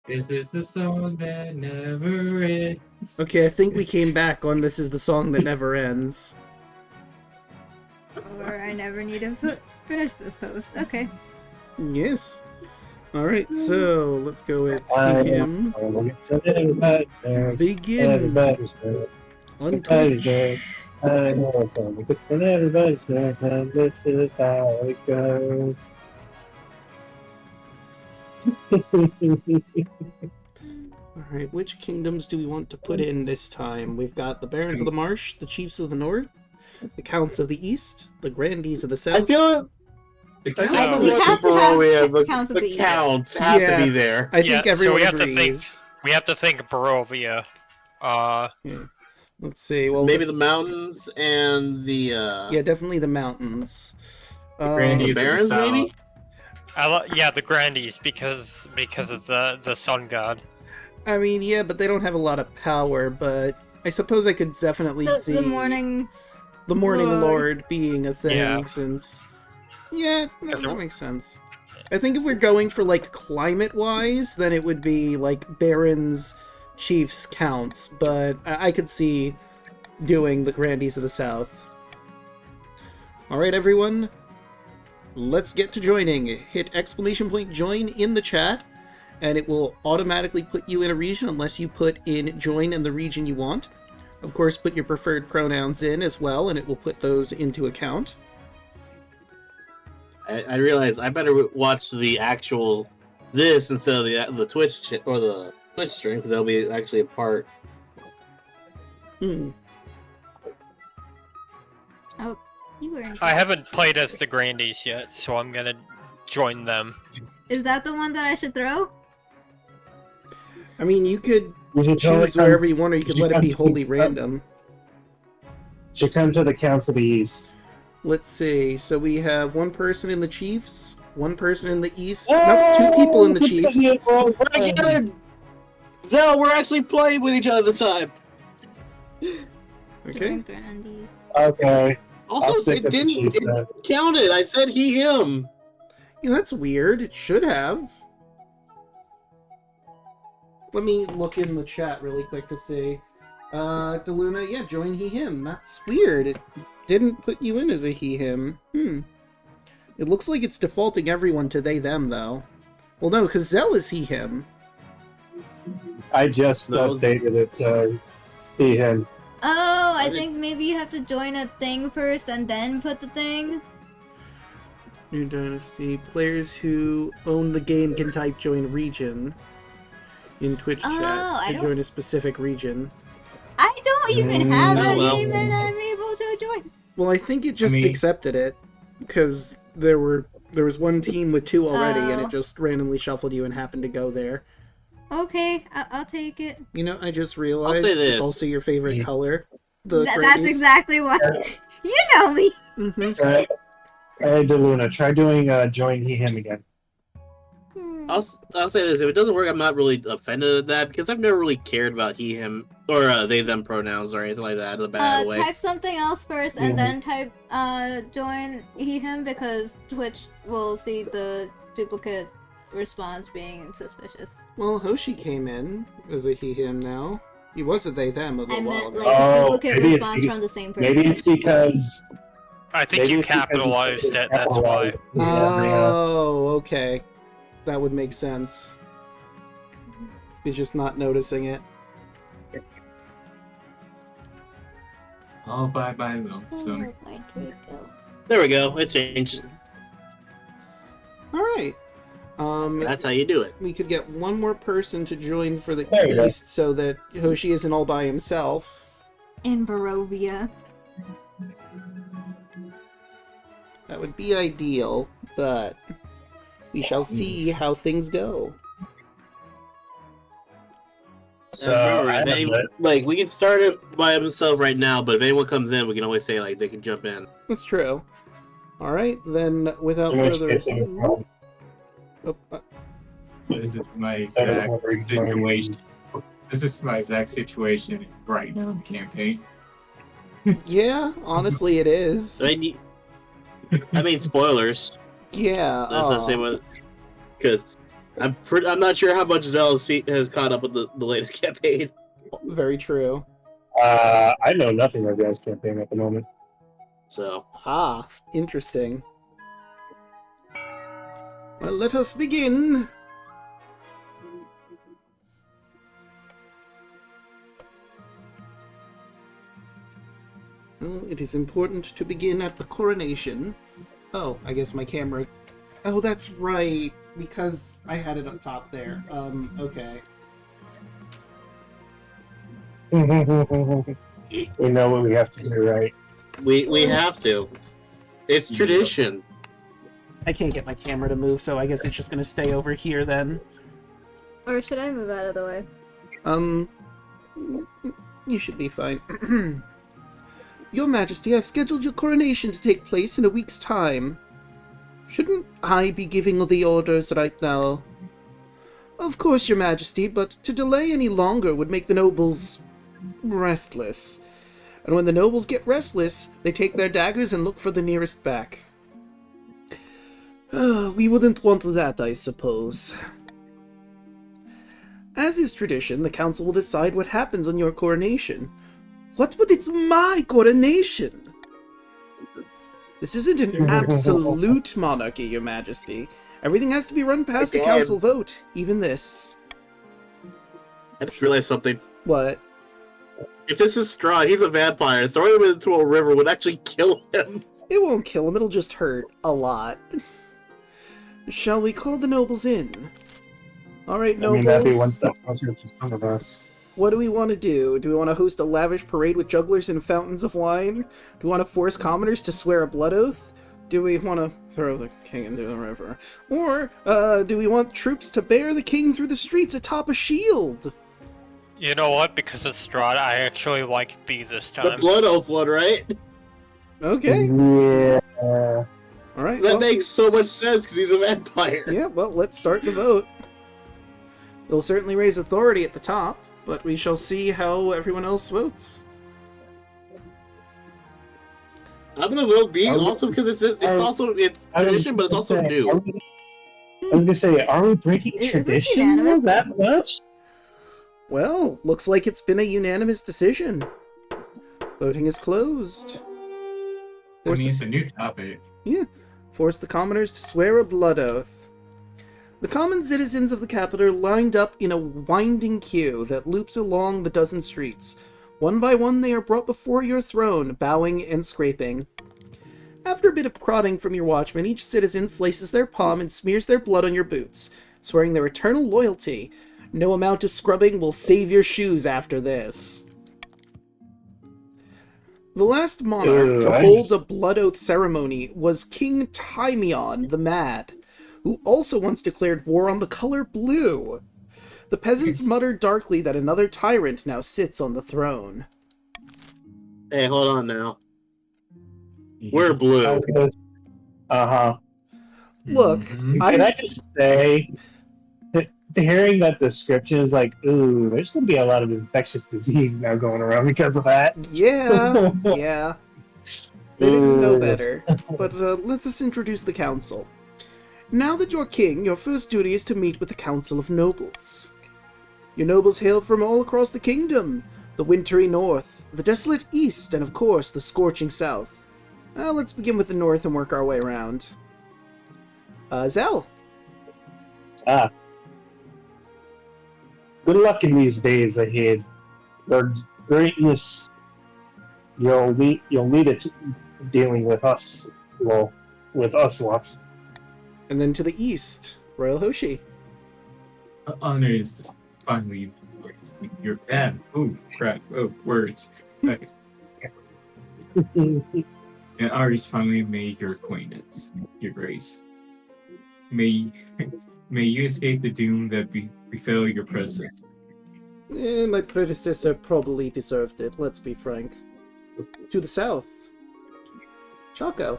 This is the song that never ends. Okay, I think we came back on This Is the Song That Never Ends. Or I never need to finish this post. Okay. Yes. Alright, so let's go with him. Begin. Untouched. I know it's only good for everybody's and this is how it goes. Alright, which kingdoms do we want to put in this time? We've got the Barons of the Marsh, the Chiefs of the North, the Counts of the East, the Grandees of the South. I feel The We cow. have to have the Counts of the East. counts have to be Yeah. there. I think everyone so we have agrees. we have to think Barovia. Let's see. Well, Maybe the mountains and the yeah, definitely the mountains. Grandees. Barons, maybe. The Grandees because of the sun god. I mean, yeah, but they don't have a lot of power. But I suppose I could definitely see The morning. the Morning Lord. Lord being a thing. Yeah. Since, yeah, that there- makes sense. I think if we're going for like climate-wise, then it would be like Barons, Chiefs, Counts. But I could see doing the Grandees of the South. All right, everyone. Let's get to joining. Hit !join in the chat, and it will automatically put you in a region unless you put in join in the region you want. Of course, put your preferred pronouns in as well, and it will put those into account. I realize I better watch the actual this instead of the Twitch or the Twitch stream because that'll be actually a part. Oh, you were in. I haven't played as the Grandees yet, so I'm gonna join them. Is that the one that I should throw? I mean, you could You should totally choose wherever you want, or you could let it be wholly random. Should come to the Counts of the East. Let's see. So we have one person in the Chiefs, one person in the East. Nope, two people in the Chiefs. We're together. Xell, we're actually playing with each other this time. Okay. Grandees. Okay. I'll Also, stick it with the didn't Chiefs then. count it. I said he, him. Yeah, that's weird. It should have. Let me look in the chat really quick to see. Daluna, yeah, join he, him. That's weird. It didn't put you in as a he, him. It looks like it's defaulting everyone to they, them, though. Well, no, because Xell is he, him. I just updated it to he, him. Oh, I think maybe you have to join a thing first and then put the thing. New Dynasty. Players who own the game can type join region in Twitch Oh, chat I to don't- join a specific region. I don't even have Oh, a well. game and I'm able to join. Well, I think it just I mean- accepted it because there was one team with two already, and Oh. it just randomly shuffled you and happened to go there. Okay, I'll take it. You know, I just realized say this. it's also your favorite color. The That's Grandees. exactly what. You know me. Mhm. Try, hey, Daluna, try doing join he, him again. I'll say this: if it doesn't work, I'm not really offended at that because I've never really cared about he, him, or they, them pronouns or anything like that in a bad way. Type something else first and then type join he him because Twitch will see the duplicate response being suspicious. Well, Hoshi came in as a he, him now. He was a they, them a I little while meant ago. like a Oh, duplicate maybe it's response be- from the same person. Maybe it's because. I think maybe you it's because capitalized it's it. That's why. capitalized. Yeah. Oh, okay. That would make sense. He's just not noticing it. All by my lonesome. Oh, my Draco. There we go. It changed. Alright. That's how you do it. We could get one more person to join for the There you go. East so that Hoshi isn't all by himself. In Barovia. That would be ideal, but we shall see how things go. So, Remember, I if have any- it. like we can start it by himself right now, but if anyone comes in, we can always say like they can jump in. That's true. Alright, then without In which further case, I would ado... probably Oh, This is my start exact over again. situation. This is my exact situation right now in the campaign. yeah, honestly it is. I mean, spoilers. Yeah, That's the aw. same one. Because I'm not sure how much Xell has caught up with the latest campaign. Very true. I know nothing of Xell's campaign at the moment. So Ah, interesting. Well, let us begin. Well, it is important to begin at the coronation. Oh, I guess my camera... Oh, that's right, because I had it up top there. Okay. We know what we have to do, right? we have to. It's tradition. I can't get my camera to move, so I guess it's just gonna stay over here then. Or should I move out of the way? You should be fine. Your Majesty, I've scheduled your coronation to take place in a week's time. Shouldn't I be giving the orders right now? Of course, Your Majesty, but to delay any longer would make the nobles restless. And when the nobles get restless, they take their daggers and look for the nearest back. We wouldn't want that, I suppose. As is tradition, the council will decide what happens on your coronation. What? But it's my coronation! This isn't an absolute monarchy, Your Majesty. Everything has to be run past the council vote, even this. I just realized something. What? If this is Strahd, he's a vampire. Throwing him into a river would actually kill him. It won't kill him, it'll just hurt a lot. Shall we call the nobles in? Alright, nobles. that'd be one step closer to some of us. What do we want to do? Do we want to host a lavish parade with jugglers and fountains of wine? Do we want to force commoners to swear a blood oath? Do we want to throw the king into the river? Or, do we want troops to bear the king through the streets atop a shield? You know what? Because it's Strahd, I actually like B this The time. blood oath one, right? Okay. Yeah. Alright, That makes so much sense because he's a vampire. yeah, well, let's start the vote. It'll certainly raise authority at the top, but we shall see how everyone else votes. I'm gonna vote B also because it's tradition, but it's also new. I was gonna say, are we breaking Is it tradition unanimous? that much? Well, looks like it's been a unanimous decision. Voting is closed. I mean, it's a new topic. Yeah. Force the commoners to swear a blood oath. The common citizens of the capital are lined up in a winding queue that loops along the dozen streets. One by one they are brought before your throne, bowing and scraping. After a bit of prodding from your watchman, each citizen slices their palm and smears their blood on your boots, swearing their eternal loyalty. No amount of scrubbing will save your shoes after this. The last monarch to hold a blood oath ceremony was King Tymion the Mad, who also once declared war on the color blue. The peasants muttered darkly that another tyrant now sits on the throne. Hey, hold on now. We're blue. Uh-huh. Look, Mhm. Can I just say, hearing that description is like, ooh, there's going to be a lot of infectious disease now going around because of that. yeah, yeah. They didn't know Ooh. better. But let's just introduce the council. Now that you're king, your first duty is to meet with the Council of Nobles. Your nobles hail from all across the kingdom, the wintry north, the desolate east, and of course, the scorching south. Let's begin with the north and work our way around. Xell. Ah. Good luck in these days ahead. Your greatness, you'll need it dealing with us. Well, with us lot. And then to the east, Royal Hoshi. Honor is finally your bad. Oh crap! Oh words. Okay. And Ari's finally made your acquaintance, your grace. May you escape the doom that befell your predecessor. My predecessor probably deserved it, let's be frank. To the south. Chaco.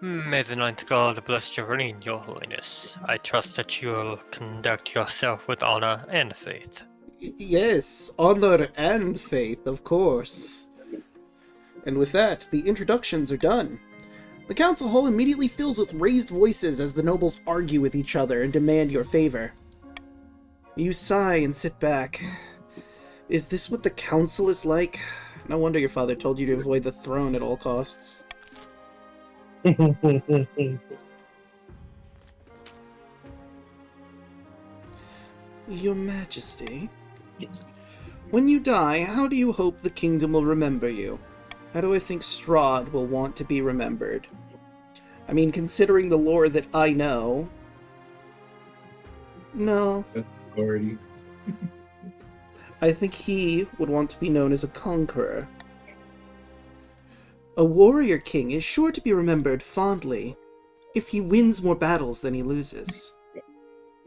May the Ninth God bless your reign, Your Holiness. I trust that you will conduct yourself with honor and faith. Yes, honor and faith, of course. And with that, the introductions are done. The council hall immediately fills with raised voices as the nobles argue with each other and demand your favor. You sigh and sit back. Is this what the council is like? No wonder your father told you to avoid the throne at all costs. Your Majesty, when you die, how do you hope the kingdom will remember you? How do I think Strahd will want to be remembered? I mean, considering the lore that I know... No. Already. I think he would want to be known as a conqueror. A warrior king is sure to be remembered fondly if he wins more battles than he loses.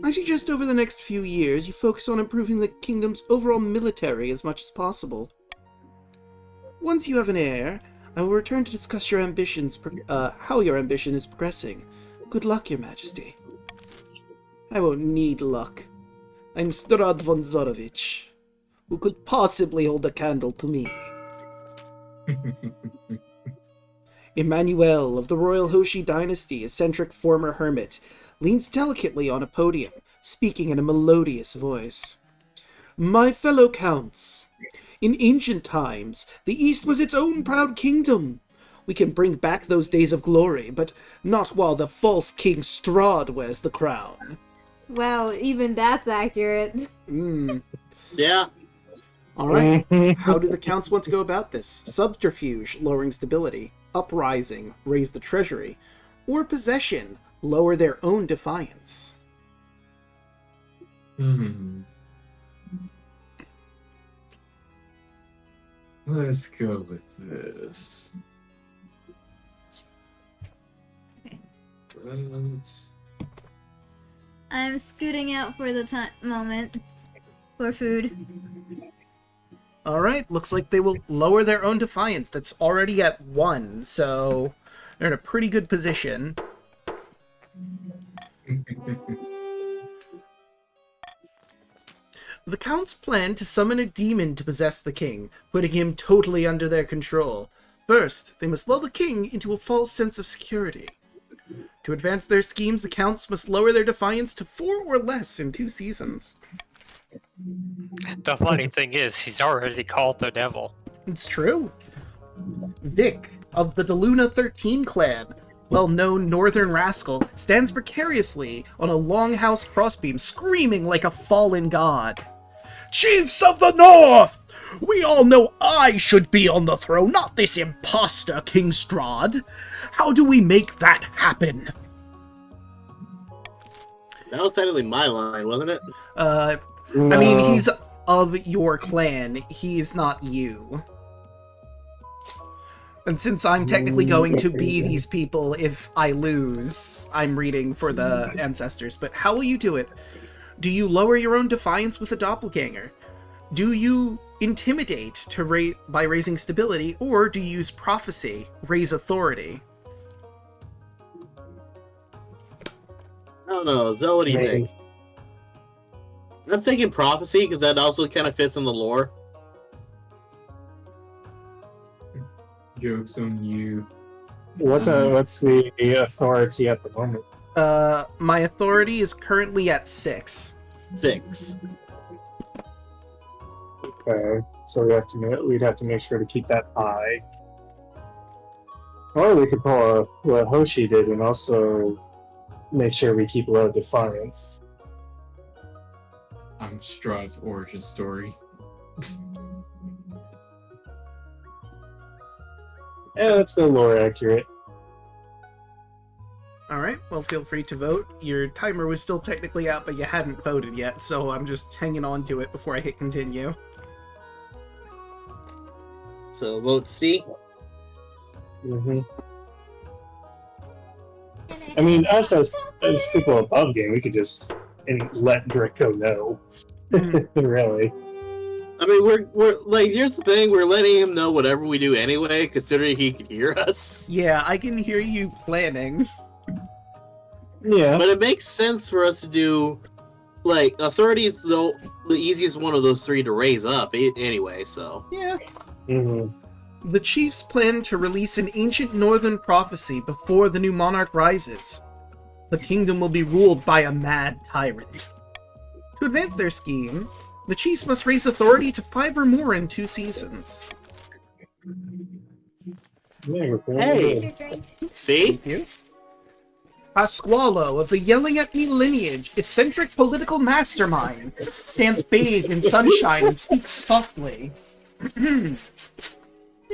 I suggest over the next few years you focus on improving the kingdom's overall military as much as possible. Once you have an heir, I will return to discuss your ambitions, how your ambition is progressing. Good luck, Your Majesty. I won't need luck. I'm Strahd von Zorovich. Who could possibly hold a candle to me? Emmanuel of the royal Hoshi dynasty, eccentric former hermit, leans delicately on a podium, speaking in a melodious voice. My fellow counts, in ancient times, the East was its own proud kingdom. We can bring back those days of glory, but not while the false King Strahd wears the crown. Wow, even that's accurate. Yeah. Alright, how do the counts want to go about this? Subterfuge, lowering stability. Uprising, raise the treasury. Or possession, lower their own defiance. Let's go with this. Okay. Let's... I'm scooting out for the moment for food. Alright, looks like they will lower their own defiance. That's already at 1, so they're in a pretty good position. The counts plan to summon a demon to possess the king, putting him totally under their control. First, they must lull the king into a false sense of security. To advance their schemes, the counts must lower their defiance to 4 or less in 2 seasons. The funny thing is, he's already called the devil. It's true. Vic, of the Daluna 13 clan, well-known northern rascal, stands precariously on a longhouse crossbeam, screaming like a fallen god. Chiefs of the North! We all know I should be on the throne, not this imposter King Strahd. How do we make that happen? That was technically my line, wasn't it? No. I mean, he's of your clan. He's not you. And since I'm technically going to be these people if I lose, I'm reading for the ancestors. But how will you do it? Do you lower your own defiance with a doppelganger? Do you intimidate by raising stability? Or do you use prophecy, raise authority? I don't know. Xell, what do you think? I'm thinking prophecy, because that also kind of fits in the lore. Joke's on you. What's the authority at the moment? My authority is currently at 6. 6. Okay, so we'd have to make sure to keep that high. Or we could pull what Hoshi did and also make sure we keep low defiance. I'm Strahd's origin story. Yeah, let's go lore accurate. Alright, well, feel free to vote. Your timer was still technically out, but you hadn't voted yet, so I'm just hanging on to it before I hit continue. So vote C. Mm-hmm. I mean, us as people above game, we could just let Draco know. Really. I mean, we're like, here's the thing, we're letting him know whatever we do anyway, considering he can hear us. Yeah, I can hear you planning. Yeah. But it makes sense for us to do, like, authority is the easiest one of those 3 to raise up anyway, so. Yeah. Mm-hmm. The chiefs plan to release an ancient northern prophecy before the new monarch rises. The kingdom will be ruled by a mad tyrant. To advance their scheme, the chiefs must raise authority to 5 or more in 2 seasons. Hey. Here's your drink. See? Thank you. Pasqualo of the Yelling at Me lineage, eccentric political mastermind, stands bathed in sunshine and speaks softly. Did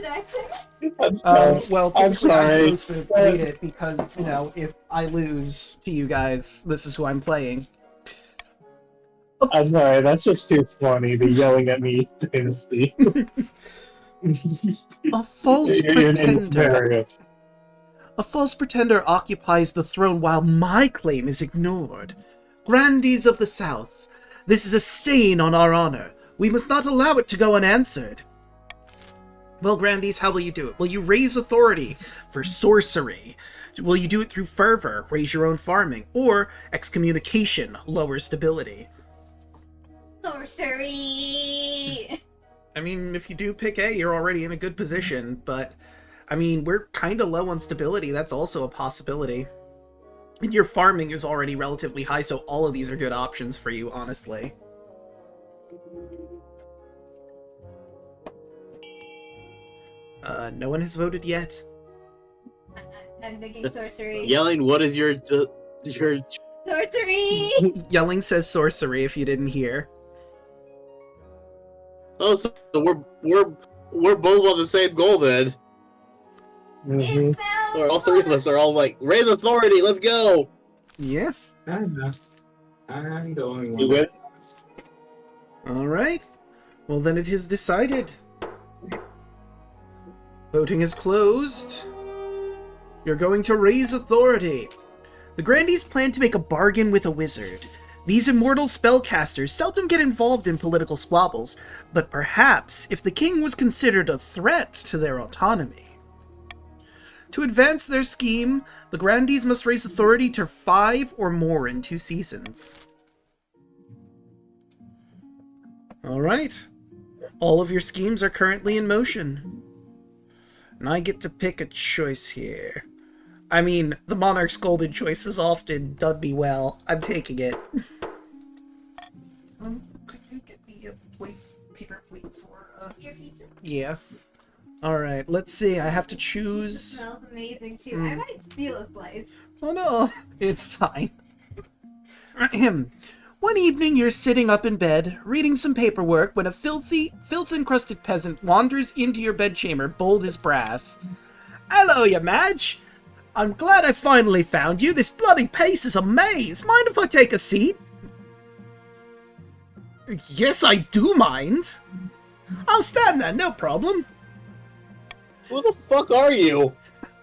I say? I'm sorry. Well, I'm typically I'm sorry. supposed to read it because, you know, if I lose to you guys, this is who I'm playing. I'm sorry, that's just too funny, the yelling at me dynasty. A false Your name's pretender. very- A false pretender occupies the throne while my claim is ignored. Grandees of the South, this is a stain on our honor. We must not allow it to go unanswered. Well, Grandees, how will you do it? Will you raise authority for sorcery? Will you do it through fervor, raise your own farming, or excommunication, lower stability? Sorcery! I mean, if you do pick A, you're already in a good position, but, I mean, we're kind of low on stability. That's also a possibility. And your farming is already relatively high, so all of these are good options for you, honestly. No one has voted yet. I'm thinking sorcery. Yelling, what is your Sorcery! Yelling says sorcery, if you didn't hear. Oh, so we're both on the same goal then. Mhm. It sounds Or all 3 of us are all like, raise authority, let's go! Yeah. I don't know. I'm the only one. You win? Alright. Well, then it is decided. Voting is closed. You're going to raise authority. The Grandees plan to make a bargain with a wizard. These immortal spellcasters seldom get involved in political squabbles, but perhaps if the king was considered a threat to their autonomy. To advance their scheme, the Grandees must raise authority to 5 or more in 2 seasons. Alright. All of your schemes are currently in motion. And I get to pick a choice here. I mean, the Monarch's golden choice has often done me well. I'm taking it. Could you get me a paper plate for, Your pizza Yeah. Alright, let's see. I have to choose... smells amazing too. I might steal a slice. Oh no, it's fine. Ahem. One evening you're sitting up in bed, reading some paperwork, when a filth-encrusted peasant wanders into your bedchamber, bold as brass. Hello, ya Madge! I'm glad I finally found you. This bloody place is a maze. Mind if I take a seat? Yes, I do mind. I'll stand there, no problem. Who the fuck are you?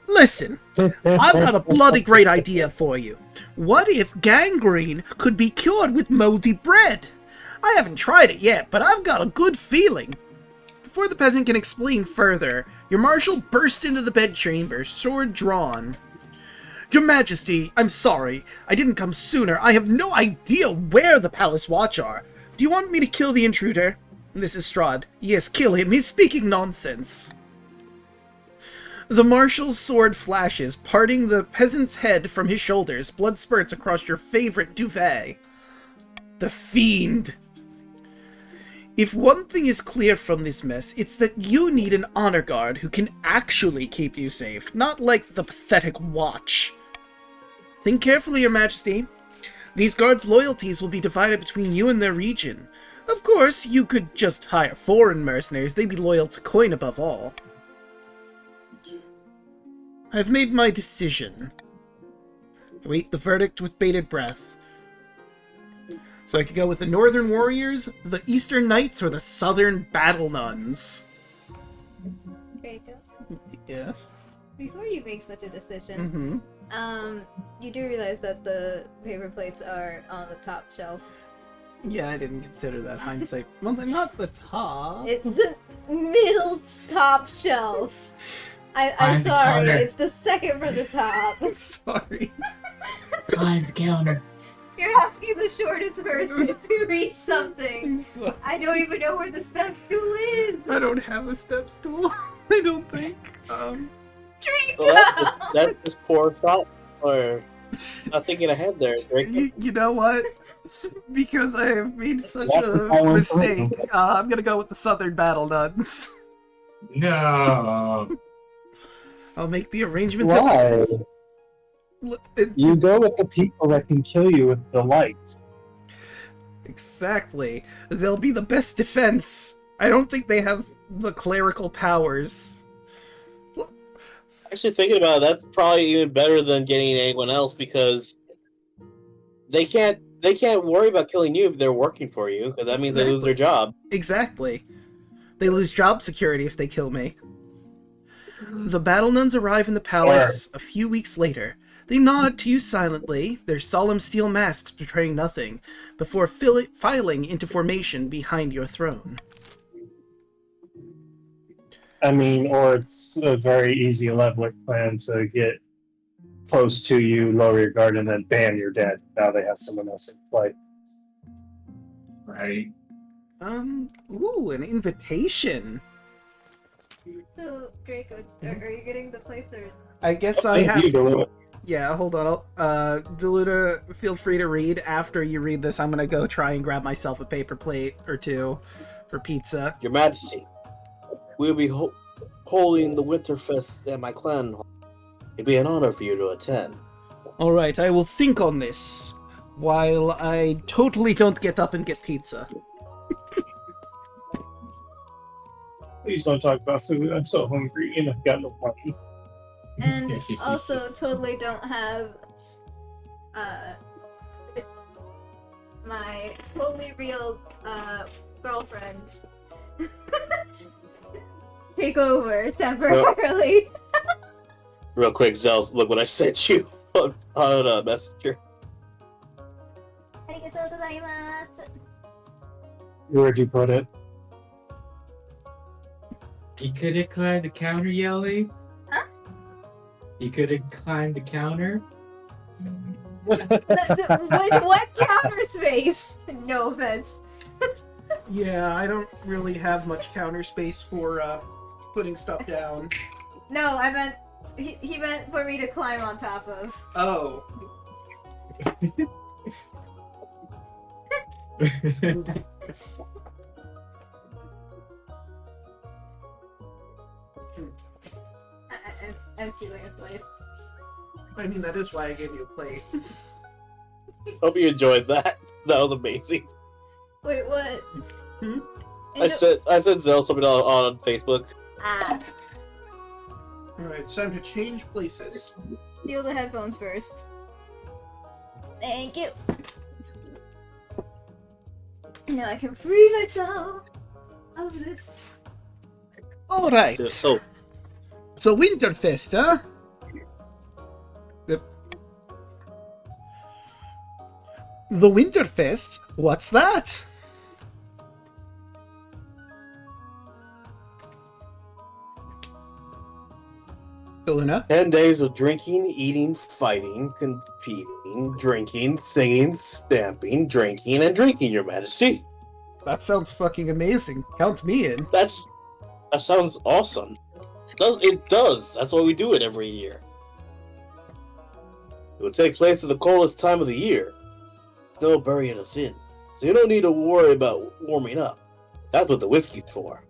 Listen, I've got a bloody great idea for you. What if gangrene could be cured with moldy bread? I haven't tried it yet, but I've got a good feeling. Before the peasant can explain further, your marshal bursts into the bedchamber, sword drawn. Your Majesty, I'm sorry. I didn't come sooner. I have no idea where the palace watch are. Do you want me to kill the intruder? This is Strahd. Yes, kill him. He's speaking nonsense. The marshal's sword flashes, parting the peasant's head from his shoulders. Blood spurts across your favorite duvet. The fiend. If one thing is clear from this mess, it's that you need an honor guard who can actually keep you safe, not like the pathetic watch. Think carefully, Your Majesty. These guards' loyalties will be divided between you and their region. Of course, you could just hire foreign mercenaries. They'd be loyal to coin above all. I've made my decision. Await the verdict with bated breath. So I could go with the Northern Warriors, the Eastern Knights, or the Southern Battle Nuns. Draco, Yes. before you make such a decision, Mm-hmm. you do realize that the paper plates are on the top shelf. Yeah, I didn't consider that hindsight. Well, they're not the top. It's the middle top shelf. I'm Behind the sorry, counter. it's the second from the top. Sorry. Behind the counter. You're asking the shortest person to reach something. I'm sorry. I don't even know where the step stool is. I don't have a step stool. I don't think. Well, that's this poor thought, or not thinking ahead there, Draco. You know what? Because I have made such That's a the power of mistake, I'm gonna go with the Southern Battle Nuns. No. I'll make the arrangements Why? at once. You go with the people that can kill you with the light. Exactly. They'll be the best defense. I don't think they have the clerical powers. Actually, thinking about it, that's probably even better than getting anyone else because they can't worry about killing you if they're working for you because that means they lose their job. Exactly. They lose job security if they kill me. The battle nuns arrive in the palace a few weeks later. They nod to you silently, their solemn steel masks betraying nothing, before filing into formation behind your throne. I mean, or it's a very easy leveler plan to get close to you, lower your guard, and then bam, you're dead. Now they have someone else in play. Right. Ooh, an invitation. So, Draco, are you getting the plates or? I guess I have... You do it. Yeah, hold on. Daluna, feel free to read. After you read this, I'm gonna go try and grab myself a paper plate or two for pizza. Your Majesty, we'll be holding the Winterfest at my clan hall. It'd be an honor for you to attend. Alright, I will think on this, while I totally don't get up and get pizza. Please don't talk about food. I'm so hungry and I've got no money. And also totally don't have my totally real girlfriend take over temporarily. Real quick, Xell, look what I sent you on Messenger. Arigatou gozaimasu. Where'd you put it? You couldn't climb the counter, Yelly? Huh? You couldn't climb the counter? What counter space? No offense. Yeah, I don't really have much counter space for putting stuff down. No, I meant he meant for me to climb on top of. Oh. I'm stealing a slice. I mean, that is why I gave you a plate. Hope you enjoyed that. That was amazing. Wait, what? Hmm? I sent Xell something on Facebook. Ah, Alright, it's time to change places. steal the headphones first. Thank you. Now I can free myself of this. Alright. So, So Winterfest, huh? The Winterfest? What's that? Daluna? 10 days of drinking, eating, fighting, competing, drinking, singing, stamping, drinking, and drinking, Your Majesty. That sounds fucking amazing. Count me in. That sounds awesome. It does. That's why we do it every year. It will take place at the coldest time of the year. Snow burying us in. So you don't need to worry about warming up. That's what the whiskey's for.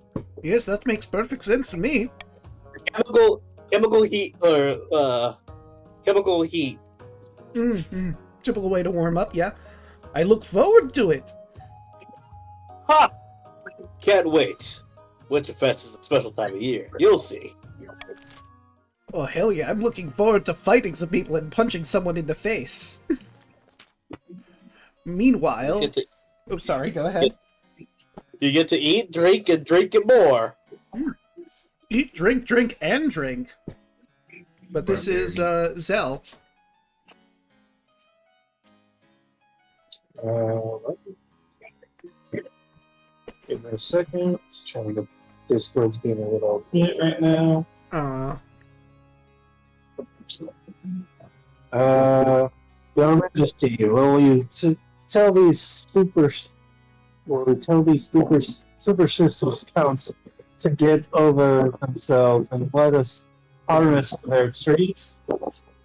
Yes, that makes perfect sense to me. Chemical heat, or, chemical heat. Mm-hmm. Typical way to warm up, yeah. I look forward to it. Ha! Can't wait. Winterfest is a special time of year. You'll see. Oh, hell yeah, I'm looking forward to fighting some people and punching someone in the face. Meanwhile... Oh, sorry, go ahead. You get to eat, drink, and drink it more. Eat, drink, and drink. But this is, Xell. Give me a second. Just trying to. Discord's being a little bit right now. Your Majesty, will you tell these superstitious counts to get over themselves and let us harvest their trees,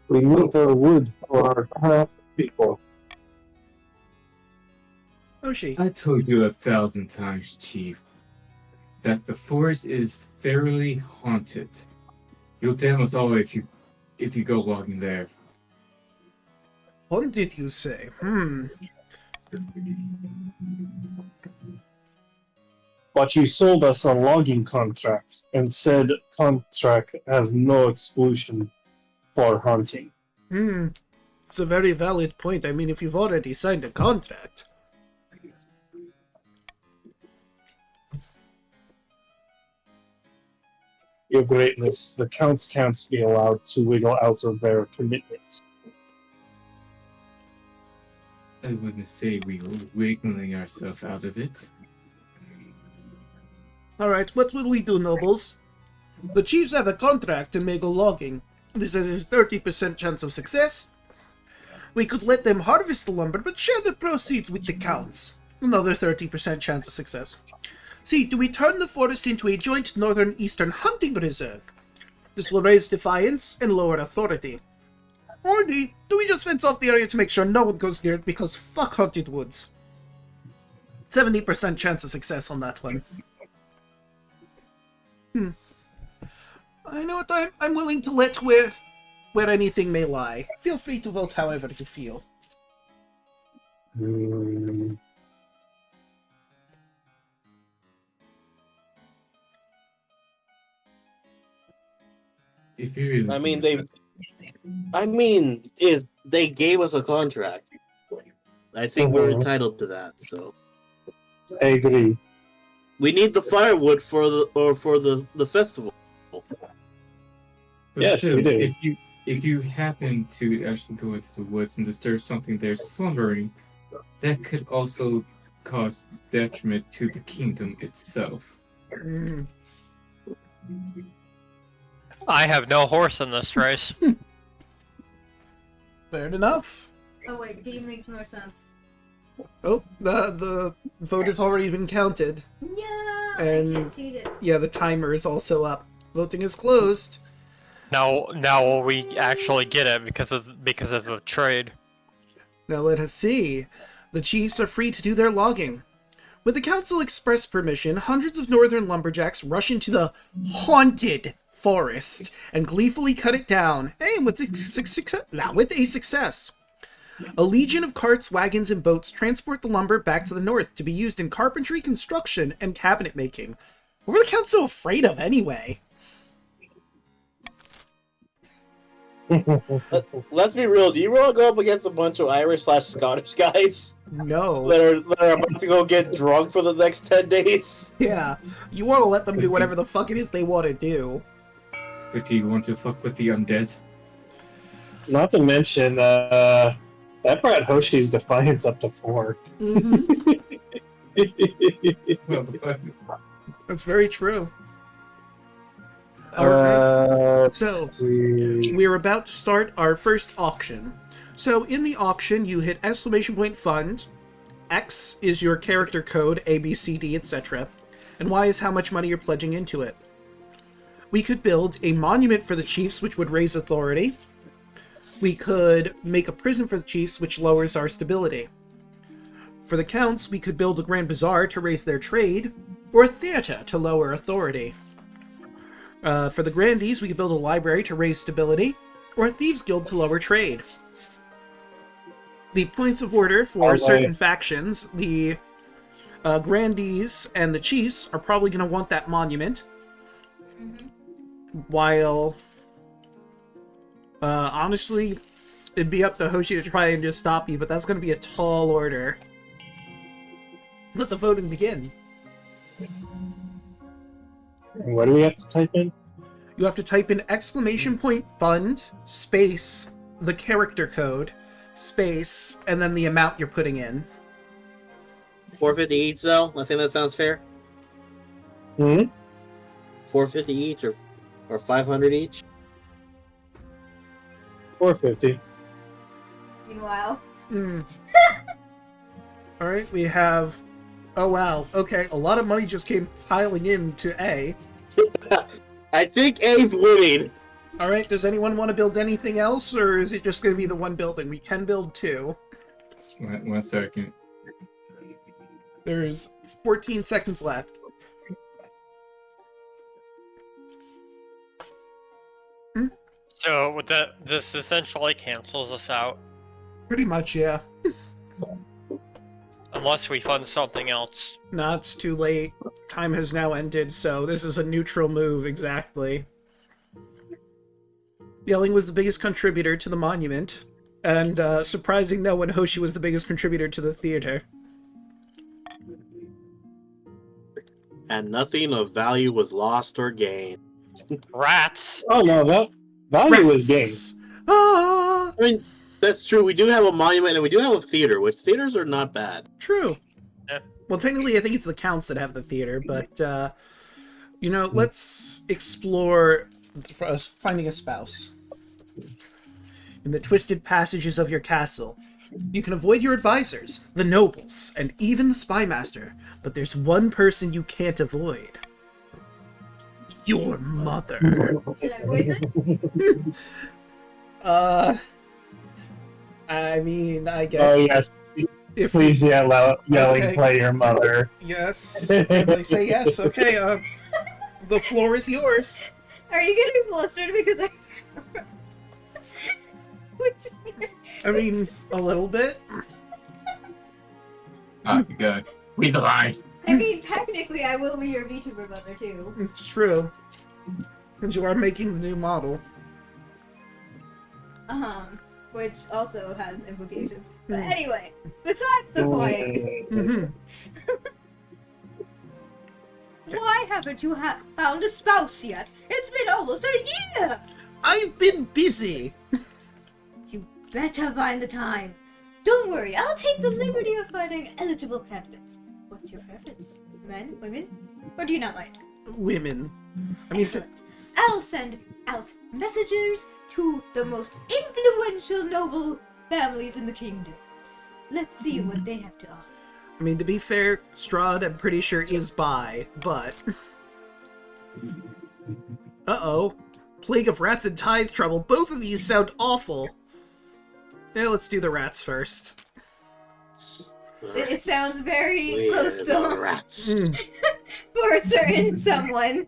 we need the wood for our craft people. Hoshi. I told you 1,000 times, Chief, that the forest is thoroughly haunted. You'll damn us all if you go logging there. What did you say? But you sold us a logging contract, and said contract has no exclusion for hunting. It's a very valid point. I mean, if you've already signed a contract. Your Greatness, the counts can't be allowed to wiggle out of their commitments. I wouldn't say we were wiggling ourselves out of it. Alright, what will we do, nobles? The chiefs have a contract to make a logging. This has a 30% chance of success. We could let them harvest the lumber, but share the proceeds with the counts. Another 30% chance of success. See, do we turn the forest into a joint northern-eastern hunting reserve? This will raise defiance and lower authority. Or do we just fence off the area to make sure no one goes near it because fuck haunted woods? 70% chance of success on that one. I know what I'm willing to let where anything may lie. Feel free to vote however you feel. If you really if they gave us a contract, I think we're entitled to that. So I agree. we need the firewood for the festival. But Yes, still, we do. if you happen to actually go into the woods and disturb something there slumbering, that could also cause detriment to the kingdom itself. I have no horse in this race. Fair enough. Oh wait, D makes more sense. Oh, the vote has already been counted. Yeah, I And- can't cheat it. Yeah, the timer is also up. Voting is closed. Now we actually get it because of the trade. Now let us see. The chiefs are free to do their logging. With the council express permission, hundreds of northern lumberjacks rush into the haunted forest and gleefully cut it down. Hey, with a success. A legion of carts, wagons, and boats transport the lumber back to the north to be used in carpentry, construction, and cabinet making. What were the counts so afraid of anyway? Let's be real. Do you want to go up against a bunch of Irish/Scottish guys No. that are about to go get drunk for the next 10 days? Yeah. You want to let them do whatever the fuck it is they want to do. But do you want to fuck with the undead? Not to mention, that brought Hoshi's defiance up to 4. Well, That's very true. Let's So, see. we're about to start our first auction. So in the auction, you hit !fund. X is your character code, A, B, C, D, etc. And Y is how much money you're pledging into it. We could build a monument for the chiefs, which would raise authority. We could make a prison for the chiefs, which lowers our stability. For the counts, we could build a grand bazaar to raise their trade, or a theater to lower authority. For the grandees, we could build a library to raise stability, or a thieves guild to lower trade. The points of order for certain factions, the grandees and the chiefs are probably going to want that monument, while honestly, it'd be up to Hoshi to try and just stop you, but that's going to be a tall order. Let the voting begin. What do we have to type in? You have to type in !fund, space, the character code, space, and then the amount you're putting in. 450 each, Xell? I think that sounds fair. 450 each or 500 each? 450. Meanwhile, Alright, we have Oh wow, okay, a lot of money just came piling in to A. I think A's winning. Alright, does anyone want to build anything else, or is it just going to be the one building? We can build 2. 1 second. There's 14 seconds left. So this essentially cancels us out, Pretty much, yeah. unless we fund something else. No, it's too late. Time has now ended, so this is a neutral move, exactly. Yelling was the biggest contributor to the monument, and surprising no one, Hoshi was the biggest contributor to the theater. And nothing of value was lost or gained. Rats! Oh no, that value was gained. Ah! I mean, that's true. We do have a monument and we do have a theater, which theaters are not bad. True. Yeah. Well, technically, I think it's the counts that have the theater, but, you know, let's explore finding a spouse. In the twisted passages of your castle, you can avoid your advisors, the nobles, and even the spymaster, but there's one person you can't avoid. Your mother. Should I voice it? I mean, I guess... Oh yes, If please yelling, Okay. play your mother. Yes. They say yes. Okay, the floor is yours. Are you getting flustered because I... What's here? I mean, a little bit. Oh, God. We the lie. I mean, technically, I will be your VTuber mother, too. It's true. Because you are making the new model. Which also has implications. But anyway, besides the point, Mm-hmm. why haven't you found a spouse yet? It's been almost a year! I've been busy. You better find the time. Don't worry, I'll take the liberty of finding eligible candidates. What's your preference? Men? Women? Or do you not mind? Women. I mean, Excellent. I'll send out messengers to the most influential noble families in the kingdom. Let's see what they have to offer. to be fair, Strahd, I'm pretty sure is bi, but... Uh-oh. Plague of rats and tithe trouble. Both of these sound awful. Yeah, let's do the rats first. It sounds very We're close the to rats. for a certain someone.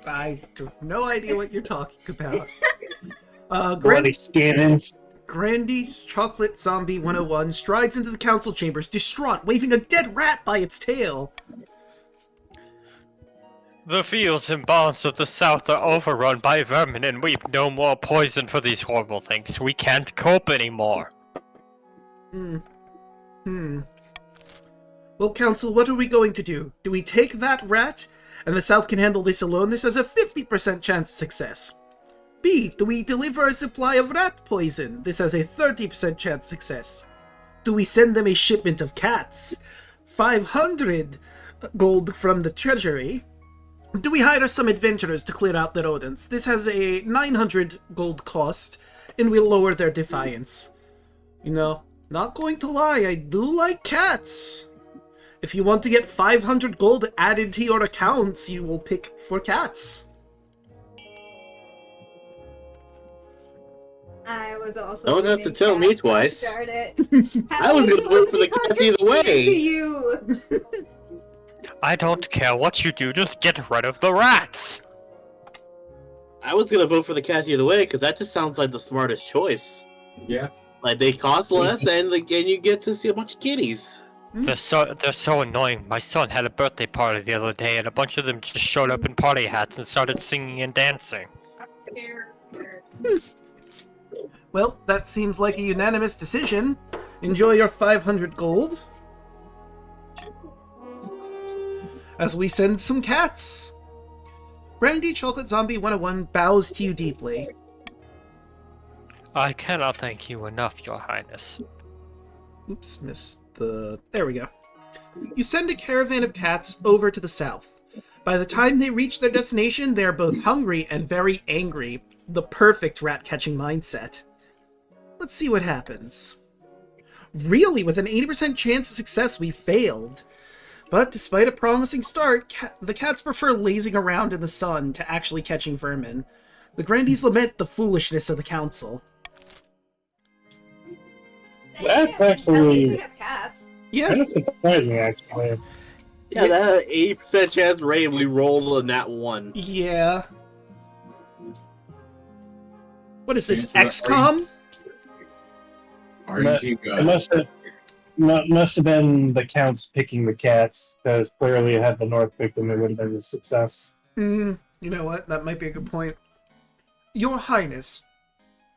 I have no idea what you're talking about. Bloody scannons. Grandy's Chocolate Zombie 101 strides into the council chambers, distraught, waving a dead rat by its tail. The fields and barns of the south are overrun by vermin, and we've no more poison for these horrible things. We can't cope anymore. Well, Council, what are we going to do? Do we take that rat, and the South can handle this alone? This has a 50% chance of success. B, do we deliver a supply of rat poison? This has a 30% chance of success. Do we send them a shipment of cats? 500 gold from the treasury. Do we hire some adventurers to clear out the rodents? This has a 900 gold cost, and will lower their defiance. You know, not going to lie, I do like cats. If you want to get 500 gold added to your accounts, you will pick for cats. I was also. Don't have to tell me twice. Start it. I was gonna vote for the cats either way. To you. I don't care what you do, just get rid of the rats! I was gonna vote for the cats either way because that just sounds like the smartest choice. Yeah. Like they cost less and you get to see a bunch of kitties. They're so annoying. My son had a birthday party the other day, and a bunch of them just showed up in party hats and started singing and dancing. Well, that seems like a unanimous decision. Enjoy your 500 gold. As we send some cats. Brandy Chocolate Zombie 101 bows to you deeply. I cannot thank you enough, Your Highness. Oops, missed the... There we go. You send a caravan of cats over to the south. By the time they reach their destination, they are both hungry and very angry. The perfect rat-catching mindset. Let's see what happens. Really, with an 80% chance of success, we failed. But despite a promising start, the cats prefer lazing around in the sun to actually catching vermin. The Grandees lament the foolishness of the council. That's At least we actually have cats. Yeah, kind of surprising, actually. Yeah, that had an 80% chance rate, and we rolled a nat 1. yeah. What is this, Thanks for the XCOM? RNG It god. must have been the counts picking the cats, because clearly had the North picked them, it would have been a success. You know what? That might be a good point. Your Highness,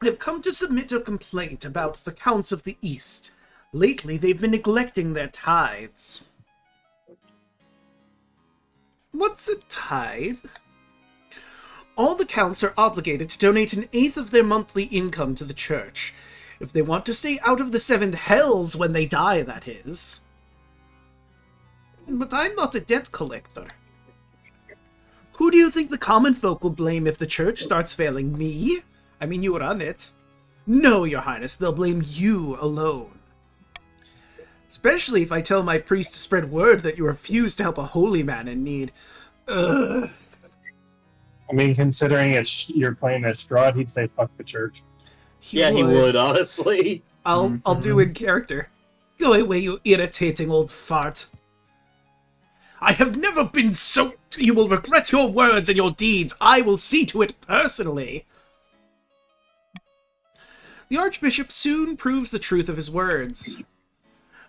I have come to submit a complaint about the Counts of the East. Lately, they've been neglecting their tithes. What's a tithe? All the counts are obligated to donate an eighth of their monthly income to the church. If they want to stay out of the seventh hells when they die, that is. But I'm not a debt collector. Who do you think the common folk will blame if the church starts failing? Me? I mean, you run it. No, Your Highness, they'll blame you alone. Especially if I tell my priest to spread word that you refuse to help a holy man in need. Ugh. I mean, considering you're playing as Strahd, he'd say fuck the church. He would, honestly. I'll do in character. Go away, you irritating old fart. I have never been so... You will regret your words and your deeds. I will see to it personally. The Archbishop soon proves the truth of his words.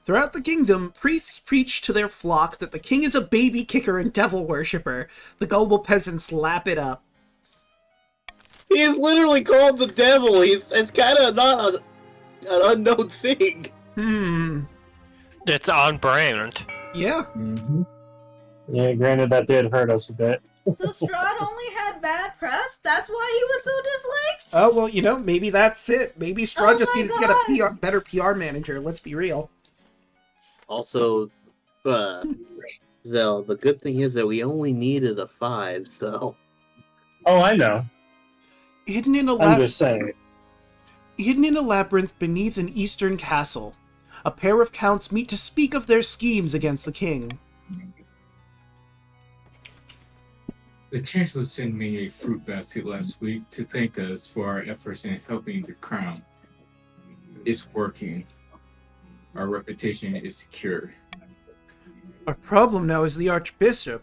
Throughout the kingdom, priests preach to their flock that the king is a baby kicker and devil worshipper. The gullible peasants lap it up. He is literally called the devil. It's kind of not an unknown thing. It's on brand. Yeah. Mm-hmm. Yeah, granted, that did hurt us a bit. So Strahd only had bad press? That's why he was so disliked? Oh, well, you know, maybe that's it. Maybe Strahd Oh just my needed to get a better PR manager. Let's be real. Also, Xell, the good thing is that we only needed a 5, so... Oh, I know. Hidden in a I'm just saying. Hidden in a labyrinth beneath an eastern castle, a pair of counts meet to speak of their schemes against the king. The Chancellor sent me a fruit basket last week to thank us for our efforts in helping the crown. It's working. Our reputation is secure. Our problem now is the Archbishop,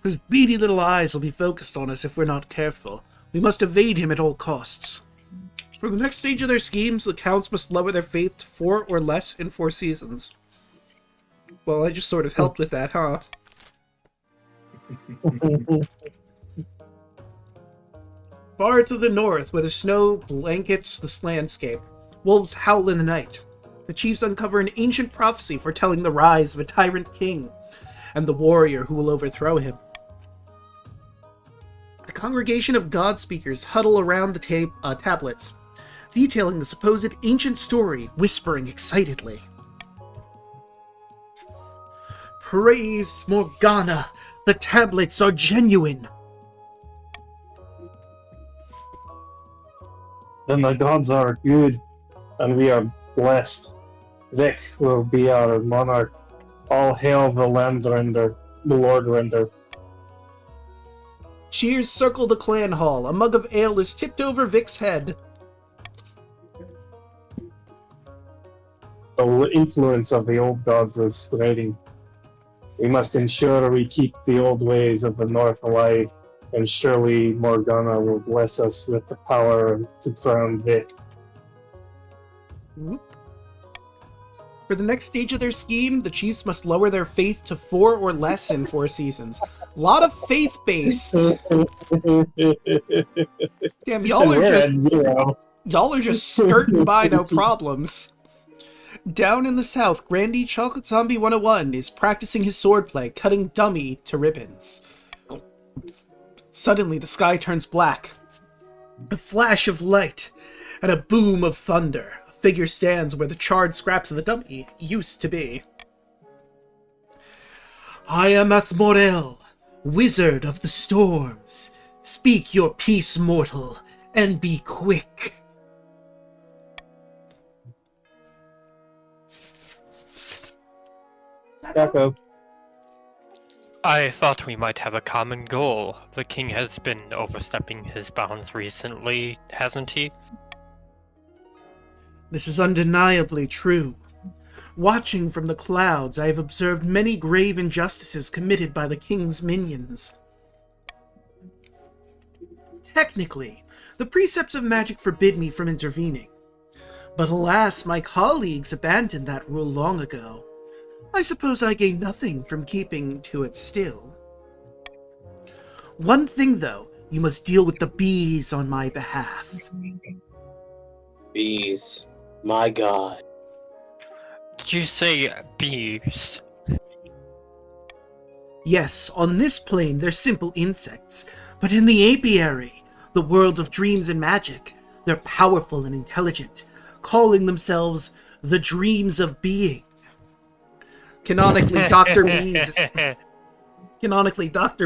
whose beady little eyes will be focused on us if we're not careful. We must evade him at all costs. For the next stage of their schemes, the counts must lower their faith to 4 or less in 4 seasons. Well, I just sort of helped with that, huh? Far to the north, where the snow blankets the landscape, wolves howl in the night. The chiefs uncover an ancient prophecy foretelling the rise of a tyrant king, and the warrior who will overthrow him. A congregation of God-speakers huddle around the tablets, detailing the supposed ancient story, whispering excitedly. Praise Morgana! The tablets are genuine! Then the gods are good, and we are blessed. Vic will be our monarch. All hail the Landrender, the Lord Render. Cheers circle the clan hall. A mug of ale is tipped over Vic's head. The influence of the old gods is spreading. We must ensure we keep the old ways of the North alive, and surely Morgana will bless us with the power to crown Vic. Whoop. For the next stage of their scheme, the chiefs must lower their faith to 4 or less in 4 seasons. A lot of faith-based. Damn, y'all are just skirting by no problems. Down in the south, Grandy Chocolate Zombie 101 is practicing his swordplay, cutting Dummy to ribbons. Suddenly, the sky turns black. A flash of light and a boom of thunder. A figure stands where the charred scraps of the Dummy used to be. I am Athmorel, wizard of the storms. Speak your peace, mortal, and be quick. Draco. I thought we might have a common goal. The king has been overstepping his bounds recently, hasn't he? This is undeniably true. Watching from the clouds, I have observed many grave injustices committed by the king's minions. Technically, the precepts of magic forbid me from intervening. But alas, my colleagues abandoned that rule long ago. I suppose I gain nothing from keeping to it still. One thing, though, you must deal with the bees on my behalf. Bees. My god. Did you say bees? Yes, on this plane they're simple insects, but in the apiary, the world of dreams and magic, they're powerful and intelligent, calling themselves the dreams of being. Canonically, Dr.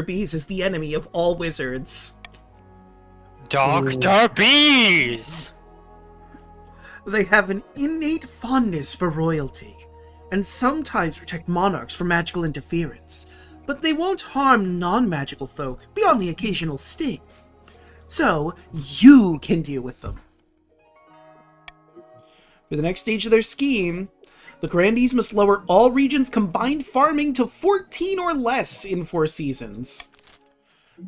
Bees is the enemy of all wizards. Dr. Bees! They have an innate fondness for royalty, and sometimes protect monarchs from magical interference, but they won't harm non-magical folk beyond the occasional sting. So, you can deal with them. For the next stage of their scheme, the Grandees must lower all regions' combined farming to 14 or less in 4 seasons.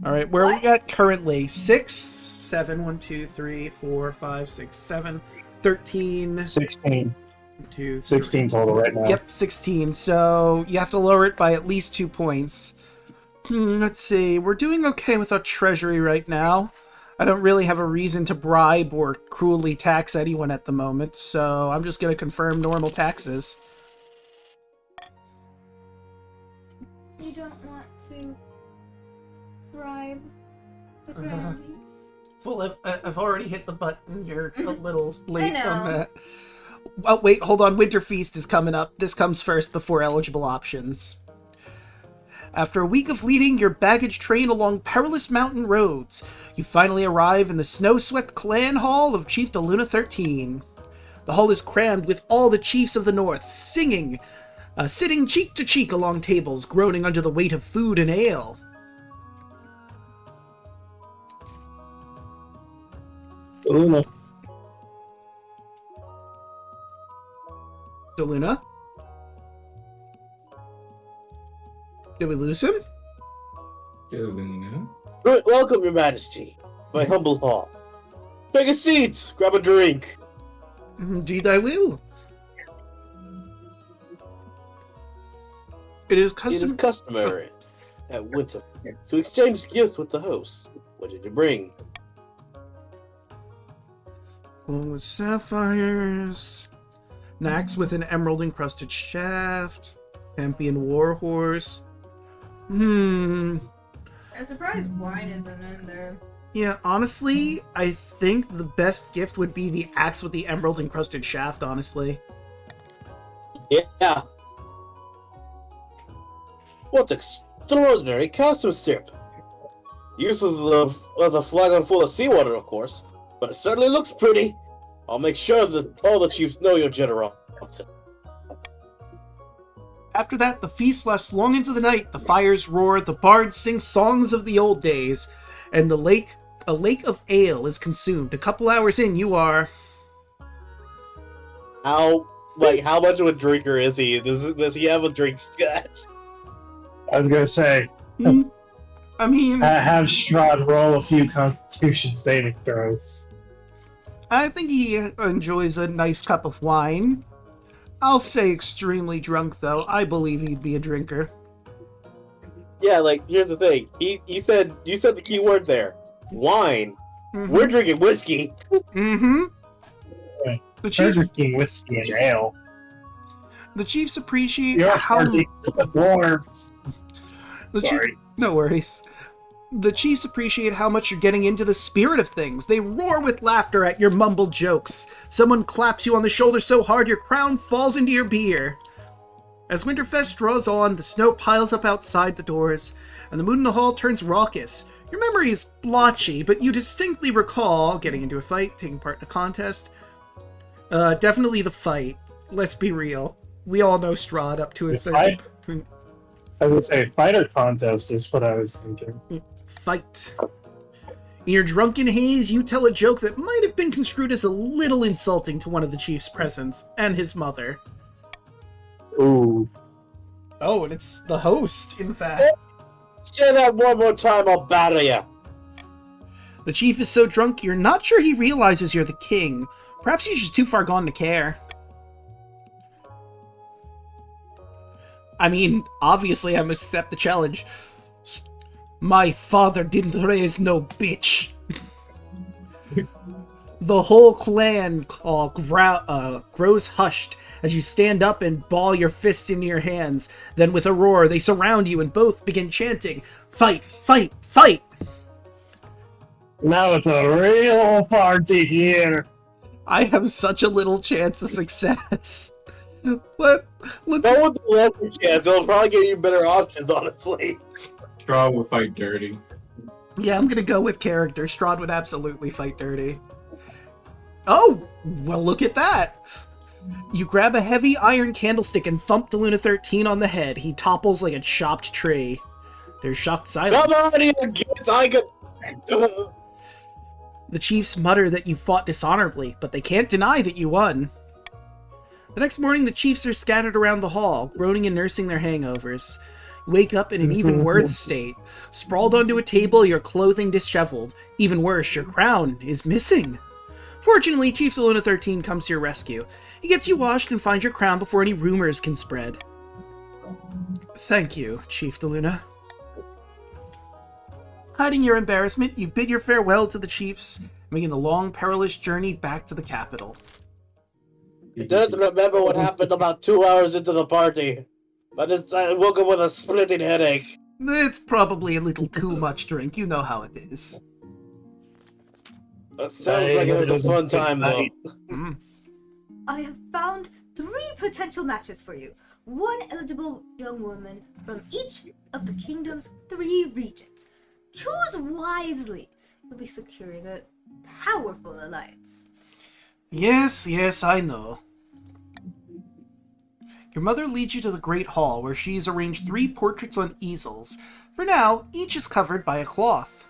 Alright, where are we at currently? 6, 7, 1, 2, 3, 4, 5, 6, 7, 13. 16. 2, 16 total right now. Yep, 16. So you have to lower it by at least 2 points. Let's see. We're doing okay with our treasury right now. I don't really have a reason to bribe or cruelly tax anyone at the moment, so I'm just going to confirm normal taxes. You don't want to bribe the Grandees? Well, I've already hit the button. You're a little late I on know. that. Oh, wait, hold on. Winter Feast is coming up. This comes first before eligible options. After a week of leading your baggage train along perilous mountain roads, you finally arrive in the snow-swept clan hall of Chief Daluna 13. The hall is crammed with all the chiefs of the north, singing, sitting cheek to cheek along tables, groaning under the weight of food and ale. Daluna. Daluna? Did we lose him? Daluna. Welcome, Your Majesty. My humble hall. Take a seat. Grab a drink. Indeed I will. It is It is customary at winter to exchange gifts with the host. What did you bring? Along with sapphires, an axe with an emerald-encrusted shaft, champion warhorse. I'm surprised wine isn't in there. Yeah, honestly, I think the best gift would be the axe with the emerald-encrusted shaft, honestly. Yeah. What extraordinary costume strip. Useless as a flagon full of seawater, of course, but it certainly looks pretty. I'll make sure that all the chiefs know your generosity. After that, the feast lasts long into the night, the fires roar, the bards sing songs of the old days, and a lake of ale is consumed. A couple hours in, you are... How much of a drinker is he? Does he have a drink stat? I was gonna say, I mean... have Strahd roll a few Constitution saving throws. I think he enjoys a nice cup of wine. I'll say extremely drunk, though. I believe he'd be a drinker. Yeah, here's the thing. You said the key word there. Wine. Mm-hmm. We're drinking whiskey. Mm-hmm. Right. The They're chiefs, drinking whiskey and ale. the chiefs appreciate You're how... partying with the dwarves. The Sorry. No worries. The chiefs appreciate how much you're getting into the spirit of things. They roar with laughter at your mumbled jokes. Someone claps you on the shoulder so hard your crown falls into your beer. As Winterfest draws on, the snow piles up outside the doors, and the mood in the hall turns raucous. Your memory is blotchy, but you distinctly recall getting into a fight, taking part in a contest. Definitely the fight. Let's be real. We all know Strahd up to a certain... As I say, fighter contest is what I was thinking. Fight. In your drunken haze, you tell a joke that might have been construed as a little insulting to one of the chief's presents, and his mother. Ooh. Oh, and it's the host, in fact. Say that one more time, I'll batter you. The chief is so drunk, you're not sure he realizes you're the king. Perhaps he's just too far gone to care. I mean, obviously I must accept the challenge. My father didn't raise no bitch. The whole clan grows hushed as you stand up and ball your fists into your hands. Then with a roar, they surround you and both begin chanting, "Fight, fight, fight!" Now it's a real party here. I have such a little chance of success. Let's Go with the lesser chance. It'll probably give you better options, honestly. Strahd will fight dirty. Yeah, I'm gonna go with character. Strahd would absolutely fight dirty. Oh, well, look at that. You grab a heavy iron candlestick and thump Daluna 13 on the head. He topples like a chopped tree. There's shocked silence. Come on here, kids. I could. The chiefs mutter that you fought dishonorably, but they can't deny that you won. The next morning, the chiefs are scattered around the hall, groaning and nursing their hangovers. You wake up in an even worse state. Sprawled onto a table, your clothing disheveled. Even worse, your crown is missing. Fortunately, Chief Daluna 13 comes to your rescue. He gets you washed and finds your crown before any rumors can spread. Thank you, Chief Daluna. Hiding your embarrassment, you bid your farewell to the chiefs, making the long, perilous journey back to the capital. I don't remember what happened about 2 hours into the party, but I woke up with a splitting headache. It's probably a little too much drink, you know how it is. That sounds like it was a fun time, though. I have found 3 potential matches for you. 1 eligible young woman from each of the kingdom's 3 regions. Choose wisely. You'll be securing a powerful alliance. Yes, I know. Your mother leads you to the Great Hall, where she's arranged 3 portraits on easels. For now, each is covered by a cloth.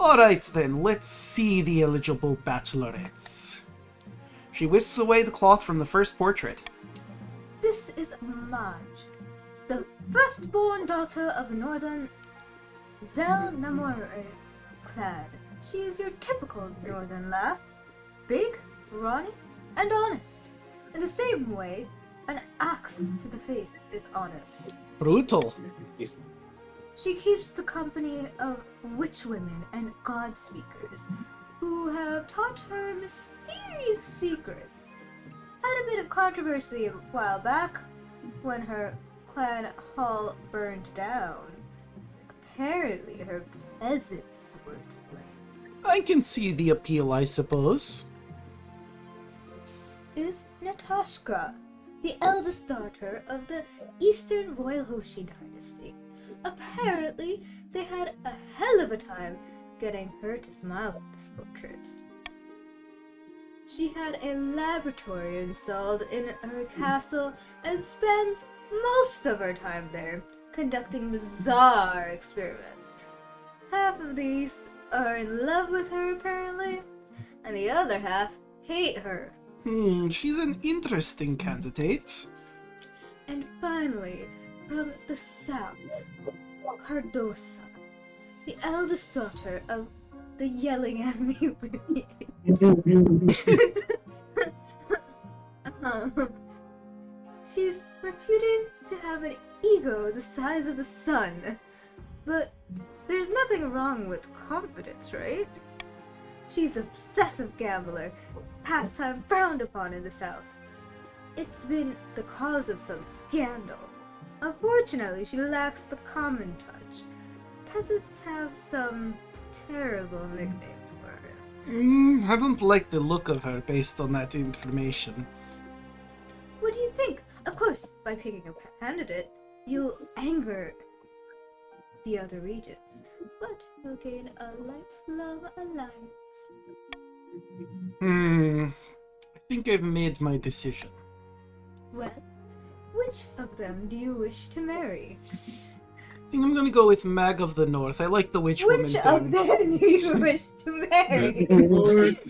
Alright then, let's see the eligible bachelorettes. She whisks away the cloth from the first portrait. This is Marge, the firstborn daughter of the northern Xell Namore clan. She is your typical northern lass. Big, brawny, and honest. In the same way, an axe to the face is honest. Brutal. She keeps the company of witch women and god speakers who have taught her mysterious secrets. Had a bit of controversy a while back when her clan hall burned down. Apparently her peasants were to blame. I can see the appeal, I suppose. This is Natashka, the eldest daughter of the Eastern Royal Hoshi dynasty. Apparently, they had a hell of a time getting her to smile at this portrait. She had a laboratory installed in her castle and spends most of her time there, conducting bizarre experiments. Half of these are in love with her, apparently, and the other half hate her. She's an interesting candidate. And finally, from the south, Cardosa, the eldest daughter of the yelling at me lady. She's reputed to have an ego the size of the sun, but there's nothing wrong with confidence, right? She's an obsessive gambler, pastime frowned upon in the south. It's been the cause of some scandal. Unfortunately, she lacks the common touch. Peasants have some terrible nicknames for her. I don't like the look of her based on that information. What do you think? Of course, by picking a candidate, you'll anger the other regions, but you'll gain a lifelong alliance. I think I've made my decision. Well, Which of them do you wish to marry? I think I'm gonna go with Mag of the North. I like the witch woman Which thing. of them do you wish to marry?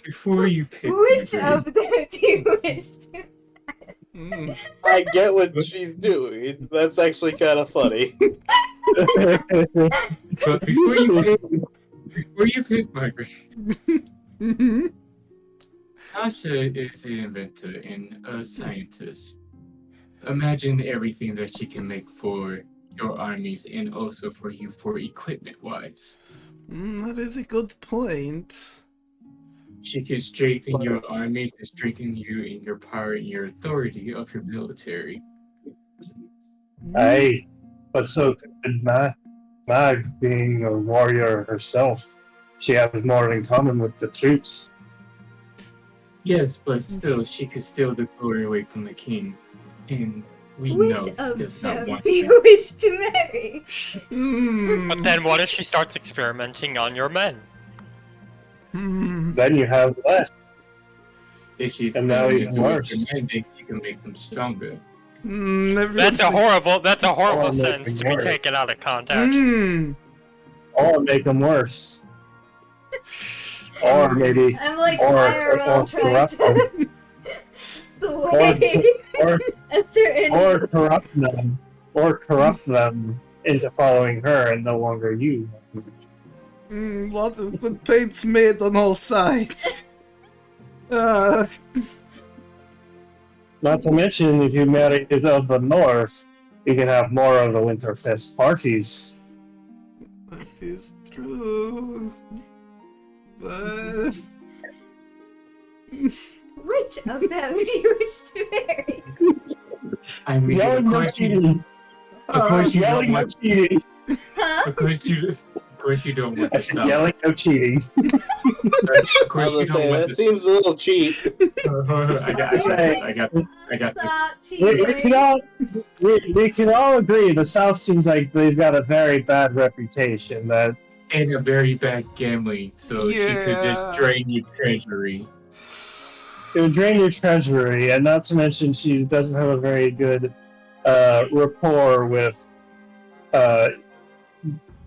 Before you pick Which me, of them do you wish to Mm. I get what she's doing. That's actually kind of funny. but before you pick Margaret, Mhm. Tasha is an inventor and a scientist. Imagine everything that she can make for your armies and also for you for equipment-wise. That is a good point. She can strengthen your armies and strengthen you in your power and your authority of your military. Aye, but so could Mag being a warrior herself. She has more in common with the troops. Yes, but still, she could steal the glory away from the king. And we know Which he of does not them want do that. you wish to marry? But then what if she starts experimenting on your men? Then you have less. If she's And now willing to even do it worse. demanding, you can make them stronger. That's a horrible Oh, sentence to be worse. taken out of context. Or make them worse. Or maybe, I'm like or IRL trying corrupt them. to sway or, a certain. or corrupt them into following her and no longer you. Lots of good paints made on all sides. Not to mention, if you marry of the North, you can have more of the Winterfest parties. That is true. But Which of them do you wish to marry? I mean, Yelling of no course you, cheating. of course you don't Yelling no want, cheating. Huh? of course you don't want I the said South. yelling no cheating. Of I course was you gonna say, don't want that seems a little cheap. I got this. Stop We can cheating. all we can all agree the South seems like they've got a very bad reputation. That And a very bad gambling, so she could Yeah. just drain your treasury. it would drain your treasury, and not to mention she doesn't have a very good rapport with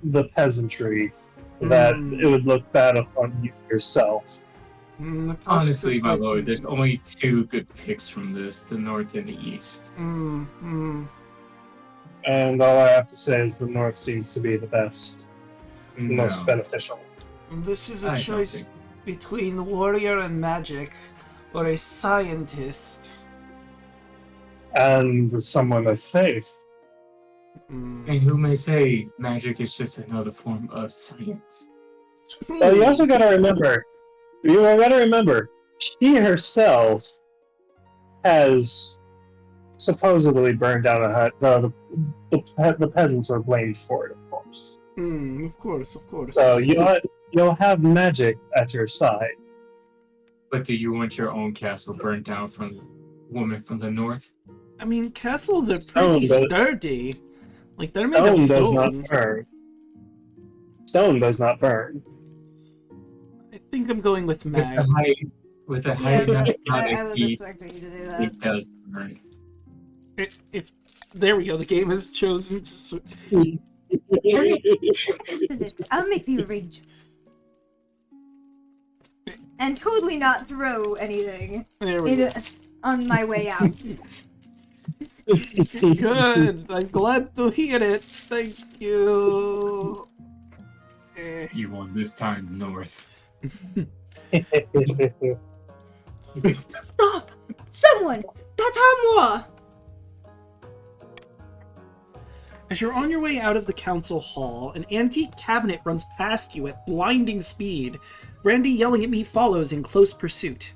the peasantry. That it would look bad upon you yourself. Honestly, my lord, there's only two good picks from this: the North and the East. And all I have to say is the North seems to be the best, No, most beneficial. This is I a don't choice think- between warrior and magic, or a scientist. And someone of faith. And who may say magic is just another form of science? Well, you also gotta remember, she herself has supposedly burned down a hut. The peasants were blamed for it, of course. Of course. So you'll have magic at your side. But do you want your own castle burned down from woman from the North? I mean, castles are Stone pretty does- sturdy. Like, they're made of Stone does stone. not burn. Stone does not burn. I think I'm going with Mag. With a high enough amount I of was heat, expecting you to do that. it does burn. If there we go, the game has chosen to... I'll make the arrangement. And totally not throw anything There we go. on my way out. Good. I'm glad to hear it. Thank you. You won this time, North. Stop! Someone! That's Armoire! As you're on your way out of the council hall, an antique cabinet runs past you at blinding speed. Brandy yelling at me follows in close pursuit.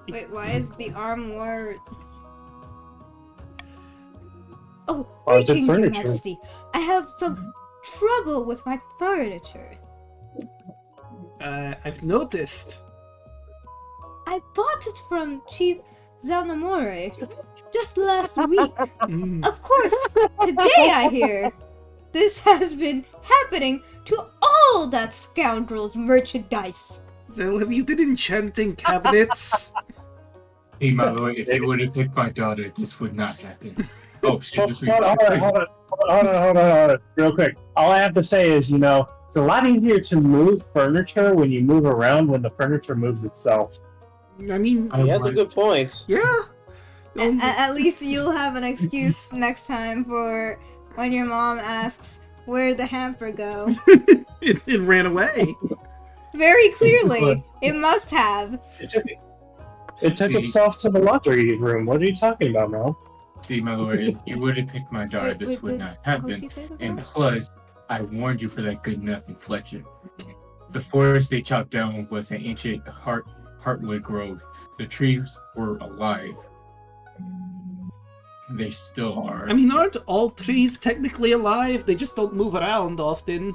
Wait, why is the armoire... Oh, Haunted greetings, Your furniture. Majesty. I have some trouble with my furniture. I've noticed. I bought it from Chief Xell Namore just last week. Of course, today I hear this has been happening to all that scoundrel's merchandise. Xell, have you been enchanting cabinets? See, my lord, if you would have picked my daughter, this would not happen. Oh, shit, this Hold on, real quick. All I have to say is, it's a lot easier to move furniture when you move around when the furniture moves itself. I mean, He has a good point. yeah. At least you'll have an excuse next time for when your mom asks, where'd the hamper go? It ran away. Very clearly, it must have. It took itself to the laundry room. What are you talking about, Mel? See, my lord, if you would have picked my daughter, this would not happen. And plus, I warned you for that good nothing, Fletcher. The forest they chopped down was an ancient heartwood grove. The trees were alive. They still are. I mean, aren't all trees technically alive? They just don't move around often.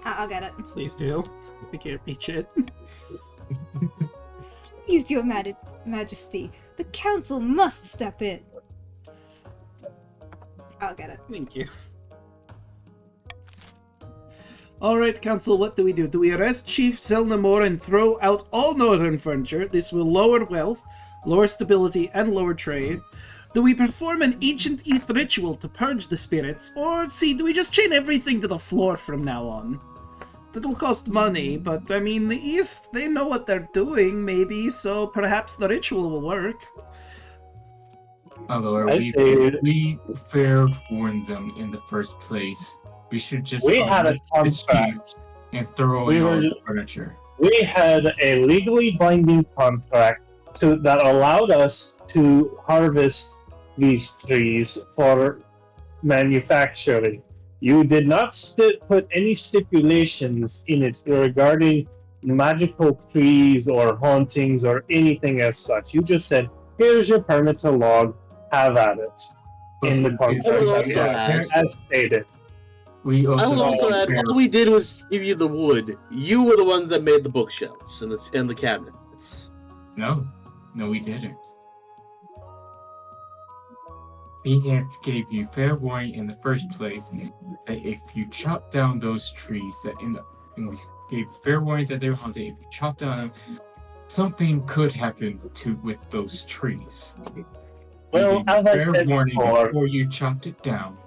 I'll get it. Please do. We can't reach it. Please, your majesty. The council must step in. I'll get it. Thank you. Alright, Council, what do we do? Do we arrest Chief Xell Namore and throw out all northern furniture? This will lower wealth, lower stability, and lower trade. Do we perform an ancient East ritual to purge the spirits? Or, do we just chain everything to the floor from now on? That'll cost money, but I mean, the East, they know what they're doing, maybe, so perhaps the ritual will work. My lord, we fair warned them in the first place. We should just had a contract and throw in all the furniture. We had a legally binding contract that allowed us to harvest these trees for manufacturing. You did not put any stipulations in it regarding magical trees or hauntings or anything as such. You just said, here's your permit to log, have at it. In the contract, as stated. I will also add, all we did was give you the wood. You were the ones that made the bookshelves and the cabinets. No, we didn't. We gave you fair warning in the first place that if you chop down those trees, and we gave fair warning that they were haunted. If you chop down them, something could happen with those trees. Well, as I said before you chopped it down.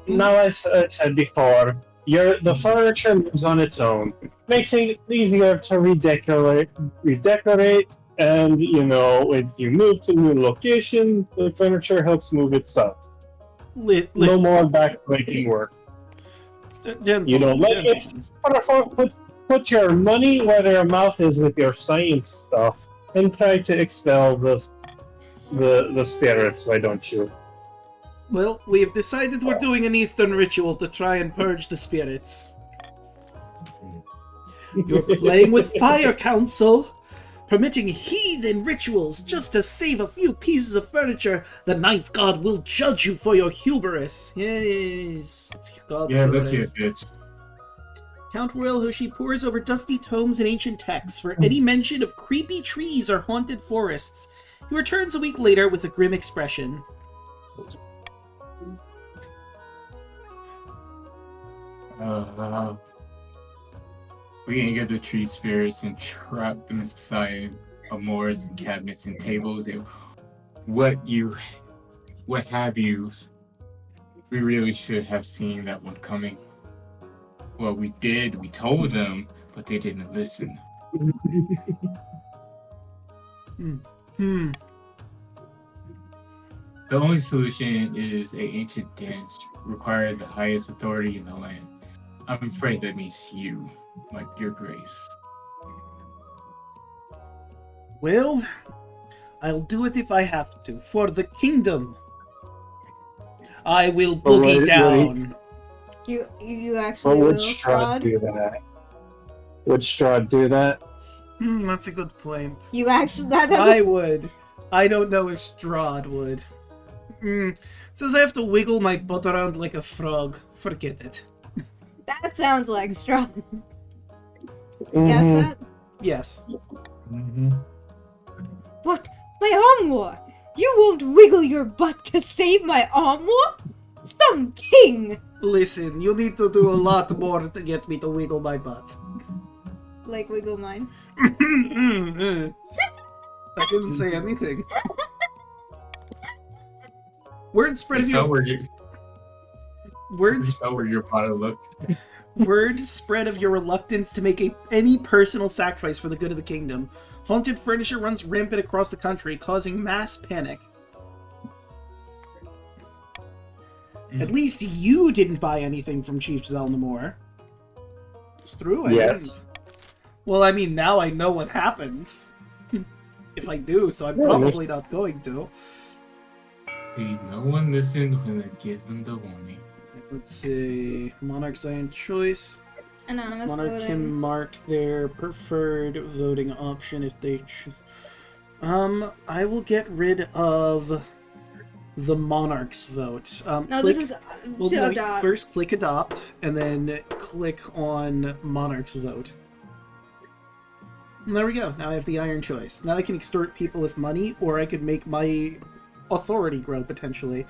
Now, as I said before, the furniture moves on its own, makes it easier to redecorate, and if you move to a new location, the furniture helps move itself. No more backbreaking work. You don't like it? Put your money where your mouth is with your science stuff, and try to expel the spirits. Why don't you? Well, we have decided we're doing an Eastern ritual to try and purge the spirits. You're playing with fire, Council! Permitting heathen rituals just to save a few pieces of furniture, the ninth god will judge you for your hubris. Yes, God's hubris. Look here, bitch. Count Royal Hoshi pores over dusty tomes and ancient texts for any mention of creepy trees or haunted forests. He returns a week later with a grim expression. We can get the tree spirits and trap them inside amours and cabinets and tables and what have you. We really should have seen that one coming. Well, we did. We told them, but they didn't listen. The only solution is an ancient dance requiring the highest authority in the land. I'm afraid that means you, your grace. Well, I'll do it if I have to. For the kingdom. I will boogie down. You actually will, Strahd? Do that? Would Strahd do that? That's a good point. You actually... I would. I don't know if Strahd would. It says I have to wiggle my butt around like a frog. Forget it. That sounds like Strahd. Guess that? Yes. What? My armoire? You won't wiggle your butt to save my armoire? Some king! Listen, you need to do a lot more to get me to wiggle my butt. Like wiggle mine? I didn't say anything. Word spread We of saw your where you, we word saw where your body looked. Word spread of your reluctance to make any personal sacrifice for the good of the kingdom. Haunted furniture runs rampant across the country, causing mass panic. At least you didn't buy anything from Chief Xell Namore. It's true, I Yes. didn't. Well, I mean, now I know what happens. If I do, so I'm Yeah, probably not going to. See, no one listened when I gave them the warning. Let's see. Monarch's Iron Choice. Anonymous Monarch voting. can mark their preferred voting option if they choose. I will get rid of the Monarch's vote. No, click, this is well, to no, adopt. first click Adopt, and then click on Monarch's vote. And there we go. Now I have the Iron Choice. Now I can extort people with money, or I could make my authority grow, potentially.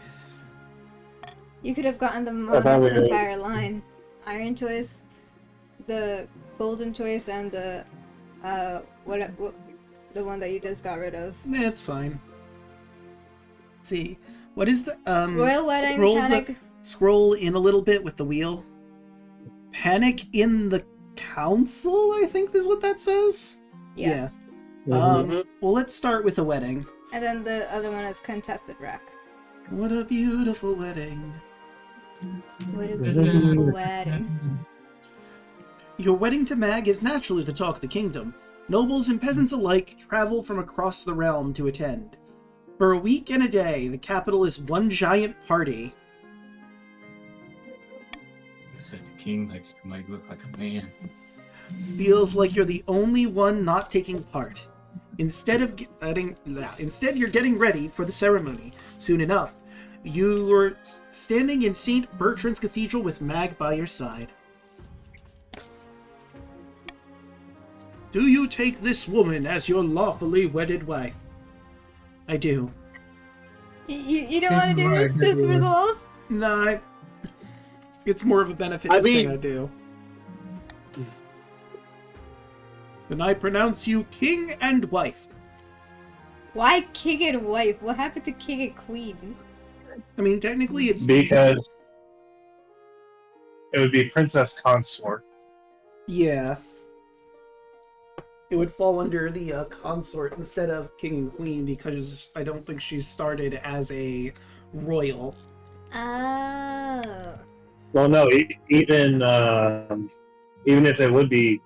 You could have gotten the thought we Monarch's were- entire line. Iron choice, the golden choice, and the what the one that you just got rid of. Nah, it's fine. Let's see. What is the Royal wedding, scroll panic. scroll in a little bit with the wheel. Panic in the council, I think is what that says. Yes. Yeah. Mhm. Well, let's start with a wedding. And then the other one is contested wreck. What a beautiful wedding. What a beautiful wedding. Your wedding to Mag is naturally the talk of the kingdom. Nobles and peasants alike travel from across the realm to attend. For a week and a day, the capital is one giant party. Said the king likes to make look like a man. Feels like you're the only one not taking part. Instead, you're getting ready for the ceremony. Soon enough, you are standing in St. Bertrand's Cathedral with Mag by your side. Do you take this woman as your lawfully wedded wife? I do. You don't want to do this just for the lulz? No, it's more of a benefit I to say mean- I do. Then I pronounce you king and wife. Why king and wife? What happened to king and queen? I mean, technically it's... Because it would be princess consort. Yeah. It would fall under the consort instead of king and queen because I don't think she started as a royal. Oh. Well, no, even if it would be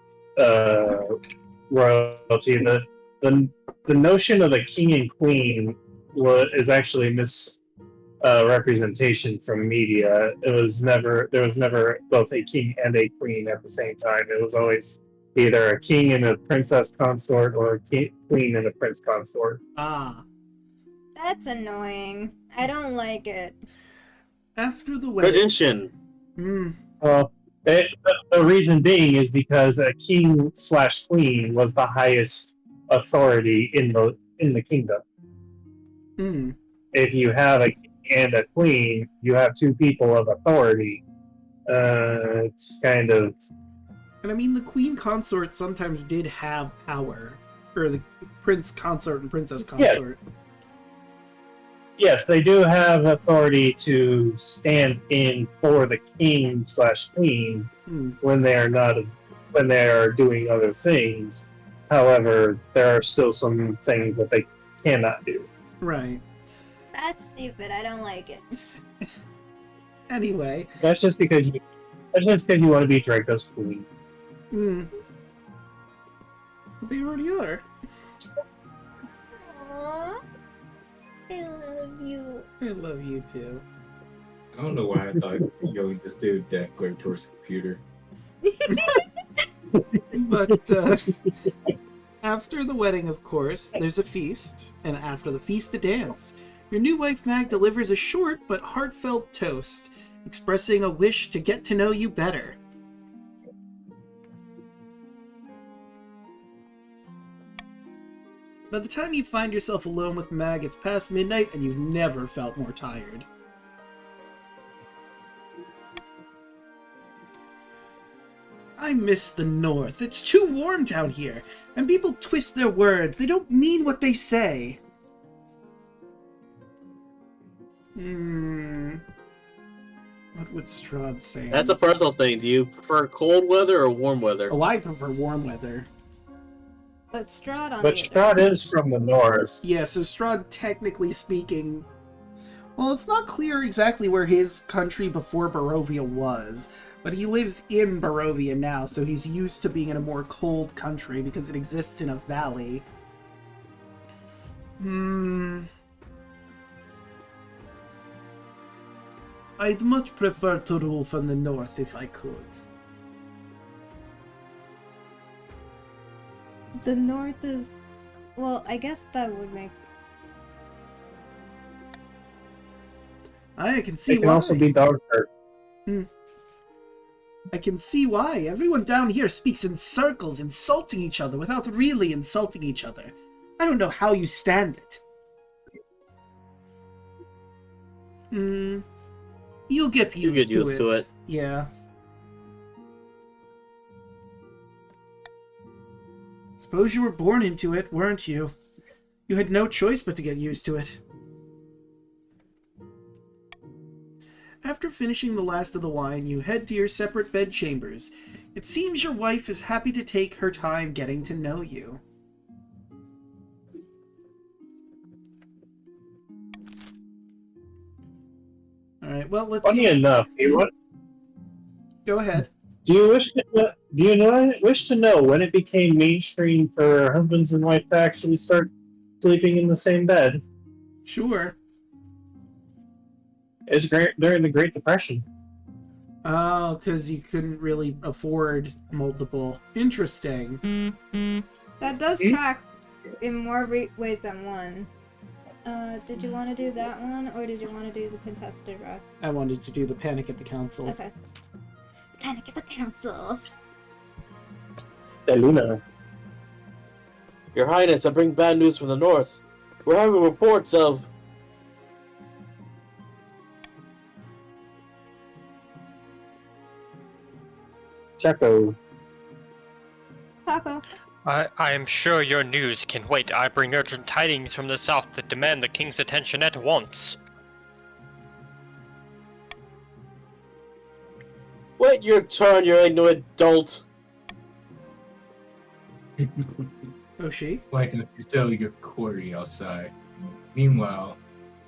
royalty, the notion of a king and queen is actually representation from media. There was never both a king and a queen at the same time. It was always either a king and a princess consort or a queen and a prince consort. Ah. That's annoying. I don't like it. After the wedding... Tradition. Well, the reason being is because a king/queen was the highest authority in the kingdom. If you have a king and a queen, you have two people of authority. It's kind of... And I mean, the queen consort sometimes did have power. Or the prince consort and princess consort. Yes, they do have authority to stand in for the king/queen when they are doing other things. However, there are still some things that they cannot do. Right. That's stupid. I don't like it. Anyway. That's just because you want to be Draco's queen. They already are. Aww. I love you. I love you too. I don't know why I thought you just did that glare towards the computer. But after the wedding, of course, there's a feast, and after the feast, a dance. Your new wife Mag delivers a short but heartfelt toast, expressing a wish to get to know you better. By the time you find yourself alone with Mag, it's past midnight, and you've never felt more tired. I miss the north. It's too warm down here, and people twist their words. They don't mean what they say. What would Strahd say? That's a personal thing. Do you prefer cold weather or warm weather? Oh, I prefer warm weather. But Strahd on But the Strahd is from the north. Yeah, so Strahd, technically speaking... Well, it's not clear exactly where his country before Barovia was, but he lives in Barovia now, so he's used to being in a more cold country because it exists in a valley. I'd much prefer to rule from the north if I could. The north is... Well, I guess that would make... I can see It can why. also be darker. I can see why. Everyone down here speaks in circles, insulting each other without really insulting each other. I don't know how you stand it. You'll get used to it. Yeah. Suppose you were born into it, weren't you? You had no choice but to get used to it. After finishing the last of the wine, you head to your separate bedchambers. It seems your wife is happy to take her time getting to know you. Alright, well, let's Funny see. enough, Go ahead. do you wish to know when it became mainstream for husbands and wife to actually start sleeping in the same bed? Sure. It's during the Great Depression. Oh, because you couldn't really afford multiple. Interesting. That does track in more ways than one. Did you want to do that one, or did you want to do the contested rock? I wanted to do the Panic at the Council. Okay. Panic at the council. Daluna. Your Highness, I bring bad news from the north. We're having reports of... Draco. Taco. I am sure your news can wait. I bring urgent tidings from the south that demand the king's attention at once. Wait your turn, you ignorant dolt! Hoshi? Why don't you sell your quarry outside? Meanwhile,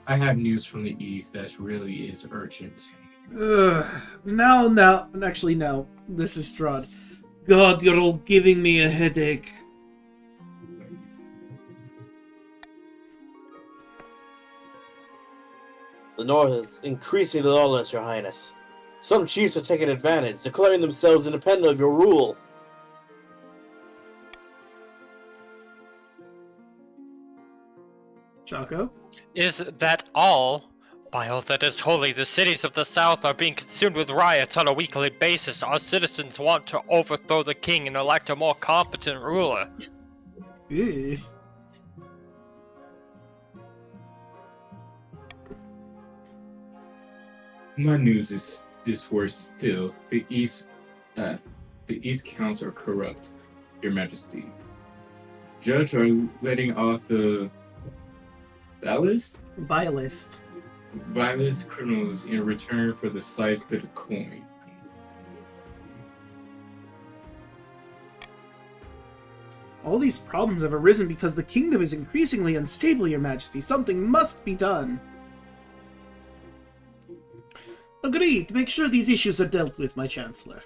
I have news from the east that really is urgent. No. Actually, no. This is Strahd. God, you're all giving me a headache. The north is increasingly lawless, your highness. Some chiefs are taking advantage, declaring themselves independent of your rule. Chaco? Is that all? By all that is holy, the cities of the south are being consumed with riots on a weekly basis. Our citizens want to overthrow the king and elect a more competent ruler. Ew. My news is worse still. The east counts are corrupt, your majesty. Judge are letting off the Vilest. vilest criminals in return for the sliced bit of coin. All these problems have arisen because the kingdom is increasingly unstable, your majesty. Something must be done. Agreed. Make sure these issues are dealt with, my chancellor.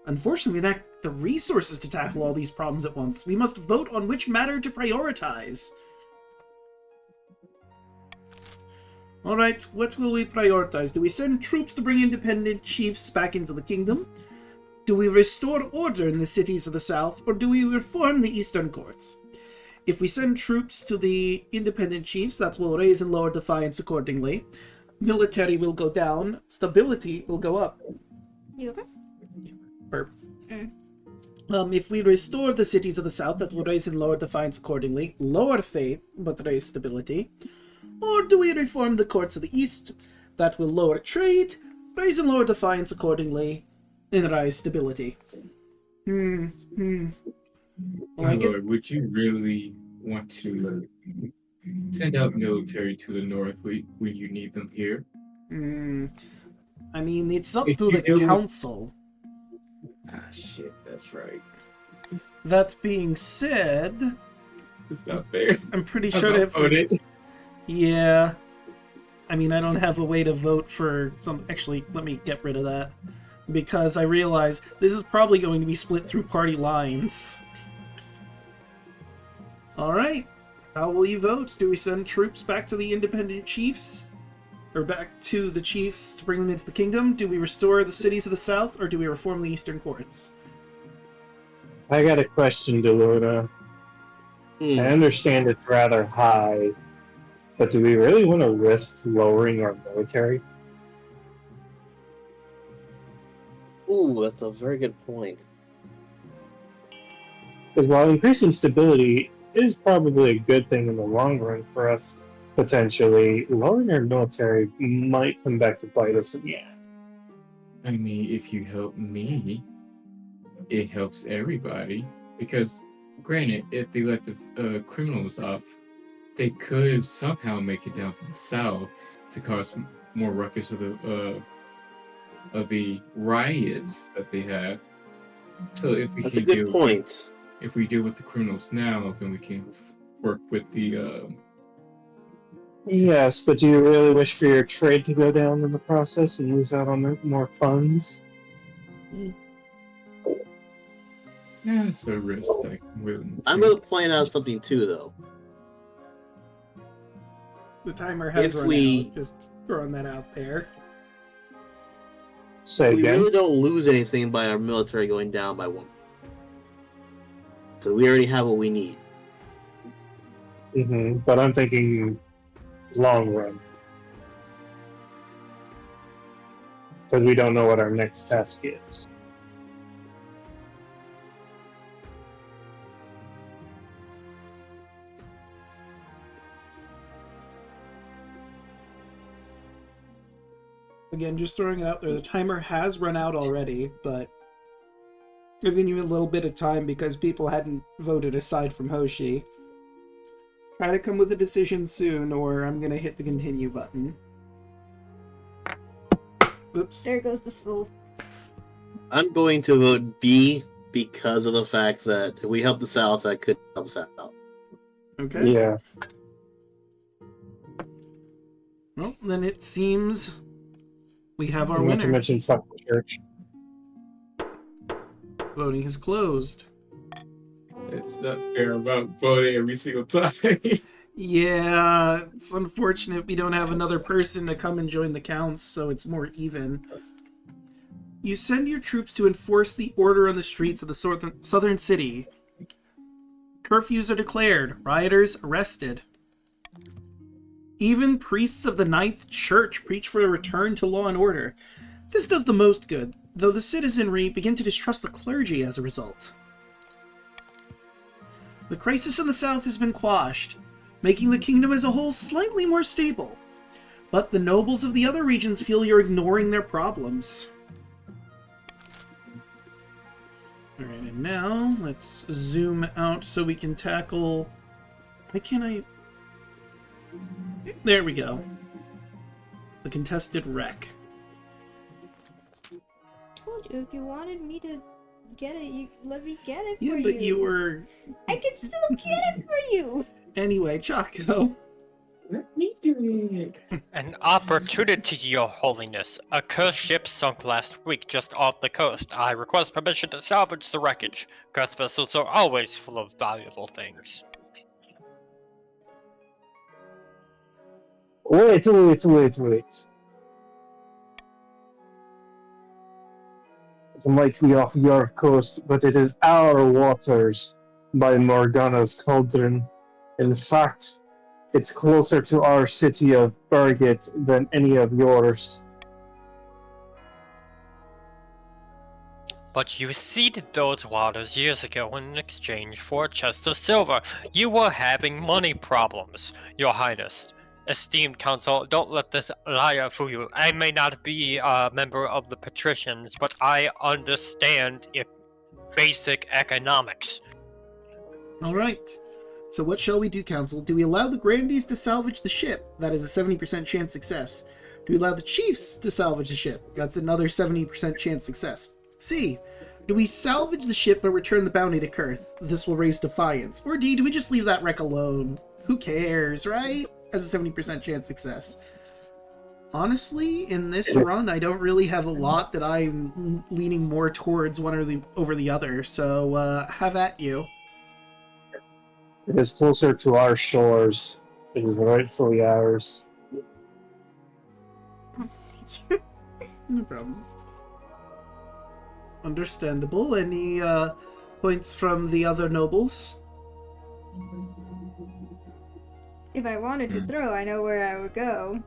Unfortunately, we lack the resources to tackle all these problems at once. We must vote on which matter to prioritize. Alright, what will we prioritize? Do we send troops to bring independent chiefs back into the kingdom? Do we restore order in the cities of the south, or do we reform the eastern courts? If we send troops to the independent chiefs, that will raise and lower defiance accordingly. Military will go down, stability will go up. You okay? Burp. If we restore the cities of the south, that will raise and lower defiance accordingly. Lower faith, but raise stability. Or do we reform the courts of the east? That will lower trade, raise and lower defiance accordingly, and rise stability. Well, My lord, would you really want to send out military to the north when you need them here? I mean, it's up If to you the do- council. Ah, shit, that's right. That being said, It's not fair. I'm pretty I'm sure not if voted. yeah, I mean, I don't have a way to vote for some. Actually, let me get rid of that because I realize this is probably going to be split through party lines. All right, how will you vote? Do we send troops back to the independent chiefs? Or back to the chiefs to bring them into the kingdom? Do we restore the cities of the south, or do we reform the eastern courts? I got a question, Daluna. I understand it's rather high, but do we really want to risk lowering our military? Ooh, that's a very good point. Because while increasing stability is probably a good thing in the long run for us, potentially, lowering our military might come back to bite us in the ass. I mean, if you help me, it helps everybody. Because, granted, if they let the criminals off, they could somehow make it down to the south to cause more ruckus of the riots that they have. So if we That's can a good point. If we deal with the criminals now, then we can work with the. Yes, but do you really wish for your trade to go down in the process and lose out on more funds? That's a risk I'm willing to I'm take. going to point out something too, though. The timer has If run we- out. Just throwing that out there. Say We again? really don't lose anything by our military going down by one. Because we already have what we need. But I'm thinking long run. Because we don't know what our next task is. Again, just throwing it out there. The timer has run out already, but giving you a little bit of time because people hadn't voted aside from Hoshi. Try to come with a decision soon, or I'm gonna hit the continue button. Oops. There goes the spool. I'm going to vote B because of the fact that if we help the South, that could help us out. Okay. Yeah. Well, then it seems we have our Not to winner. mention fuck the church. Voting is closed. It's not fair about voting every single time. Yeah, it's unfortunate we don't have another person to come and join the counts, so it's more even. You send your troops to enforce the order on the streets of the southern city. Curfews are declared, rioters arrested. Even priests of the Ninth Church preach for a return to law and order. This does the most good, though the citizenry begin to distrust the clergy as a result. The crisis in the south has been quashed, making the kingdom as a whole slightly more stable. But the nobles of the other regions feel you're ignoring their problems. Alright, and now let's zoom out so we can tackle... Why can't I... There we go. The contested wreck. Told you, if you wanted me to get it, you let me get it for Yeah, you. but you were... I can still get it for you. Anyway, Chaco. Let me do it. An opportunity, Your Holiness. A cursed ship sunk last week just off the coast. I request permission to salvage the wreckage. Cursed vessels are always full of valuable things. Wait. It might be off your coast, but it is our waters by Morgana's cauldron. In fact, it's closer to our city of Burgate than any of yours. But you ceded those waters years ago in exchange for a chest of silver. You were having money problems, Your Highness. Esteemed council, don't let this liar fool you. I may not be a member of the patricians, but I understand if basic economics. All right. So what shall we do, Council? Do we allow the Grandees to salvage the ship? That is a 70% chance success. Do we allow the Chiefs to salvage the ship? That's another 70% chance success. C. Do we salvage the ship but return the bounty to Kurth? This will raise defiance. Or D. Do we just leave that wreck alone? Who cares, right? As a 70% chance success. Honestly, in this run, I don't really have a lot that I'm leaning more towards one or over the other. So have at you. It is closer to our shores. It is rightfully ours. No problem. Understandable. Any points from the other nobles? If I wanted to throw, I know where I would go.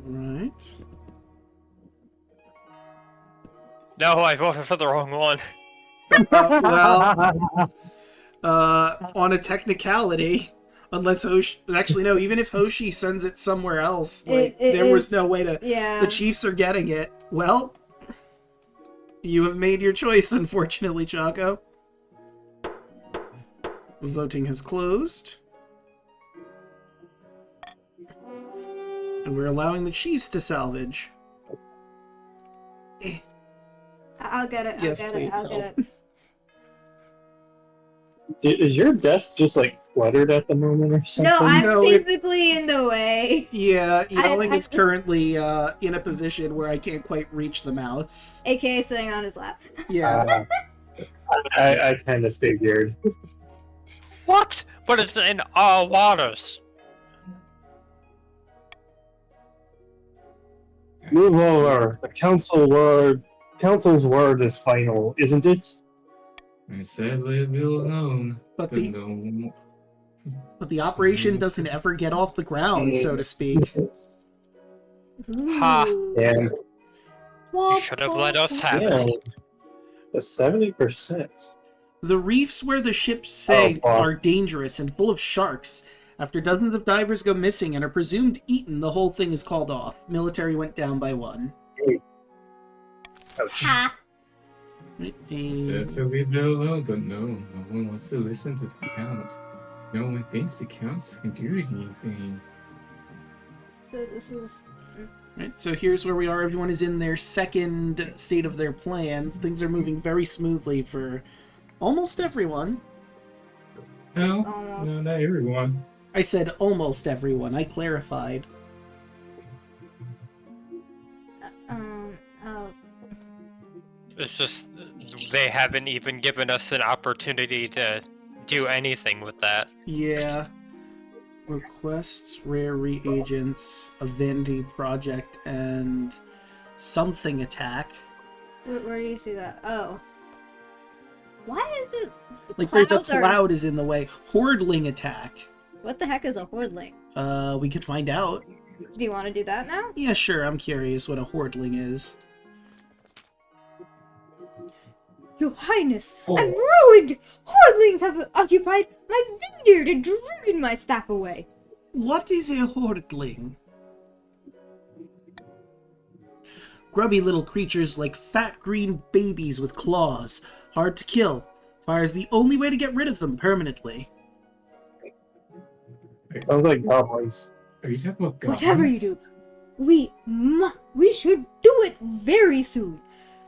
Right. No, I voted for the wrong one. On a technicality, unless Hoshi... Actually, no, even if Hoshi sends it somewhere else, like, there was no way to... Yeah. The Chiefs are getting it. Well, you have made your choice, unfortunately, Chaco. Voting has closed. And we're allowing the Chiefs to salvage. I'll get it. Yes, I'll please, get help. it. Is your desk just like cluttered at the moment or something? No, I'm No, it's- physically in the way. Yeah, Yelling I- is currently in a position where I can't quite reach the mouse. AKA sitting on his lap. Yeah. I kind of figured. What? But it's in our waters. Move over. The council's word is final, isn't it? I said leave me alone. But But the no. but the operation doesn't ever get off the ground, so to speak. Ha. And You should have let us have yeah, it. the 70%. The reefs where the ships sank fuck. are dangerous and full of sharks. After dozens of divers go missing and are presumed eaten, the whole thing is called off. Military went down by 1. Ouch. Ha! Said to leave me alone, but no one wants to listen to the count. No one thinks the counts can do anything. So this is... Right, so here's where we are. Everyone is in their second state of their plans. Things are moving very smoothly for almost everyone. No, Almost. no, not everyone. I said almost everyone. I clarified. Oh. It's just they haven't even given us an opportunity to do anything with that. Yeah. Requests, rare reagents, a vanity project, and something attack. Where do you see that? Oh. Why is it... Like there's a clouds are- cloud is in the way. Hordling attack. What the heck is a hordling? We could find out. Do you want to do that now? Yeah, sure. I'm curious what a hordling is. Your Highness, Oh. I'm ruined! Hordlings have occupied my vineyard and driven my staff away. What is a hordling? Grubby little creatures like fat green babies with claws. Hard to kill. Fire's the only way to get rid of them permanently. Sounds like goblins. Are you talking about goblins? Whatever you do, we should do it very soon.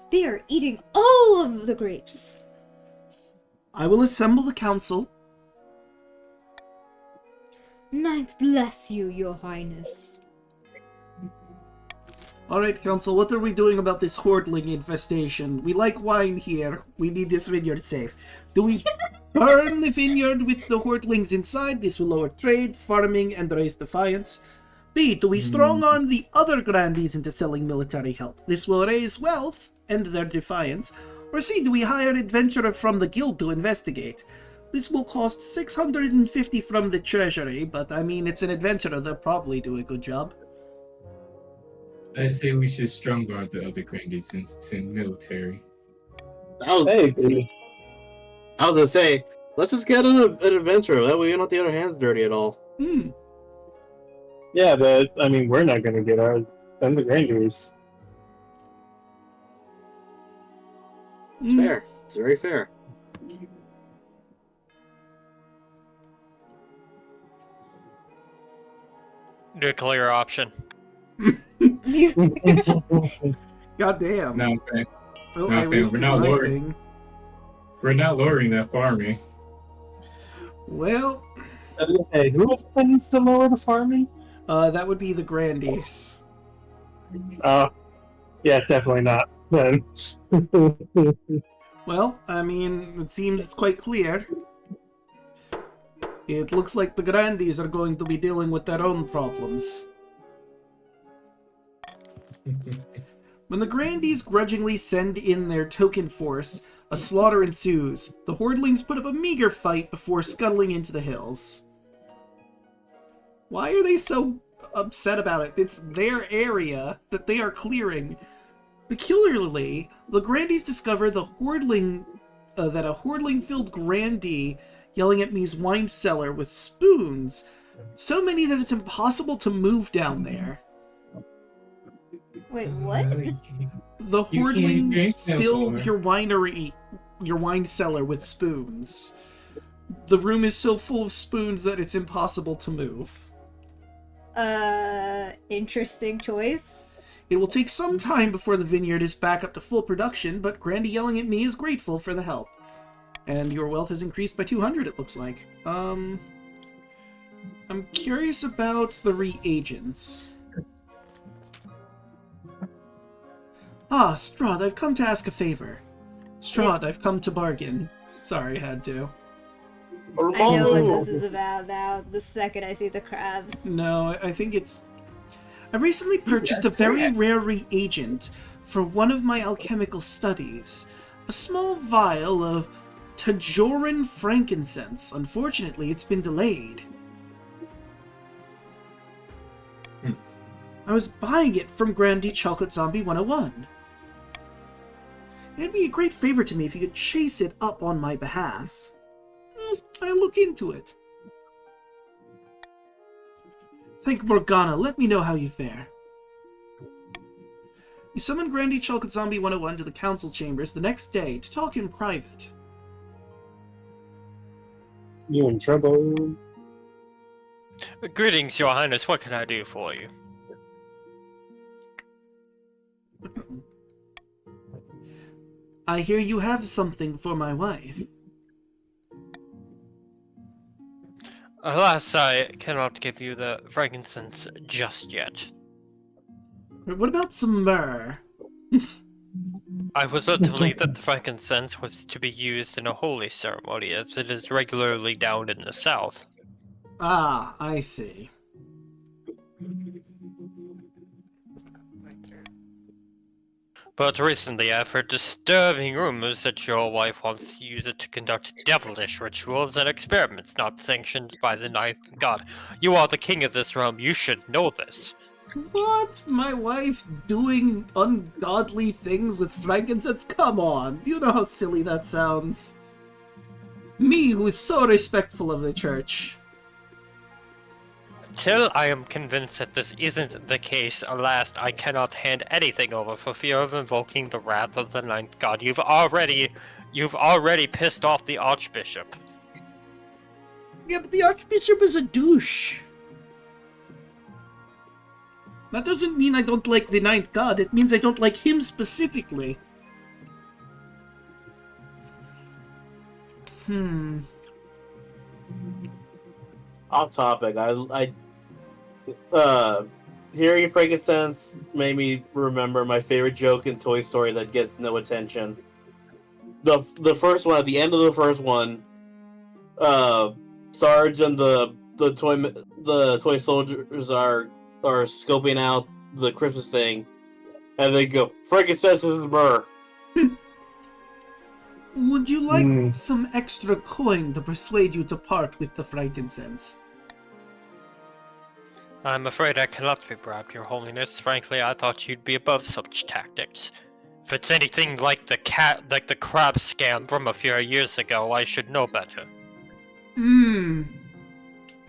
They are eating all of the grapes. I will assemble the council. Night bless you, Your Highness. Alright, council, what are we doing about this hordling infestation? We like wine here. We need this vineyard safe. Do we burn the vineyard with the hordlings inside? This will lower trade, farming, and raise defiance. B. Do we strong-arm the other grandees into selling military help? This will raise wealth and their defiance. Or C. Do we hire an adventurer from the guild to investigate? This will cost 650 from the treasury, but I mean, it's an adventurer. They'll probably do a good job. I say we should strong guard the other grandees and send military. Hey, dude. I was gonna say, let's just get an adventurer. That way, you're not the other hands dirty at all. Yeah, but I mean, we're not gonna get ours. Then the Grandees. It's fair. It's very fair. The clear option. Goddamn. No, man. Well, No, I fam, wasted my thing. We're not lowering that for me. Well, I was gonna say, who needs to lower the farming? that would be the Grandies. Yeah, definitely not. Then. Well, I mean, it seems it's quite clear. It looks like the Grandies are going to be dealing with their own problems. When the Grandies grudgingly send in their token force, a slaughter ensues. The Hordlings put up a meager fight before scuttling into the hills. Why are they so upset about it? It's their area that they are clearing. Peculiarly, the Grandies discover that a Hordling-filled Grandie yelling at me's wine cellar with spoons, so many that it's impossible to move down there. Wait, what? The You can't Hordlings drink no filled more. your wine cellar with spoons. The room is so full of spoons that it's impossible to move. Interesting choice. It will take some time before the vineyard is back up to full production, but Grandy yelling at me is grateful for the help. And your wealth has increased by 200, it looks like. I'm curious about the reagents. Ah, Strahd, I've come to ask a favor. Strahd, I've come to bargain. Sorry, had to. I know what this is about now, the second I see the crabs. No, I think it's... I recently purchased a very rare reagent for one of my alchemical studies. A small vial of Tajoran frankincense. Unfortunately, it's been delayed. I was buying it from Grandy Chocolate Zombie 101. It'd be a great favor to me if you could chase it up on my behalf. I'll look into it. Thank Morgana. Let me know how you fare. We summoned Grandy Chocolate Zombie 101 to the council chambers the next day to talk in private. You in trouble? Greetings, Your Highness. What can I do for you? I hear you have something for my wife. Alas, I cannot give you the frankincense just yet. What about some myrrh? I was led to believe that the frankincense was to be used in a holy ceremony, as it is regularly down in the south. Ah, I see. But recently I've heard disturbing rumors that your wife wants to use it to conduct devilish rituals and experiments not sanctioned by the ninth god. You are the king of this realm, you should know this. What? My wife doing ungodly things with frankincense? Come on, you know how silly that sounds. Me, who is so respectful of the church. Till I am convinced that this isn't the case, alas, I cannot hand anything over for fear of invoking the wrath of the ninth god. You've already pissed off the archbishop. Yeah, but the archbishop is a douche. That doesn't mean I don't like the ninth god, it means I don't like him specifically. Off topic, hearing frankincense made me remember my favorite joke in Toy Story that gets no attention. The first one, at the end of the first one, Sarge and the toy soldiers are scoping out the Christmas thing, and they go, frankincense is myrrh. Would you like some extra coin to persuade you to part with the frankincense? I'm afraid I cannot be bribed, your holiness. Frankly, I thought you'd be above such tactics. If it's anything like the crab scam from a few years ago, I should know better.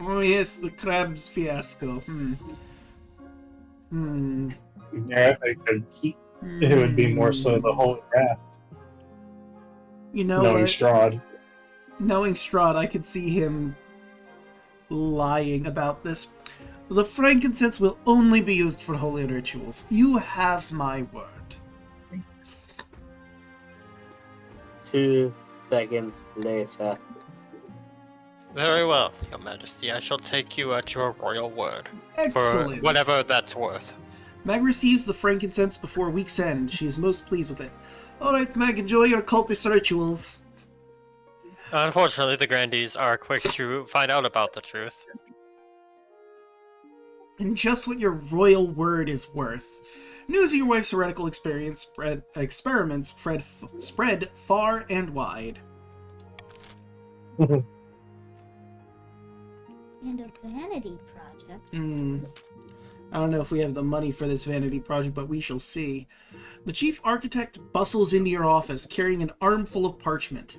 Oh yes, the crab fiasco. Yeah, I think it would be more so the Holy Wrath. You know knowing what? Strahd. Knowing Strahd, I could see him lying about this. The frankincense will only be used for holy rituals. You have my word. 2 seconds later. Very well, Your Majesty. I shall take you at your royal word. Excellent. For whatever that's worth. Meg receives the frankincense before week's end. She is most pleased with it. Alright, Meg, enjoy your cultist rituals. Unfortunately, the Grandees are quick to find out about the truth. And just what your royal word is worth. News of your wife's heretical experiments spread far and wide. And a vanity project. I don't know if we have the money for this vanity project, but we shall see. The chief architect bustles into your office, carrying an armful of parchment.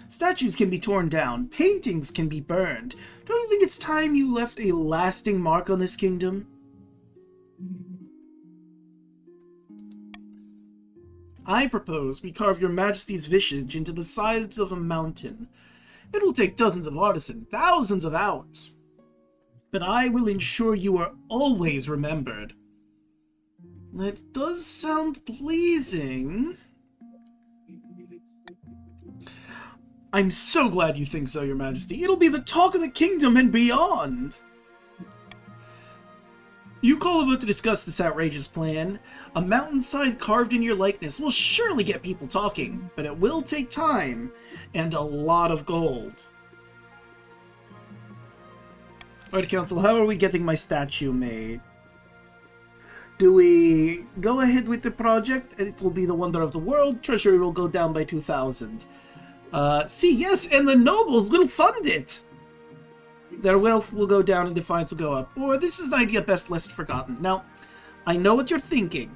Statues can be torn down, paintings can be burned. Don't you think it's time you left a lasting mark on this kingdom? I propose we carve your majesty's visage into the sides of a mountain. It will take dozens of artisans, thousands of hours. But I will ensure you are always remembered. That does sound pleasing. I'm so glad you think so, Your Majesty. It'll be the talk of the kingdom and beyond. You call a vote to discuss this outrageous plan. A mountainside carved in your likeness will surely get people talking, but it will take time and a lot of gold. Alright, Council, how are we getting my statue made? Do we go ahead with the project, and it will be the wonder of the world? Treasury will go down by 2,000. See, yes, and the nobles will fund it! Their wealth will go down and defiance will go up. Or this is an idea best left forgotten. Now, I know what you're thinking.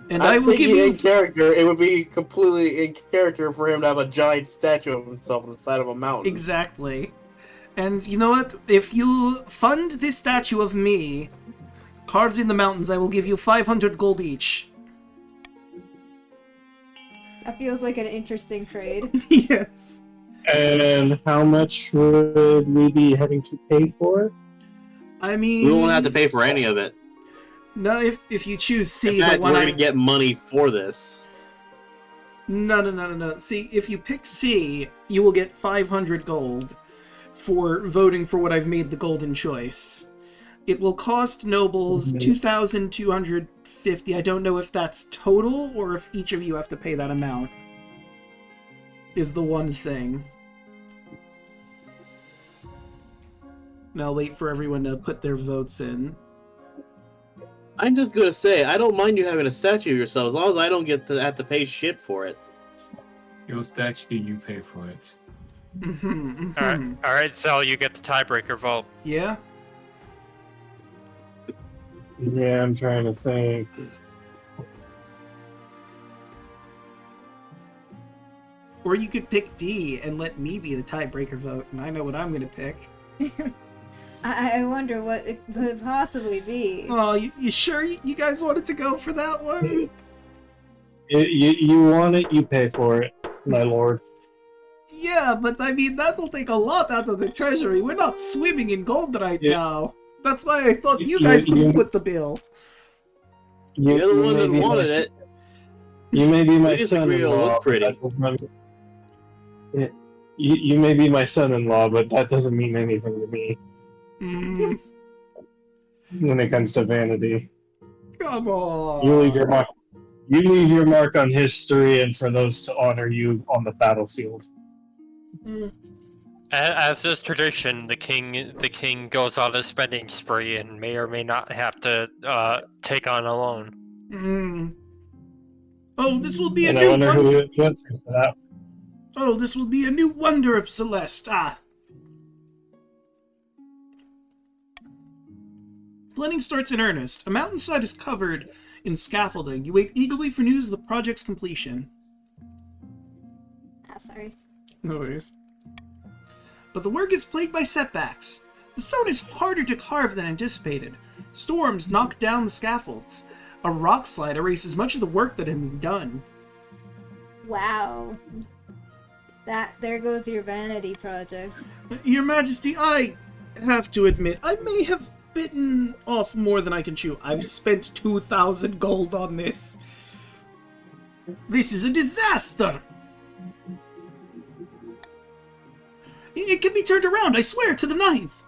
And I will give you... in character, it would be completely in character for him to have a giant statue of himself on the side of a mountain. Exactly. And you know what? If you fund this statue of me, carved in the mountains, I will give you 500 gold each. That feels like an interesting trade. Yes. And how much would we be having to pay for it? I mean... We won't have to pay for any of it. No, if you choose C, In fact, but when we're going to get money for this. No. See, if you pick C, you will get 500 gold for voting for what I've made the golden choice. It will cost nobles 2,250. I don't know if that's total or if each of you have to pay that amount. Is the one thing. Now I'll wait for everyone to put their votes in. I'm just going to say, I don't mind you having a statue of yourself as long as I don't have to pay shit for it. Your statue, you pay for it. Alright, Xell, you get the tiebreaker vote. Yeah? Yeah, I'm trying to think. Or you could pick D and let me be the tiebreaker vote, and I know what I'm going to pick. I wonder what it could possibly be. Oh, you sure you guys wanted to go for that one? You want it, you pay for it, my lord. Yeah, but I mean, that'll take a lot out of the treasury. We're not swimming in gold right now. That's why I thought you guys could foot the bill. You're the one that wanted it. You may be my We disagree, it'll son-in-law. look pretty. You may be my son-in-law, but that doesn't mean anything to me when it comes to vanity. Come on. You leave your mark. You leave your mark on history, and for those to honor you on the battlefield. As is tradition, the king goes on a spending spree and may or may not have to take on a loan. Oh, this will be a And I new wonder wonder. who answers for that. Oh, this will be a new wonder of Celeste. Planning starts in earnest. A mountainside is covered in scaffolding. You wait eagerly for news of the project's completion. Sorry. No worries. But the work is plagued by setbacks. The stone is harder to carve than anticipated. Storms knock down the scaffolds. A rock slide erases much of the work that had been done. Wow. There goes your vanity project. Your Majesty, I have to admit, I may have bitten off more than I can chew. I've spent 2,000 gold on this. This is a disaster. It can be turned around, I swear, to the 9th.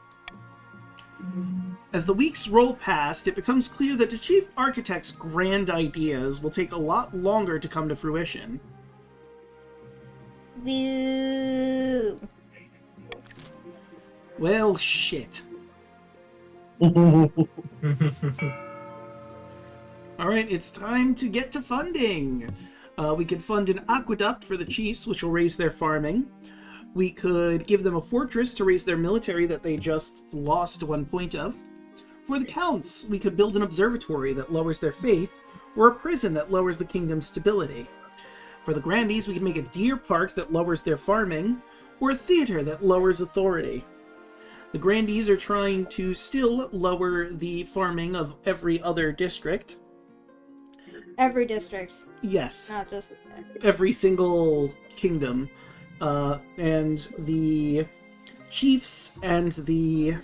As the weeks roll past, it becomes clear that the Chief Architect's grand ideas will take a lot longer to come to fruition. Boo. Well, shit. Alright, it's time to get to funding. We could fund an aqueduct for the chiefs, which will raise their farming. We could give them a fortress to raise their military that they just lost 1 point of. For the counts, we could build an observatory that lowers their faith, or a prison that lowers the kingdom's stability. For the grandees, we could make a deer park that lowers their farming, or a theater that lowers authority. The grandees are trying to still lower the farming of every other district. Every district, Yes. not just... Every single kingdom. And the chiefs and the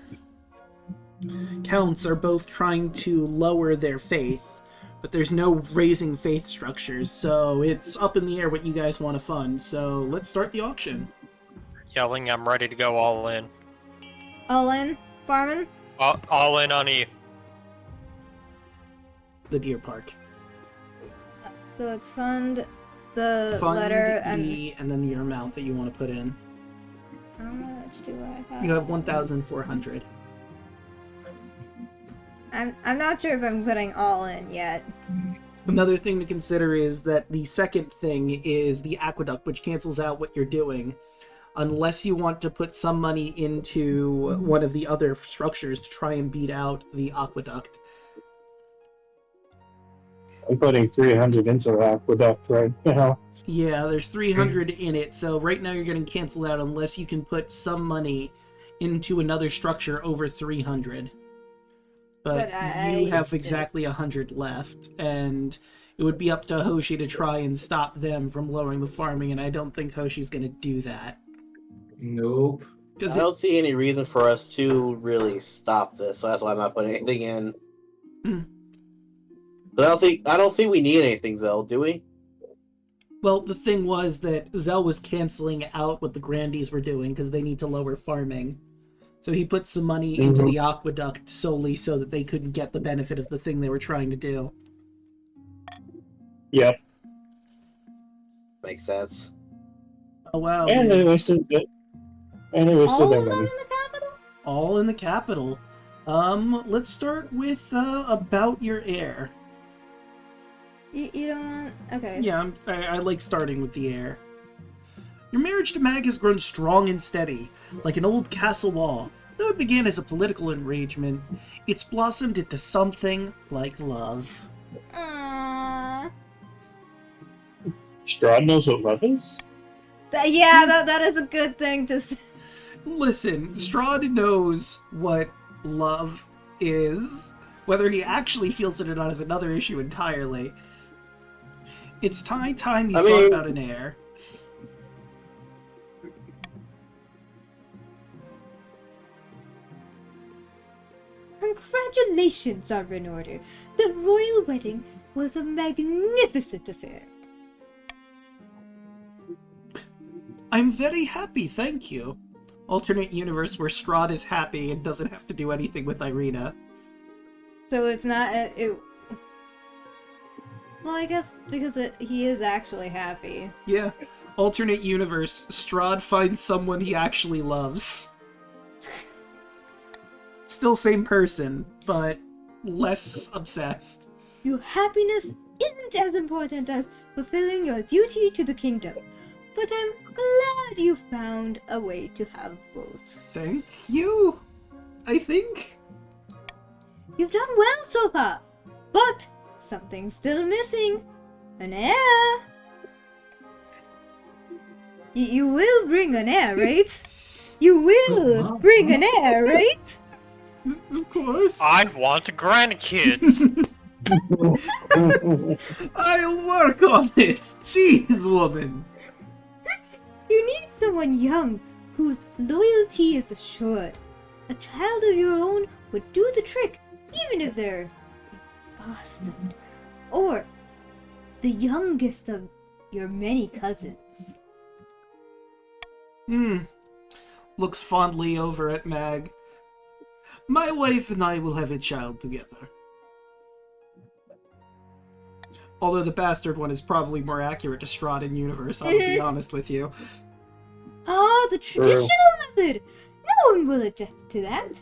counts are both trying to lower their faith, but there's no raising faith structures, so it's up in the air what you guys want to fund. So let's start the auction. Yelling, I'm ready to go all in. All in, Barman? All in on E. The deer park. So let's fund the Fund letter E and then your amount that you want to put in. How much do I have? You have 1,400. I'm not sure if I'm putting all in yet. Another thing to consider is that the second thing is the aqueduct, which cancels out what you're doing. Unless you want to put some money into one of the other structures to try and beat out the aqueduct. I'm putting 300 into the aqueduct right now. Yeah, there's 300 in it, so right now you're getting canceled out unless you can put some money into another structure over 300. But you have exactly 100 left, and it would be up to Hoshi to try and stop them from lowering the farming, and I don't think Hoshi's going to do that. Nope. I don't see any reason for us to really stop this, so that's why I'm not putting anything in. But I don't think we need anything, Xell, do we? Well, the thing was that Xell was canceling out what the Grandees were doing because they need to lower farming. So he put some money into the aqueduct solely so that they couldn't get the benefit of the thing they were trying to do. Yep. Makes sense. Oh, wow. And they wasted it. And it wasted All their of them in money. the capital? All in the capital. Let's start with, about your heir. You don't want... Okay. Yeah, I like starting with the heir. Your marriage to Mag has grown strong and steady, like an old castle wall. Though it began as a political arrangement, it's blossomed into something like love. Aww. Strahd knows what love is? Yeah, that is a good thing to say. Listen, Strahd knows what love is. Whether he actually feels it or not is another issue entirely. It's time you thought about an heir. Congratulations are in order. The royal wedding was a magnificent affair. I'm very happy, thank you. Alternate universe where Strahd is happy and doesn't have to do anything with Irina. So it's not... Well, I guess because he is actually happy. Yeah. Alternate universe, Strahd finds someone he actually loves. Still same person, but less obsessed. Your happiness isn't as important as fulfilling your duty to the kingdom, but I'm glad you found a way to have both. Thank you, I think. You've done well so far, but something's still missing. An heir. You will bring an heir, right? You will bring an heir, right? Of course. I want grandkids. I'll work on it. Jeez, woman. You need someone young whose loyalty is assured. A child of your own would do the trick, even if they're a bastard. Or the youngest of your many cousins. Looks fondly over at Mag. My wife and I will have a child together. Although the bastard one is probably more accurate to Strahd in universe, I'll be honest with you. Ah, the traditional method! No one will object to that.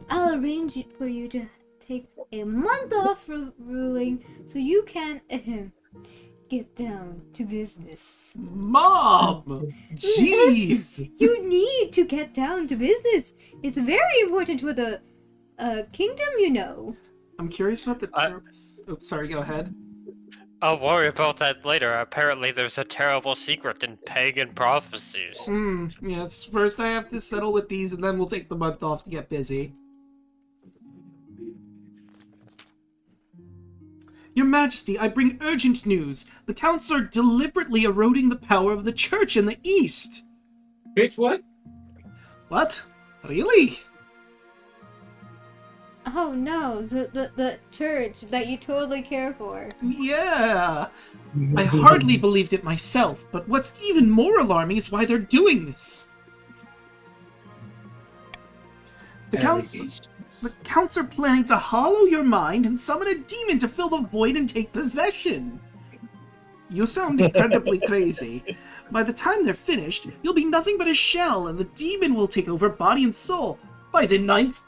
I'll arrange it for you to take a month off from ruling so you can get down to business. Mom! Jeez! Yes, you need to get down to business. It's very important for the kingdom, you know. I'm curious about the terms. Oh, sorry, go ahead. I'll worry about that later. Apparently there's a terrible secret in pagan prophecies. Yes, first I have to settle with these and then we'll take the month off to get busy. Your Majesty, I bring urgent news. The counts are deliberately eroding the power of the church in the east. Bitch, what? What? Really? Oh no, the church that you totally care for. Yeah. I hardly believed it myself, but what's even more alarming is why they're doing this. The counts are planning to hollow your mind and summon a demon to fill the void and take possession. You sound incredibly crazy. By the time they're finished, you'll be nothing but a shell, and the demon will take over body and soul by the ninth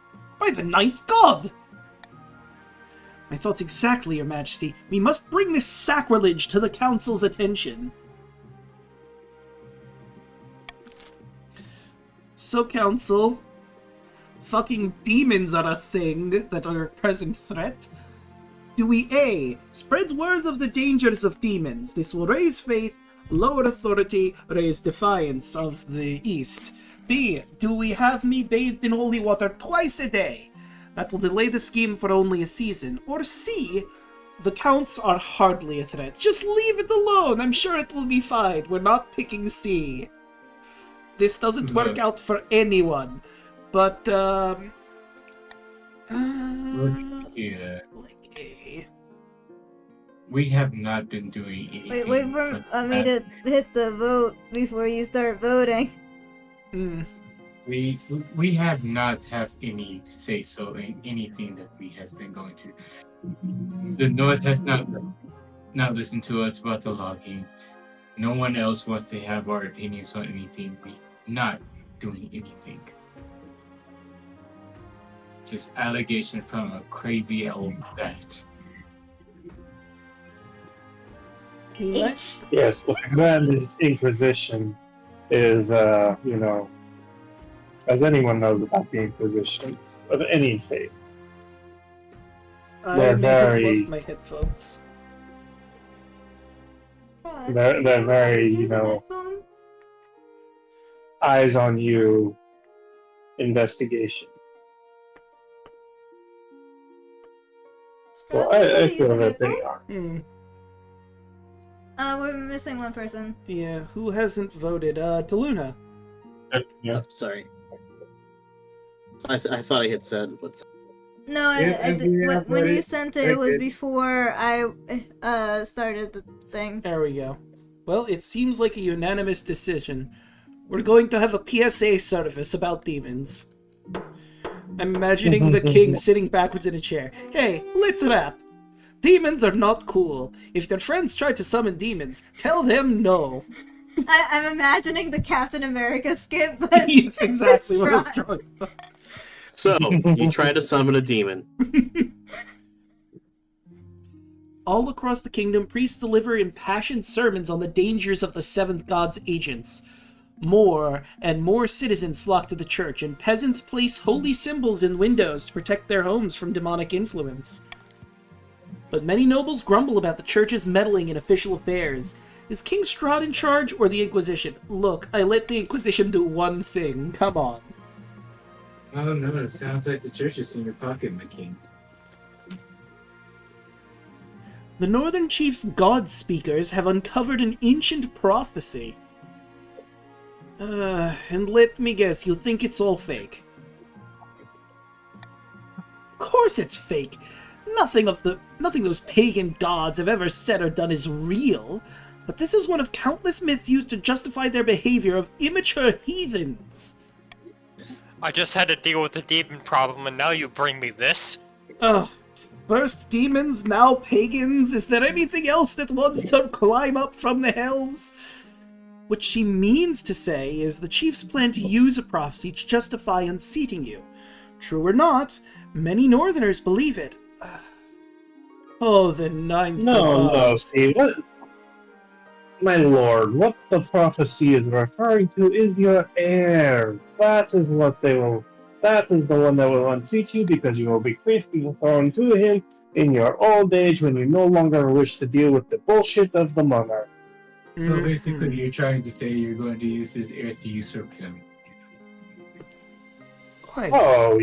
god. My thoughts exactly, Your Majesty. We must bring this sacrilege to the council's attention. So, council, fucking demons are a thing that are a present threat. Do we A. Spread word of the dangers of demons? This will raise faith, lower authority, raise defiance of the East. B. Do we have me bathed in holy water twice a day? That will delay the scheme for only a season. Or C. The counts are hardly a threat. Just leave it alone. I'm sure it will be fine. We're not picking C. This doesn't work out for anyone. But, yeah. like A. We have not been doing anything. Wait for me to hit the vote before you start voting. We have not have any say so in anything that we has been going to. The North has not listened to us about the logging. No one else wants to have our opinions on anything. We not doing anything. Just allegation from a crazy old bat. H. Yes, but the Grand Inquisition is, as anyone knows about the Inquisitions of any faith, I They're may have very- lost my headphones. they're very, eyes on you investigation. So I feel that they are. We're missing one person. Yeah, who hasn't voted? Daluna. Yeah. Oh, sorry. I thought I had said what's. No, when you sent it, it was before I started the thing. There we go. Well, it seems like a unanimous decision. We're going to have a PSA service about demons. I'm imagining the king sitting backwards in a chair. Hey, let's rap. Demons are not cool. If their friends try to summon demons, tell them no. I'm imagining the Captain America skit, but That's exactly what I was Strahd. going for. So, you tried to summon a demon. All across the kingdom, priests deliver impassioned sermons on the dangers of the seventh god's agents. More and more citizens flock to the church, and peasants place holy symbols in windows to protect their homes from demonic influence. But many nobles grumble about the church's meddling in official affairs. Is King Strahd in charge, or the Inquisition? Look, I let the Inquisition do one thing. Come on. Oh no, it sounds like the church is in your pocket, my king. The Northern Chief's God Speakers have uncovered an ancient prophecy. And let me guess, you think it's all fake? Of course it's fake! Nothing those pagan gods have ever said or done is real, but this is one of countless myths used to justify their behavior of immature heathens. I just had to deal with the demon problem, and now you bring me this? Ugh. First demons, now pagans. Is there anything else that wants to climb up from the hells? What she means to say is the chiefs plan to use a prophecy to justify unseating you. True or not, many northerners believe it. Oh, the ninth No, Steve. My lord, what the prophecy is referring to is your heir. That is what they will. That is the one that will unseat you because you will bequeath the throne to him in your old age when you no longer wish to deal with the bullshit of the monarch. So basically, you're trying to say you're going to use his heir to usurp him. Quite. Oh,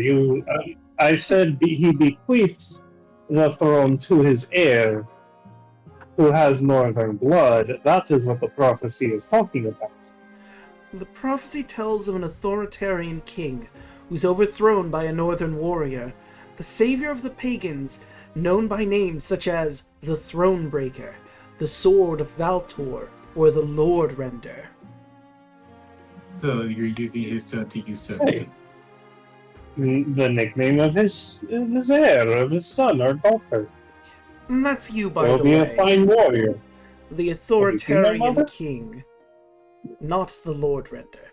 I said he bequeaths the throne to his heir, who has northern blood. That is what the prophecy is talking about. The prophecy tells of an authoritarian king who's overthrown by a northern warrior, the savior of the pagans, known by names such as the Thronebreaker, the Sword of Valtor, or the Lord Render. So you're using his son to usurp him. The nickname of his heir, of his son or daughter. And that's you, by He'll the be way. a fine warrior. The Have you seen that, authoritarian Mother? king, not the Lord Render.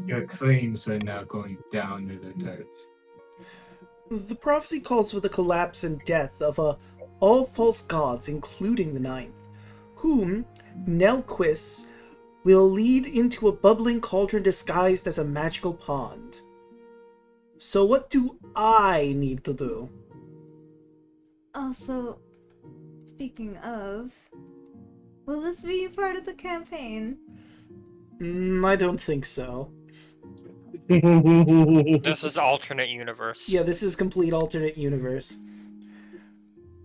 Your claims are now going down in the dirt. The prophecy calls for the collapse and death of all false gods, including the ninth, whom Nelquis will lead into a bubbling cauldron disguised as a magical pond. So what do I need to do? Also, speaking of, will this be part of the campaign? I don't think so. This is alternate universe. Yeah, this is complete alternate universe.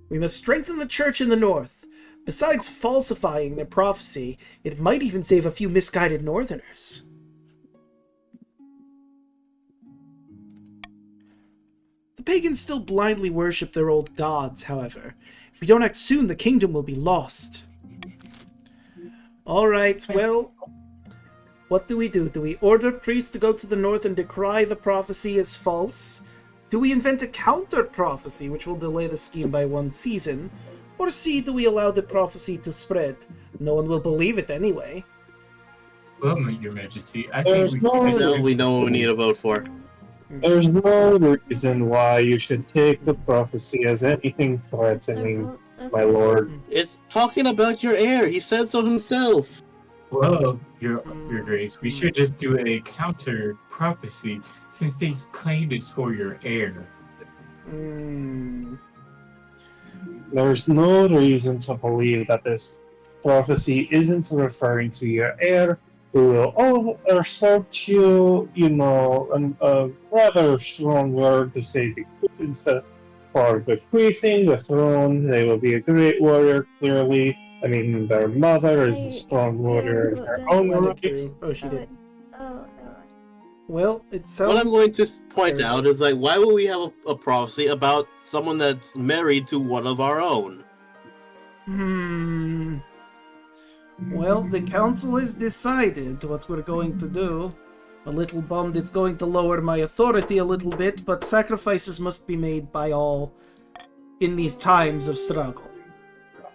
We must strengthen the church in the north. Besides falsifying their prophecy, it might even save a few misguided northerners. The pagans still blindly worship their old gods, however. If we don't act soon, the kingdom will be lost. Alright, well, what do? Do we order priests to go to the north and decry the prophecy as false? Do we invent a counter-prophecy which will delay the scheme by one season? Or C, do we allow the prophecy to spread? No one will believe it anyway. Well, Your Majesty, I There's think no- So we know what we need to vote for. There's no reason why you should take the prophecy as anything threatening, my lord. It's talking about your heir. He said so himself. Well, Your Grace, we should just do a counter prophecy since they claimed it for your heir. There's no reason to believe that this prophecy isn't referring to your heir, who will usurp you, a rather strong word to say instead for bequeathing the throne. They will be a great warrior, clearly. I mean, their mother is a strong warrior in her own Let it right. through. Oh, she did. Oh, never mind. Well, it sounds... What I'm going to point There it out is. is, like, why would we have a prophecy about someone that's married to one of our own? Well, the council has decided what we're going to do. A little bummed it's going to lower my authority a little bit, but sacrifices must be made by all in these times of struggle.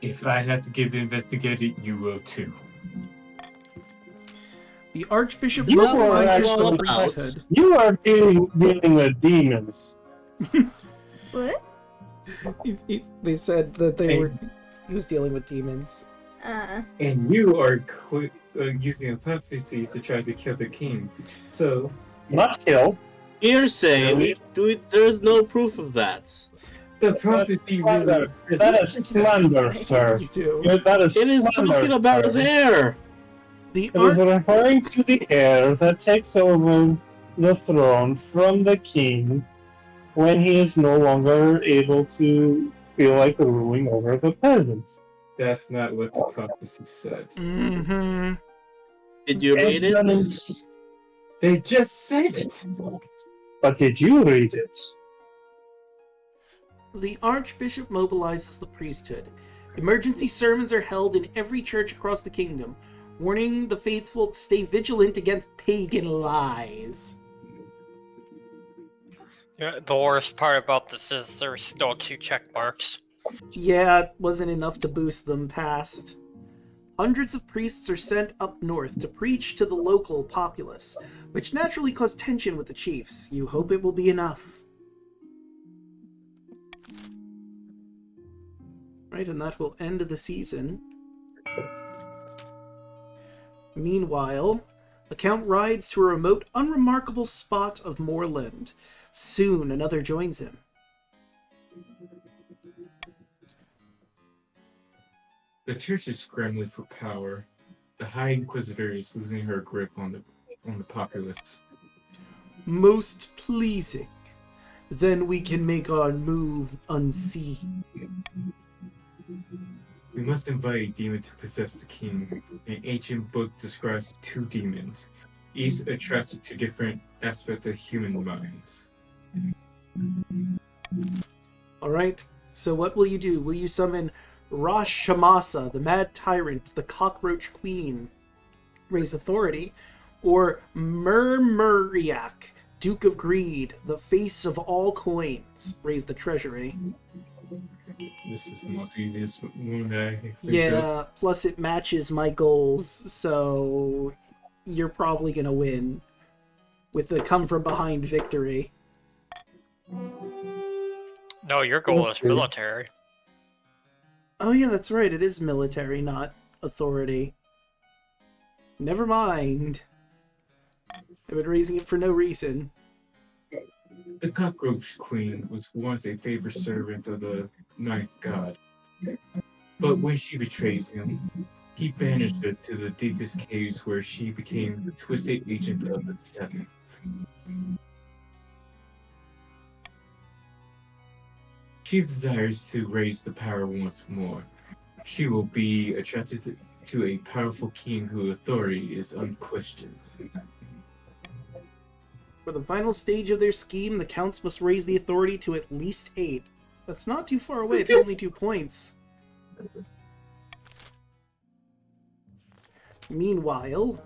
If I had to give the investigator, you will too. The Archbishop You are recognizes the actually priesthood. You are dealing with demons. What? They said that he was dealing with demons. And you are using a prophecy to try to kill the king. So, Not kill. Hearsay. There's no proof of that. the prophecy really... That is slander, sir. You do. That is It is slander, talking about his sir. heir. The It is referring to the heir that takes over the throne from the king when he is no longer able to feel like ruling over the peasants. That's not what the prophecy said. Mm-hmm. Did you read it? They just said it. But did you read it? The Archbishop mobilizes the priesthood. Emergency sermons are held in every church across the kingdom, warning the faithful to stay vigilant against pagan lies. Yeah, the worst part about this is there's still 2 check marks. Yeah, it wasn't enough to boost them past. Hundreds of priests are sent up north to preach to the local populace, which naturally caused tension with the chiefs. You hope it will be enough. Right, and that will end the season. Meanwhile, the Count rides to a remote, unremarkable spot of moorland. Soon another joins him. The church is scrambling for power. The High Inquisitor is losing her grip on the populace. Most pleasing. Then we can make our move unseen. We must invite a demon to possess the king. An ancient book describes 2 demons, each attracted to different aspects of human minds. Alright, so what will you do? Will you summon Rosh Shamasa, the Mad Tyrant, the Cockroach Queen, raise authority, or Murmuriak, Duke of Greed, the face of all coins, raise the treasury? This is the most easiest one that I think Yeah, of. plus it matches my goals, so you're probably gonna win with the come from behind victory. No, your goal is military. Oh yeah, that's right, it is military, not authority. Never mind. I've been raising it for no reason. The Cockroach Queen was once a favorite servant of the Ninth God. But when she betrayed him, he banished her to the deepest caves where she became the twisted agent of the Seventh. She desires to raise the power once more. She will be attracted to a powerful king whose authority is unquestioned. For the final stage of their scheme, the counts must raise the authority to at least 8. That's not too far away, it's only 2 points. Meanwhile,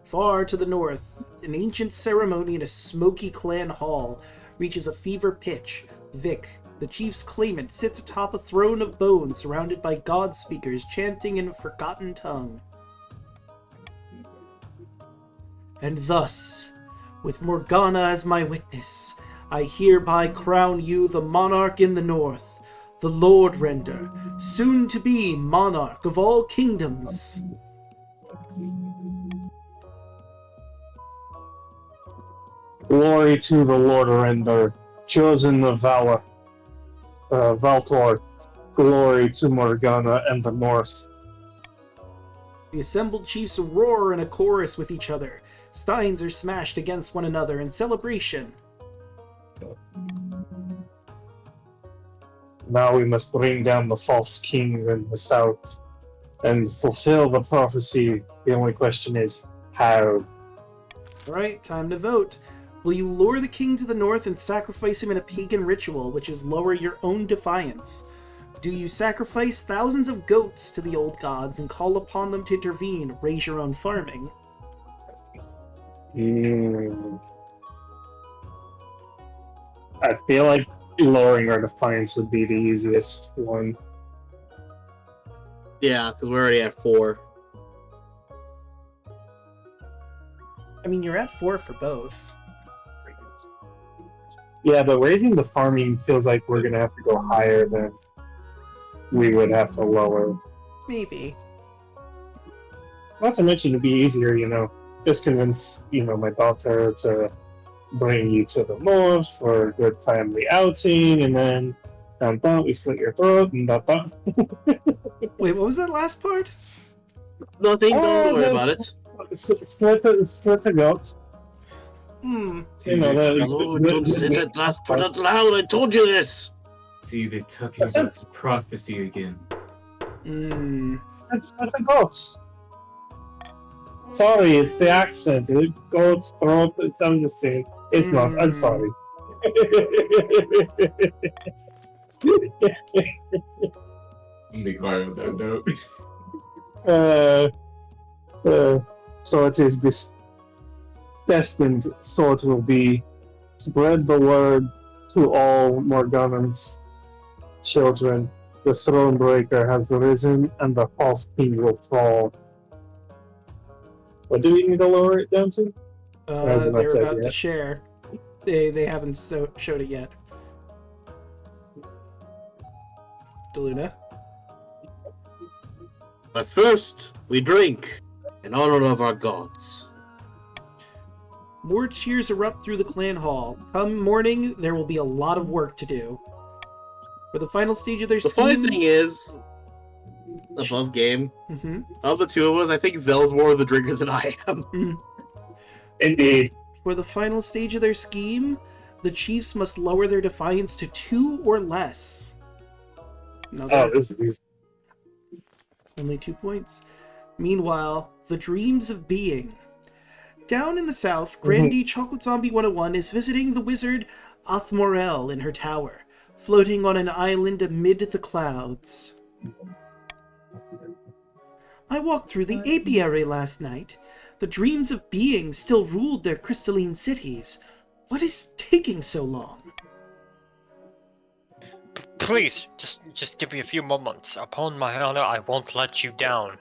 far to the north, an ancient ceremony in a smoky clan hall reaches a fever pitch. Vic, the chief's claimant, sits atop a throne of bones surrounded by god speakers chanting in a forgotten tongue. And thus, with Morgana as my witness, I hereby crown you the monarch in the north, the Lord Render, soon to be monarch of all kingdoms. Glory to the Lord Render, chosen of Valtor. Glory to Morgana and the North. The assembled chiefs roar in a chorus with each other. Steins are smashed against one another in celebration. Now we must bring down the false king in the south and fulfill the prophecy. The only question is, how? Alright, time to vote. Will you lure the king to the north and sacrifice him in a pagan ritual, which is lower your own defiance? Do you sacrifice thousands of goats to the old gods and call upon them to intervene, raise your own farming? I feel like lowering our defiance would be the easiest one. Yeah, because we're already at 4. I mean, you're at 4 for both. Yeah, but raising the farming feels like we're gonna have to go higher than we would have to lower. Maybe. Not to mention it'd be easier, just convince, my daughter to bring you to the north for a good family outing, and then we slit your throat, and Wait, what was that last part? Nothing, don't worry about it. Split the goat. You know, Oh, don't say that last part out loud. I told you this. See, they're talking about prophecy again. That's a ghost. Sorry, it's the accent. It goes throat. It sounds the same. It's not. I'm sorry. Be quiet on that note. So it is this destined, so it will be. Spread the word to all Morganon's children. The throne breaker has risen, and the false king will fall. What do we need to lower it down to? They're about to share. They haven't showed it yet. Daluna. But first, we drink in honor of our gods. More cheers erupt through the clan hall. Come morning, there will be a lot of work to do. For the final stage of their The scheme... funny thing is, above game, Mm-hmm. of the two of us, I think Xell's more of the drinker than I am. Indeed. For the final stage of their scheme, the chiefs must lower their defiance to 2 or less. Oh, this is easy. Only 2 points. Meanwhile, the dreams of being. Down in the south, Grandy Chocolate Zombie 101 is visiting the wizard Athmorel in her tower, floating on an island amid the clouds. I walked through the apiary last night. The dreams of being still ruled their crystalline cities. What is taking so long? Please, just give me a few moments. Upon my honor, I won't let you down.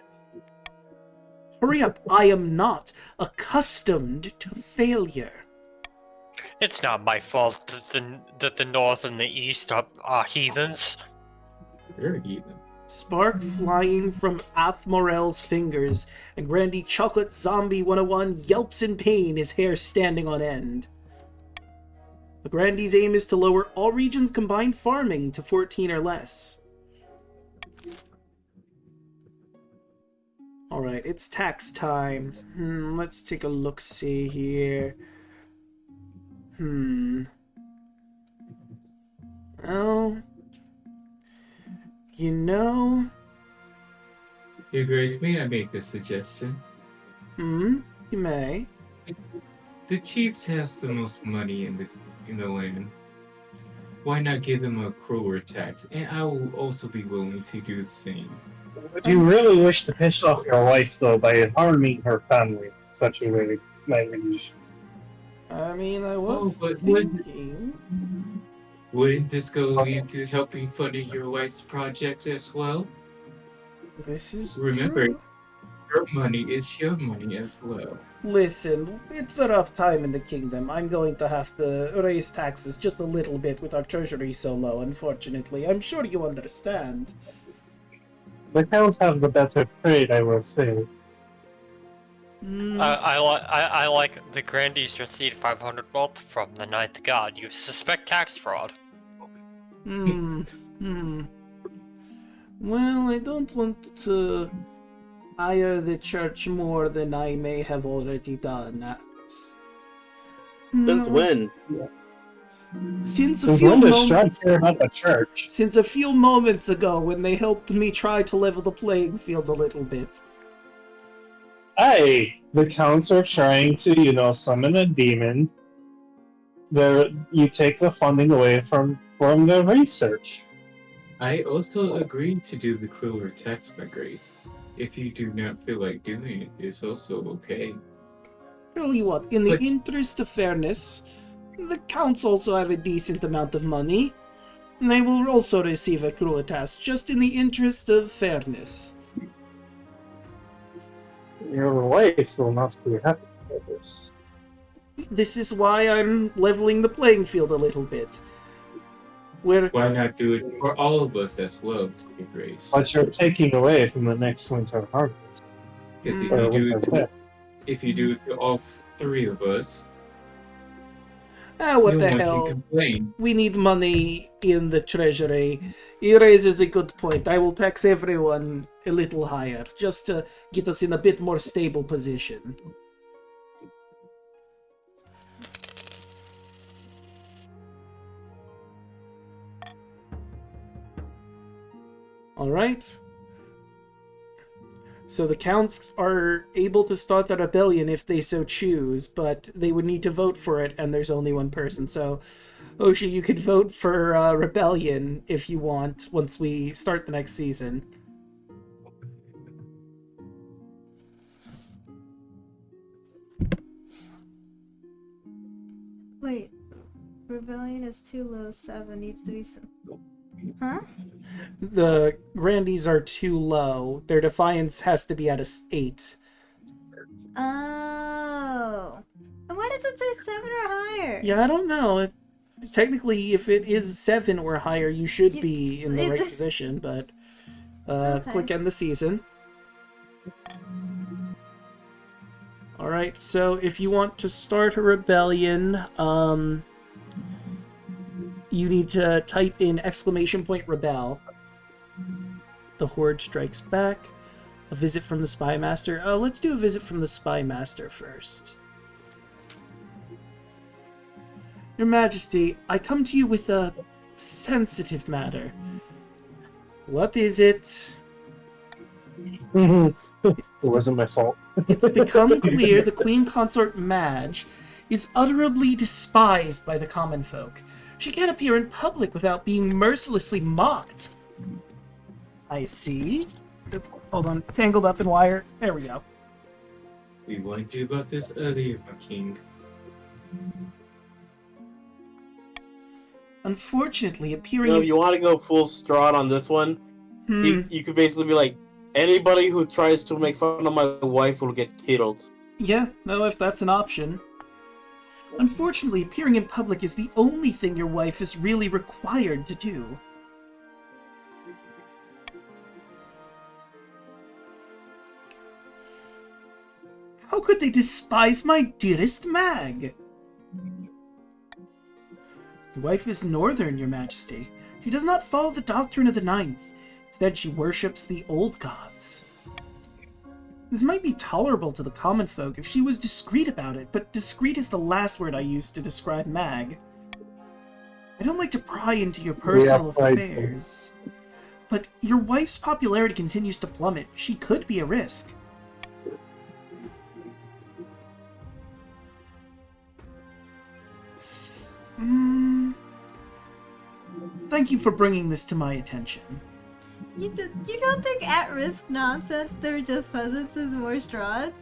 Hurry up, I am not accustomed to failure. It's not my fault that the north and the east are heathens. You're a heathen. Spark flying from Athmorel's fingers, and Grandy Chocolate Zombie 101 yelps in pain, his hair standing on end. The Grandy's aim is to lower all regions' combined farming to 14 or less. Alright, it's tax time. Let's take a look-see here. Well... You know... Your Grace, may I make a suggestion? You may. The chiefs have the most money in the land. Why not give them a crueler tax? And I will also be willing to do the same. Would you really wish to piss off your wife, though, by harming her family in such a way, Magnius? I mean, I was but thinking... Wouldn't this go into helping funding your wife's projects as well? This is Remember, true. your money is your money as well. Listen, it's a rough time in the kingdom. I'm going to have to raise taxes just a little bit with our treasury so low, unfortunately. I'm sure you understand. The counts have the better trade, I will say. I like the Grandies received 500 wealth from the Ninth God. You suspect tax fraud. Well, I don't want to hire the church more than I may have already done. Since when? Since So when does Strahd care about the church? Since a few moments ago when they helped me try to level the playing field a little bit. Hey, the counts are trying to, summon a demon. You take the funding away from the research. I also agreed to do the crueler tax, my Grace. If you do not feel like doing it, it's also okay. Tell you what, in the interest of fairness, the counts also have a decent amount of money. They will also receive a cruel task, just in the interest of fairness. Your wife will not be happy with this. This is why I'm leveling the playing field a little bit. Why not do it for all of us as well, your Grace? But you're taking away from the next winter harvest. Because if you do it to all 3 of us, what no the one hell? can complain. We need money in the treasury. He raises a good point. I will tax everyone a little higher, just to get us in a bit more stable position. Alright. So the counts are able to start the rebellion if they so choose, but they would need to vote for it, and there's only one person. So, Hoshi, you could vote for rebellion if you want once we start the next season. Wait, rebellion is too low. 7 needs to be. Huh? The Grandies are too low. Their defiance has to be at a 8. Oh. And why does it say 7 or higher? Yeah, I don't know. Technically, if it is 7 or higher, you should be in the right position, but click end the season. Alright, so if you want to start a rebellion, you need to type in !rebel. The Horde strikes back. A visit from the Spy Master. Let's do a visit from the Spy Master first. Your Majesty, I come to you with a sensitive matter. What is it? It wasn't my fault. It's become clear the Queen Consort Madge is utterly despised by the common folk. She can't appear in public without being mercilessly mocked. I see. Hold on, tangled up in wire. There we go. We warned you about this earlier, my king. Unfortunately, You appearing know, in... if you want to go full Strahd on this one, you could basically be like, anybody who tries to make fun of my wife will get killed. Yeah, no, if that's an option. Unfortunately, appearing in public is the only thing your wife is really required to do. How could they despise my dearest Mag? Your wife is northern, Your Majesty. She does not follow the doctrine of the Ninth. Instead, she worships the old gods. This might be tolerable to the common folk if she was discreet about it, but discreet is the last word I used to describe Mag. I don't like to pry into your personal affairs, but your wife's popularity continues to plummet. She could be a risk. Thank you for bringing this to my attention. You don't think at-risk nonsense they're just peasants is more Strahd?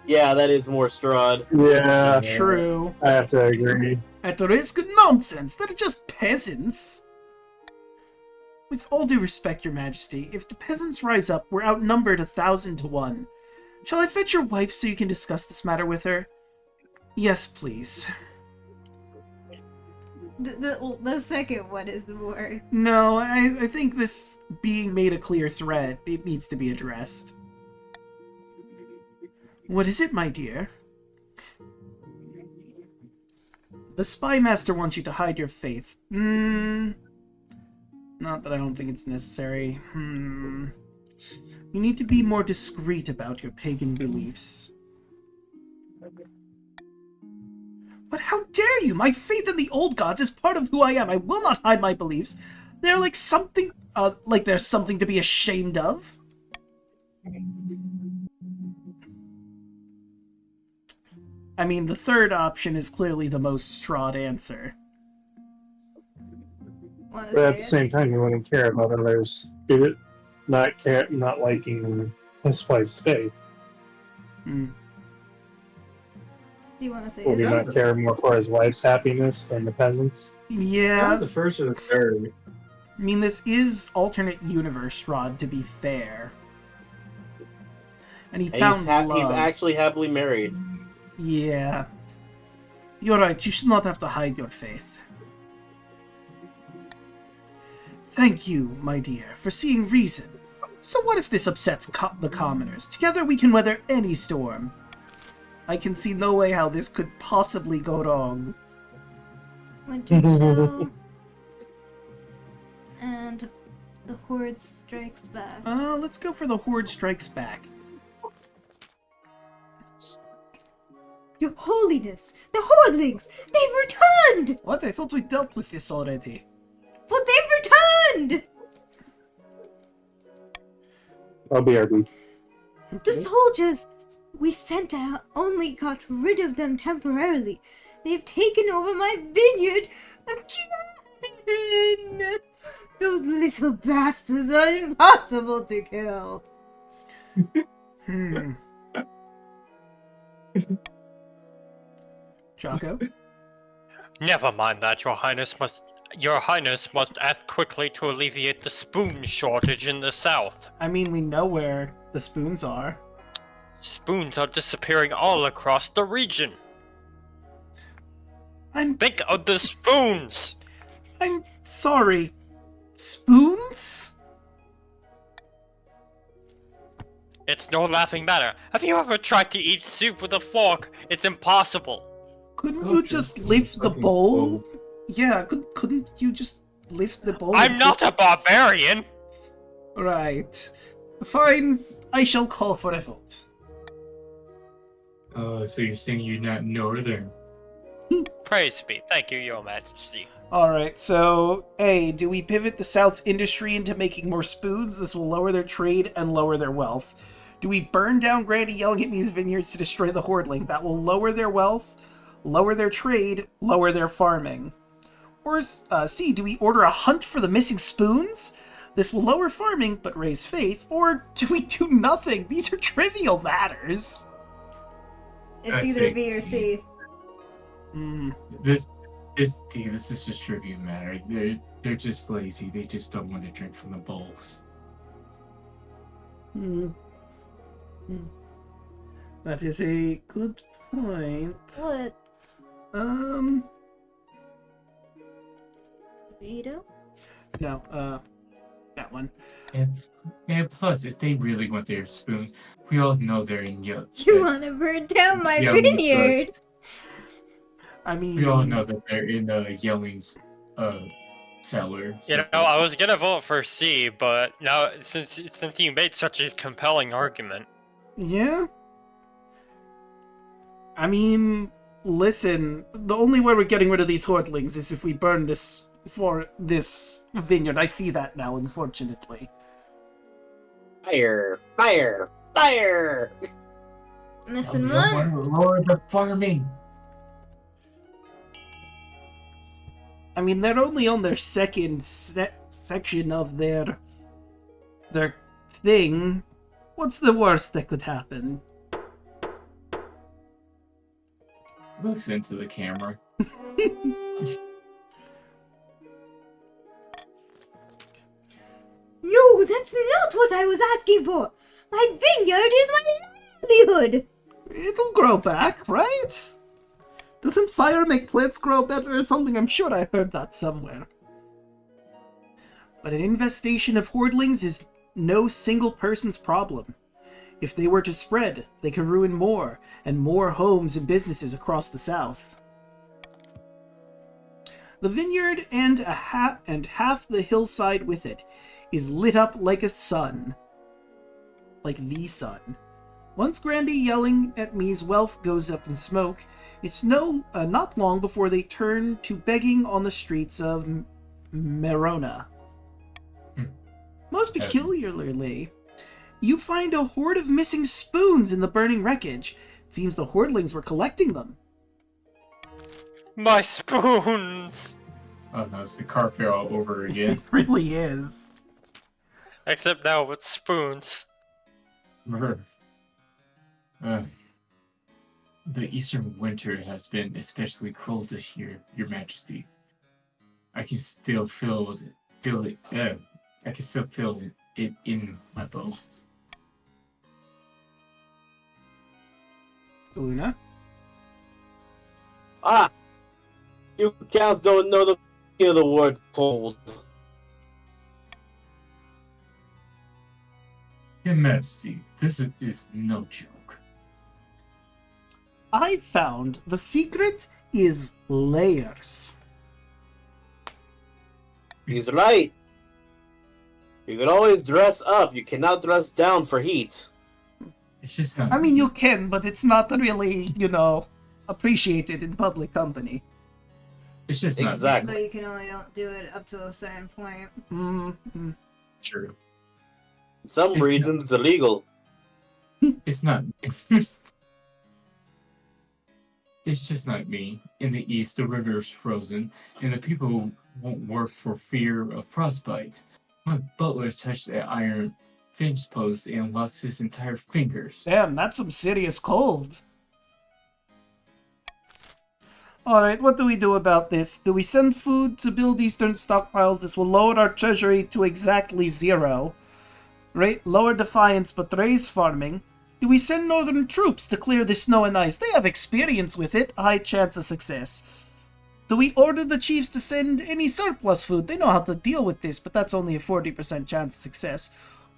Yeah, that is more Strahd. Yeah, True. I have to agree. At the risk of nonsense, they're just peasants. With all due respect, Your Majesty, if the peasants rise up, we're outnumbered 1,000 to 1. Shall I fetch your wife so you can discuss this matter with her? Yes, please. The second one is more. No, I think this being made a clear threat, it needs to be addressed. What is it, my dear? The Spy Master wants you to hide your faith. Not that I don't think it's necessary. You need to be more discreet about your pagan beliefs. But how dare you! My faith in the old gods is part of who I am. I will not hide my beliefs. They're like something, like there's something to be ashamed of. I mean, the third option is clearly the most Strahd answer. Wanna But at say the it? same time, you wouldn't care about others. Not liking his wife's faith. Do you want to say Would he it? not care more for his wife's happiness than the peasants? Yeah, Not the first or the third. I mean, this is alternate universe Strahd, to be fair. And he And found love. he's actually happily married. Yeah. You're right, you should not have to hide your faith. Thank you, my dear, for seeing reason. So what if this upsets the commoners? Together we can weather any storm. I can see no way how this could possibly go wrong. Winter chill. And the Horde strikes back. Let's go for the Horde Strikes Back. Your Holiness! The Hordelings! They've returned! What? I thought we dealt with this already. Well, they've returned! I'll BRB. The soldiers we sent out only got rid of them temporarily. They've taken over my vineyard again! Those little bastards are impossible to kill. Draco? Never mind that, Your Highness must act quickly to alleviate the spoon shortage in the south. I mean, we know where the spoons are. Spoons are disappearing all across the region. Think of the spoons! I'm sorry. Spoons? It's no laughing matter. Have you ever tried to eat soup with a fork? It's impossible. Couldn't you just lift the bowl? Yeah, couldn't you just lift the bowl? I'm not a barbarian! Right. Fine, I shall call for a vote. Oh, so you're saying you're not northern? Praise be. Thank you, Your Majesty. Alright, so A, do we pivot the South's industry into making more spoons? This will lower their trade and lower their wealth. Do we burn down Grandy Yelling at Me's vineyards to destroy the Hordling? That will lower their wealth, lower their trade, lower their farming. Or C, do we order a hunt for the missing spoons? This will lower farming but raise faith. Or do we do nothing? These are trivial matters. It's either B or C. This is just trivial matter. They're just lazy. They just don't want to drink from the bowls. That is a good point. What? Veto? No, that one. And plus, if they really want their spoons, we all know they're in Yelling. You want to burn down my vineyard? I mean, We all know that they're in the Yelling cellar. You know, I was gonna vote for C, but now since you made such a compelling argument. Yeah? I mean, listen, the only way we're getting rid of these Hordlings is if we burn this vineyard. I see that now, unfortunately. Fire! Fire! Fire! Missing We one? want to lower the farming. I mean, they're only on their second section of their thing. What's the worst that could happen? Looks into the camera. No, that's not what I was asking for. My vineyard is my livelihood. It'll grow back, right? Doesn't fire make plants grow better or something? I'm sure I heard that somewhere. But an infestation of Hordlings is no single person's problem. If they were to spread, they could ruin more and more homes and businesses across the south. The vineyard and half the hillside with it is lit up like a sun. Like the sun. Once Grandy Yelling at Me's wealth goes up in smoke, it's not long before they turn to begging on the streets of Merona. Most peculiarly, you find a hoard of missing spoons in the burning wreckage. It seems the Hordlings were collecting them. My spoons! Oh no, it's the carpet all over again. It really is. Except now with spoons. The Eastern winter has been especially cold this year, Your Majesty. I can still feel it. I can still feel it in my bones. Daluna? Ah! You cows don't know the meaning of the word cold. Your Majesty, this is no joke. I found the secret is layers. He's right. You can always dress up. You cannot dress down for heat. It's just not. I mean, you can, but it's not really, appreciated in public company. It's just not Exactly. But you can only do it up to a certain point. Mm-hmm. true. Some It's regions it's illegal. It's not. It's just not me. In the east, the river is frozen, and the people won't work for fear of frostbite. My butler touched the iron fence post and lost his entire fingers. Damn, that's some serious cold. Alright, what do we do about this? Do we send food to build eastern stockpiles? This will lower our treasury to exactly 0. Lower defiance but raise farming. Do we send northern troops to clear the snow and ice? They have experience with it, a high chance of success. Do we order the chiefs to send any surplus food? They know how to deal with this, but that's only a 40% chance of success.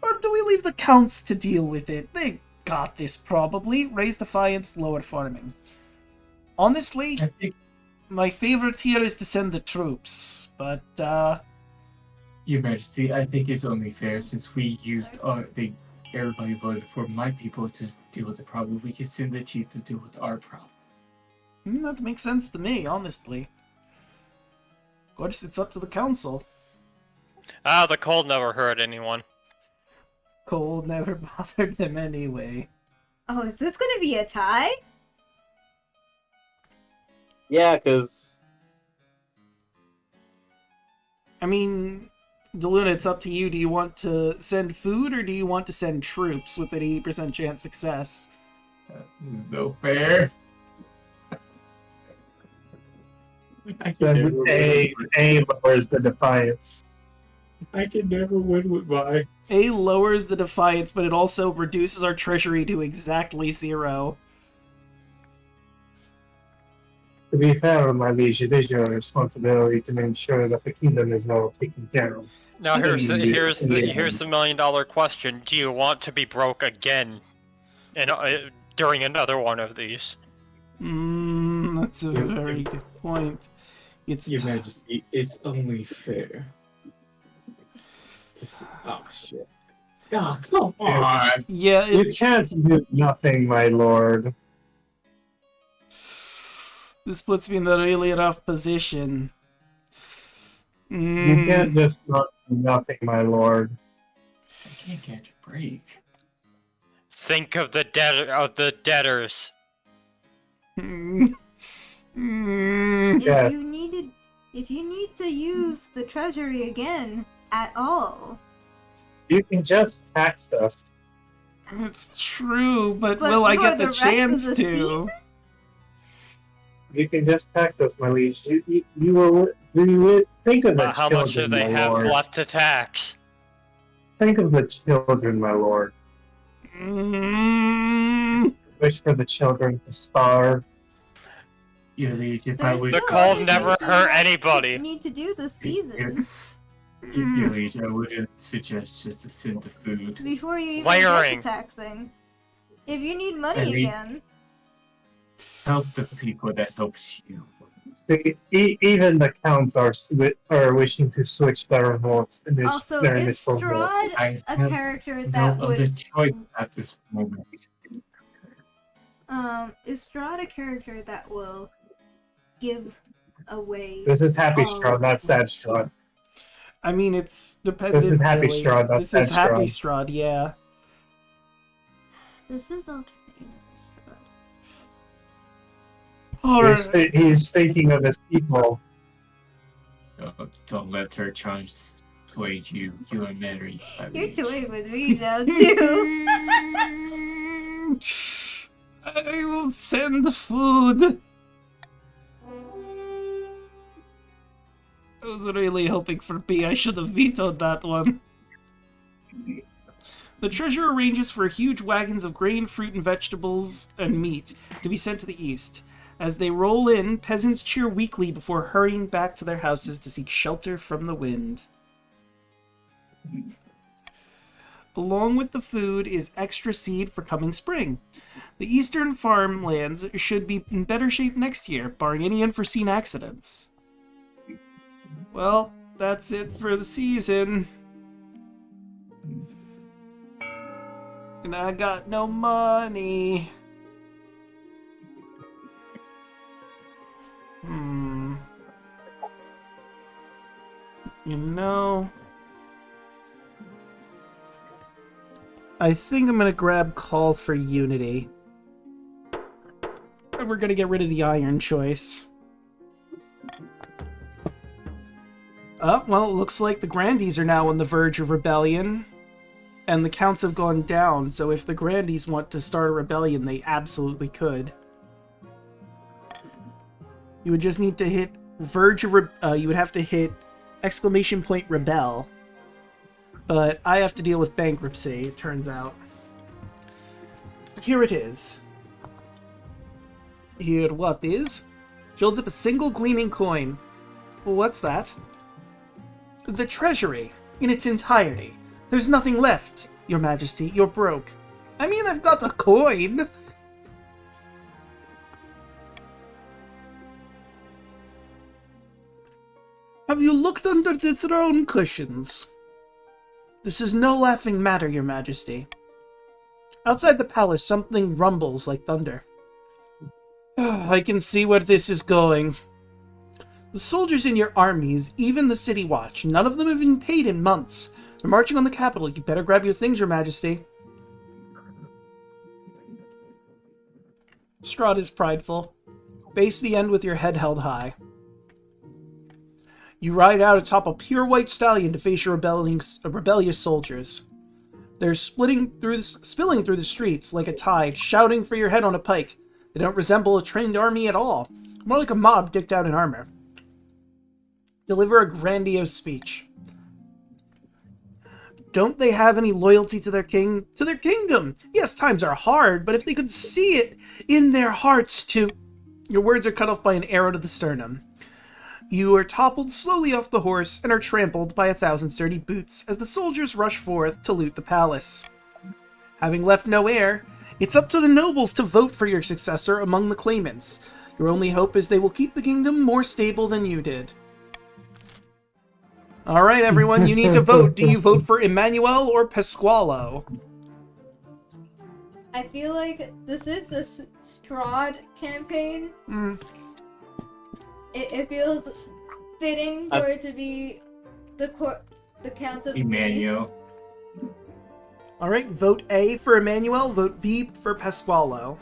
Or do we leave the counts to deal with it? They got this probably. Raise defiance, lower farming. Honestly, I think, my favorite here is to send the troops, but Your Majesty, I think it's only fair since we used everybody voted for my people to deal with the problem. We can send the chief to deal with our problem. that makes sense to me, honestly. Of course, it's up to the council. The cold never hurt anyone. Cold never bothered them anyway. Oh, is this gonna be a tie? Yeah, because I mean, Daluna, it's up to you. Do you want to send food or do you want to send troops with an 80% chance success? No fair. A lowers the defiance. I can never win with my. A lowers the defiance, but it also reduces our treasury to exactly 0. To be fair, my liege, it is your responsibility to make sure that the kingdom is well taken care of. Now here's the $1 million question: do you want to be broke again, during another one of these? That's a very good point. Your Majesty, it's only fair. Oh shit! Oh, come on! Yeah, You can't do nothing, my lord. this puts me in a really rough position. You can't just not do nothing, my lord. I can't catch a break. Think of the debtors. Yes. If you need to use the treasury again at all, You can just tax us. It's true, but But will I for get the the rest of chance the to? You can just tax us, my liege. You will think of the How much do children, they my have lord. left to tax? Think of the children, my lord. Mm, Wish for the children to starve. Your Liege, if I there's would, The still cold other never things you hurt might anybody. Need to do this season Your Liege, I would suggest just to send the food. before you even Layering. get to taxing. If you need At money least- again, Help the people that helps you. Even the counts are wishing to switch their votes. also Their is initial vote. Strahd I a have character no that other would choice at this moment. is Strahd a character that will give away This is Happy all Straw, of not his Sad wealth? Straw. I mean, it's dependent. This is Happy really. Strahd, not This is Sad Happy Strahd. Strahd, yeah. This is alternating Strahd. Alright. He's thinking of his people. Don't let her charms sway you. You are married. You're toying with me now too. I will send food. I was really hoping for B. I should have vetoed that one. The treasurer arranges for huge wagons of grain, fruit, and vegetables and meat to be sent to the east. As they roll in, peasants cheer weakly before hurrying back to their houses to seek shelter from the wind. Along with the food is extra seed for coming spring. The eastern farmlands should be in better shape next year, barring any unforeseen accidents. Well, that's it for the season. And I got no money. You know, I think I'm gonna grab Call for Unity. And we're gonna get rid of the Iron choice. Oh, well, it looks like the Grandies are now on the verge of rebellion. And the counts have gone down, so if the Grandies want to start a rebellion, they absolutely could. You would just need to hit verge of you would have to hit exclamation point rebel. But I have to deal with bankruptcy, it turns out. Here it is. Here what is? She holds up a single gleaming coin. What's that? The treasury, in its entirety. There's nothing left, Your Majesty. You're broke. I mean, I've got a coin. Have you looked under the throne cushions? This is no laughing matter, Your Majesty. Outside the palace, something rumbles like thunder. I can see where this is going. The soldiers in your armies, even the city watch, none of them have been paid in months. They're marching on the capital. You better grab your things, Your Majesty. Strahd is prideful. Face the end with your head held high. You ride out atop a pure white stallion to face your rebellious soldiers. They're spilling through the streets like a tide, shouting for your head on a pike. They don't resemble a trained army at all. More like a mob decked out in armor. Deliver a grandiose speech. Don't they have any loyalty to their king? To their kingdom! Yes, times are hard, but if they could see it in their hearts to... Your words are cut off by an arrow to the sternum. You are toppled slowly off the horse and are trampled by 1,000 sturdy boots as the soldiers rush forth to loot the palace. Having left no heir, it's up to the nobles to vote for your successor among the claimants. Your only hope is they will keep the kingdom more stable than you did. Alright, everyone, you need to vote. Do you vote for Emmanuel or Pasqualo? I feel like this is a Strahd campaign. It feels fitting for it to be the Counts of Emmanuel. Alright, vote A for Emmanuel, vote B for Pasqualo.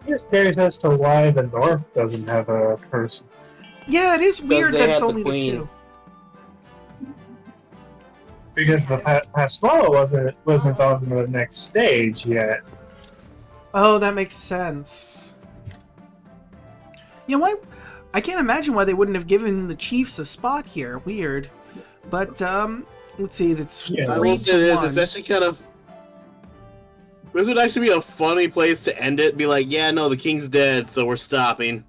I'm just curious as to why the North doesn't have a person. Yeah, it is weird they that it's had the only the queen. two. Because the Pasquale wasn't on the next stage yet. Oh, that makes sense. Yeah, why? I can't imagine why they wouldn't have given the Chiefs a spot here. Weird. But, let's see, that's Yeah. I will say this, 3-1. it's actually kind of... This would actually be a funny place to end it. Be like, yeah, no, the king's dead, so we're stopping.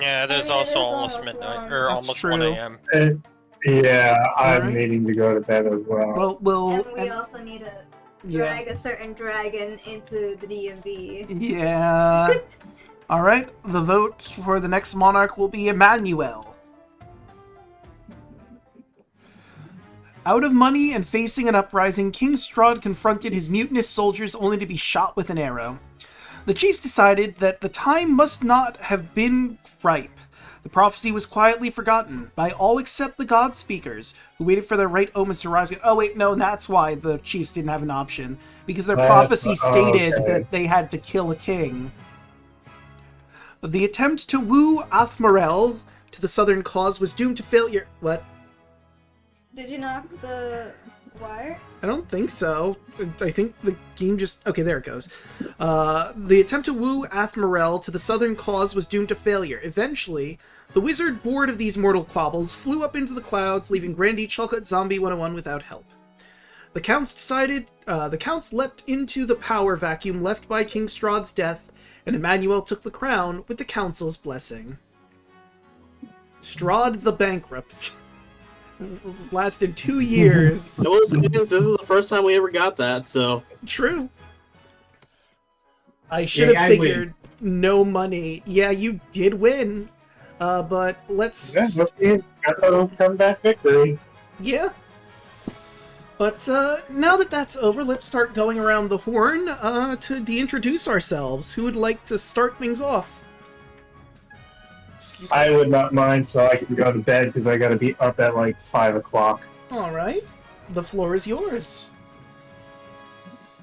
Yeah, there's I mean, it also is almost almost midnight, one. or That's almost true. 1 a.m. Yeah, I'm Alright. needing to go to bed as well. Well, And we also need to drag a certain dragon into the DMV. yeah. Alright, the vote for the next monarch will be Emmanuel. Out of money and facing an uprising, King Strahd confronted his mutinous soldiers only to be shot with an arrow. The chiefs decided that the time must not have been ripe. The prophecy was quietly forgotten by all except the god speakers, who waited for their right omens to rise. Oh wait, no, that's why the chiefs didn't have an option. Because their prophecy stated okay. that they had to kill a king. The attempt to woo Athmorel to the southern cause was doomed to failure. What? Did you knock the wire? I don't think so. I think the game just... Okay, there it goes. The attempt to woo Athmorel to the southern cause was doomed to failure. Eventually, the wizard, bored of these mortal quabbles, flew up into the clouds, leaving Grandy Chocolate Zombie 101 without help. The Counts leapt into the power vacuum left by King Strahd's death, and Emmanuel took the crown with the council's blessing. Strahd the Bankrupt. Lasted 2 years. This is the first time we ever got that, so... True. I should have figured no money. Yeah, you did win. But let's... Yeah, must be a comeback victory. Yeah. But now that that's over, let's start going around the horn to de-introduce ourselves. Who would like to start things off? Excuse me. I would not mind, so I can go to bed because I got to be up at like 5 o'clock. All right. the floor is yours.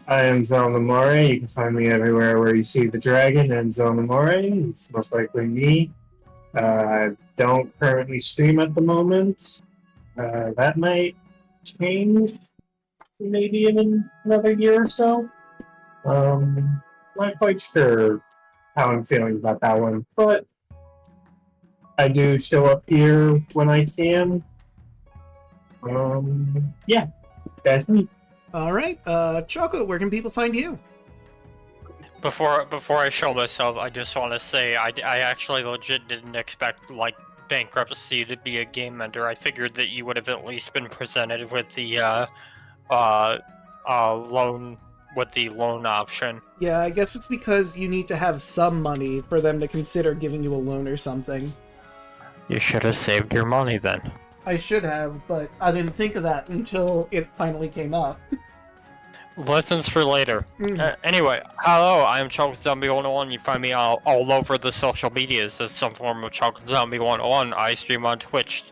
I am Xell Namore. You can find me everywhere where you see the dragon and Xell Namore. It's most likely me. I don't currently stream at the moment. That might change maybe in another year or so. Not quite sure how I'm feeling about that one, but I do show up here when I can. Yeah, that's me. All right, Choco, where can people find you? Before I show myself, I just want to say I actually legit didn't expect like bankruptcy to be a game ender. I figured that you would have at least been presented with the loan option. Yeah, I guess it's because you need to have some money for them to consider giving you a loan or something. You should have saved your money then. I should have, but I didn't think of that until it finally came up. Lessons for later. Anyway, hello, I am Chocolate Zombie 101. You find me all over the social medias as some form of Chocolate Zombie 101. I stream on Twitch,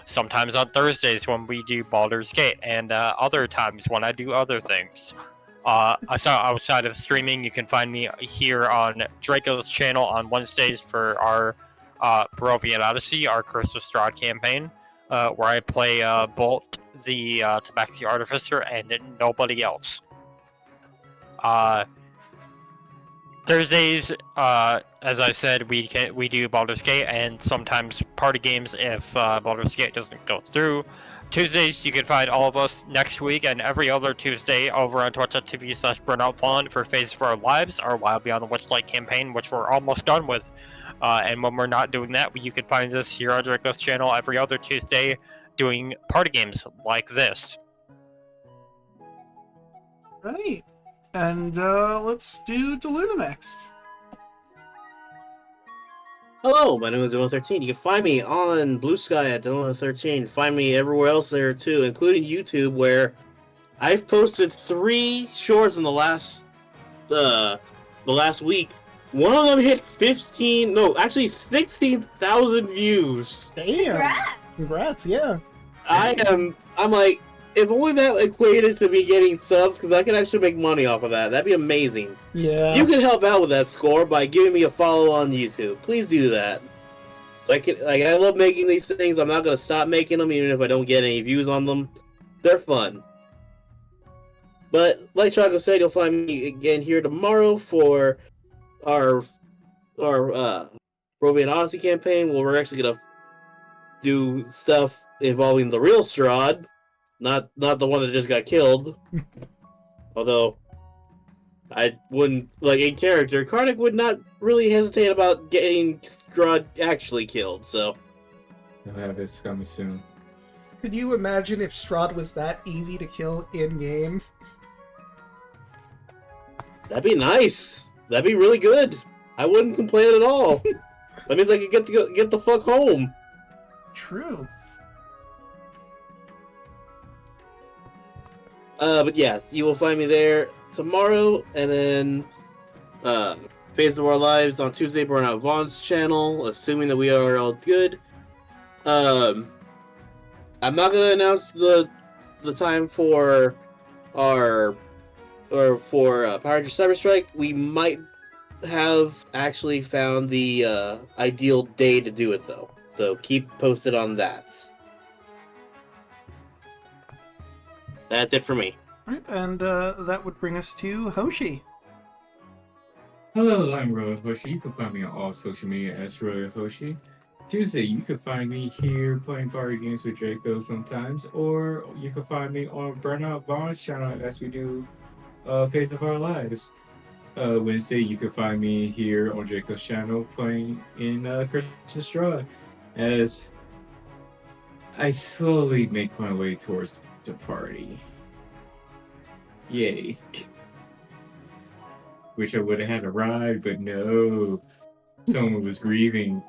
sometimes on Thursdays when we do Baldur's Gate, and other times when I do other things. Outside of streaming, you can find me here on Draco's channel on Wednesdays for our Barovian Odyssey, our Curse of Strahd campaign, where I play Bolt, the Tabaxi Artificer, and nobody else. Thursdays, as I said, we do Baldur's Gate and sometimes party games if Baldur's Gate doesn't go through. Tuesdays, you can find all of us next week and every other Tuesday over on twitch.tv/burnoutfun for Phase of Our Lives, our Wild Beyond the Witchlight campaign, which we're almost done with. And when we're not doing that, you can find us here on Draco's channel every other Tuesday doing party games like this. Right. And let's do Daluna next. Hello, my name is Daluna13. You can find me on Blue Sky at Daluna13. Find me everywhere else there too, including YouTube, where I've posted 3 shorts in the last week. One of them hit 16,000 views. Damn. Congrats, yeah. I'm like, if only that equated to me getting subs, because I could actually make money off of that. That'd be amazing. Yeah. You can help out with that score by giving me a follow on YouTube. Please do that. I love making these things. I'm not gonna stop making them, even if I don't get any views on them. They're fun. But like Choco said, you'll find me again here tomorrow for our Barovian Odyssey campaign, where we're actually gonna do stuff involving the real Strahd, not the one that just got killed. Although I wouldn't, like, in character, Karnak would not really hesitate about getting Strahd actually killed. So You'll have this coming soon. Could you imagine if Strahd was that easy to kill in game? that'd be nice. That'd be really good. I wouldn't complain at all. That means I could get the fuck home. True. But yes, you will find me there tomorrow, and then Phase of Our Lives on Tuesday, Burnout Vaughn's channel, assuming that we are all good. I'm not gonna announce the time for our Power Rangers Cyber Strike. We might have actually found the ideal day to do it, though. So keep posted on that. That's it for me. Right, and that would bring us to Hoshi. Hello, I'm Royal Hoshi. You can find me on all social media as Royal Hoshi. Tuesday, you can find me here playing party games with Draco sometimes, or you can find me on Burnout Vaughn's channel as we do Phase of Our Lives. Wednesday, you can find me here on Draco's channel playing in King Strahd as I slowly make my way towards the party. Yay. Wish I would have had a ride, but no. Someone was grieving.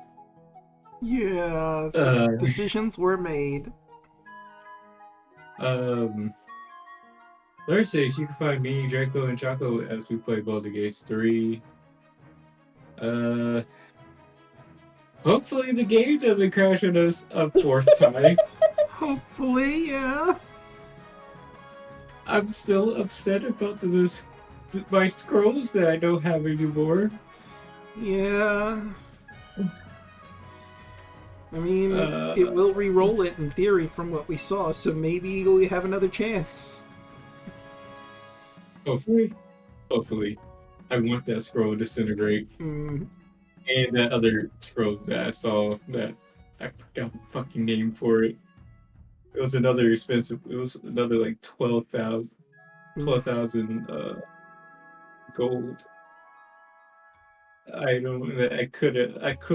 Yeah, decisions were made. Thursdays, you can find me, Draco, and Choco as we play Baldur's Gate 3. Hopefully the game doesn't crash on us a 4th time. Hopefully, yeah. I'm still upset about my scrolls that I don't have anymore. Yeah. I mean, Uh, it will re-roll it in theory from what we saw, so maybe we have another chance. Hopefully. I want that scroll to disintegrate. Mm. And that other scroll that I saw that I forgot the fucking name for it. It was another expensive. It was another like 12,000 gold. I don't. I could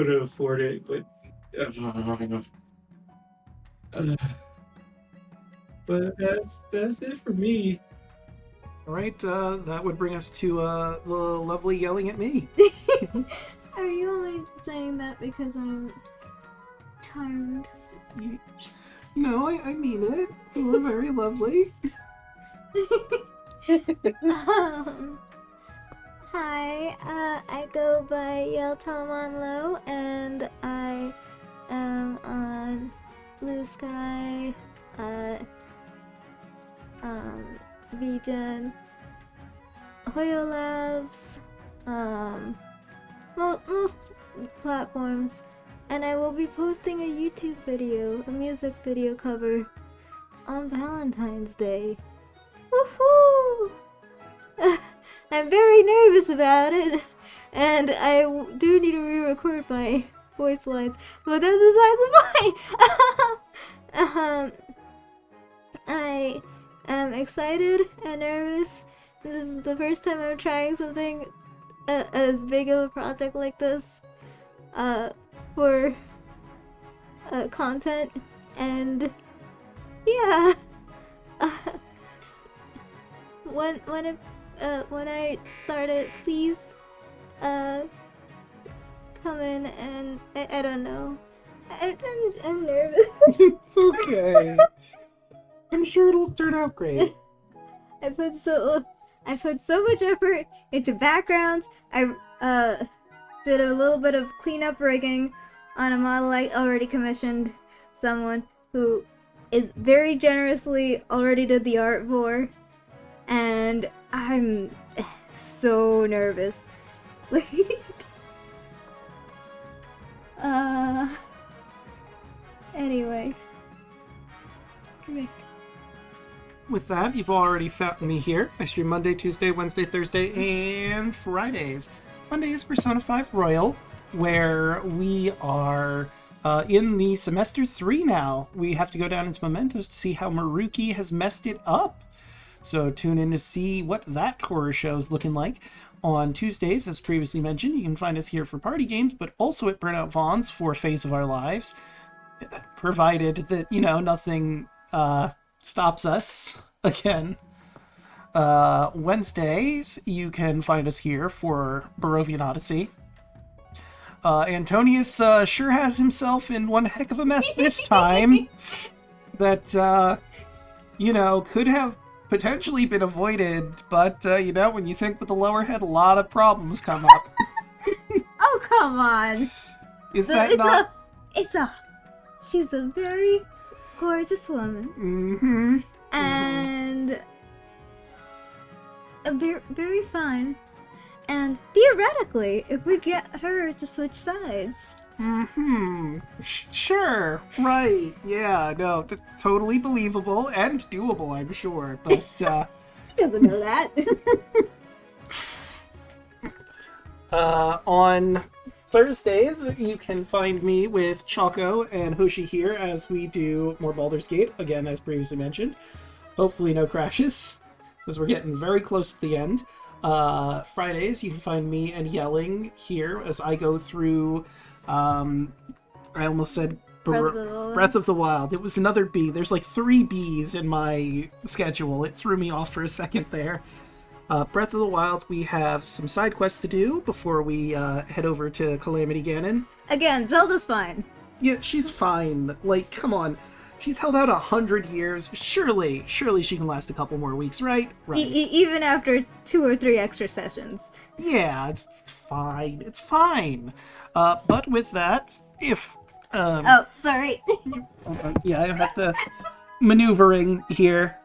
afford it, but uh, but that's it for me. Alright, that would bring us to the lovely yelling at me. Are you only saying that because I'm charmed? No, I mean it. You were very lovely. Hi, I go by Yell Low, and I am on Blue Sky, VGen, Hoyo Labs, most platforms, and I will be posting a YouTube video, a music video cover, on Valentine's Day. Woohoo! I'm very nervous about it, and I do need to re-record my voice lines, but that's besides the point. I am excited and nervous. This is the first time I'm trying something as big of a project like this for content, and yeah. When I start it, please come in, and I don't know. I'm nervous. It's okay. I'm sure it'll turn out great. I put so much effort into backgrounds. I did a little bit of cleanup rigging on a model I already commissioned someone who is very generously already did the art for, and I'm so nervous. Anyway. With that, you've already found me here. I stream Monday, Tuesday, Wednesday, Thursday, and Fridays. Monday is Persona 5 Royal, where we are in the semester 3 now. We have to go down into Mementos to see how Maruki has messed it up. So tune in to see what that horror show is looking like. On Tuesdays, as previously mentioned, you can find us here for party games, but also at Burnout Vaughn's for Phase of Our Lives, provided that, nothing stops us again. Wednesdays, you can find us here for Barovian Odyssey. Antonius sure has himself in one heck of a mess this time that, could have potentially been avoided, but, when you think with the lower head, a lot of problems come up. Oh, come on! Is that not... She's a very gorgeous woman. Mm-hmm. And very, very fine. And theoretically, if we get her to switch sides. Mm-hmm. Sure. Right. Yeah, no, totally believable and doable, I'm sure. But, She doesn't know that. On Thursdays, you can find me with Choco and Hoshi here as we do more Baldur's Gate, again, as previously mentioned. Hopefully no crashes, because we're getting very close to the end. Fridays, you can find me and Yelling here as I go through, I almost said Breath of the Wild. It was another B. There's like 3 Bs in my schedule. It threw me off for a second there. Breath of the Wild, we have some side quests to do before we head over to Calamity Ganon. Again, Zelda's fine. Yeah, she's fine. Like, come on. She's held out 100 years. Surely she can last a couple more weeks, right? Right. Even after 2 or 3 extra sessions. Yeah, it's fine. It's fine. But with that, if... oh, sorry. yeah, I have to maneuvering here.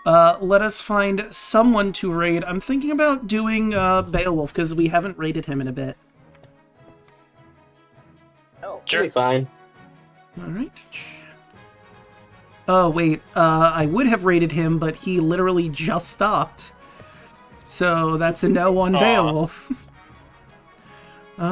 Let us find someone to raid. I'm thinking about doing Beowulf, because we haven't raided him in a bit. Should be fine. Alright. Oh, wait. I would have raided him, but he literally just stopped. So that's a no on Aw. Beowulf.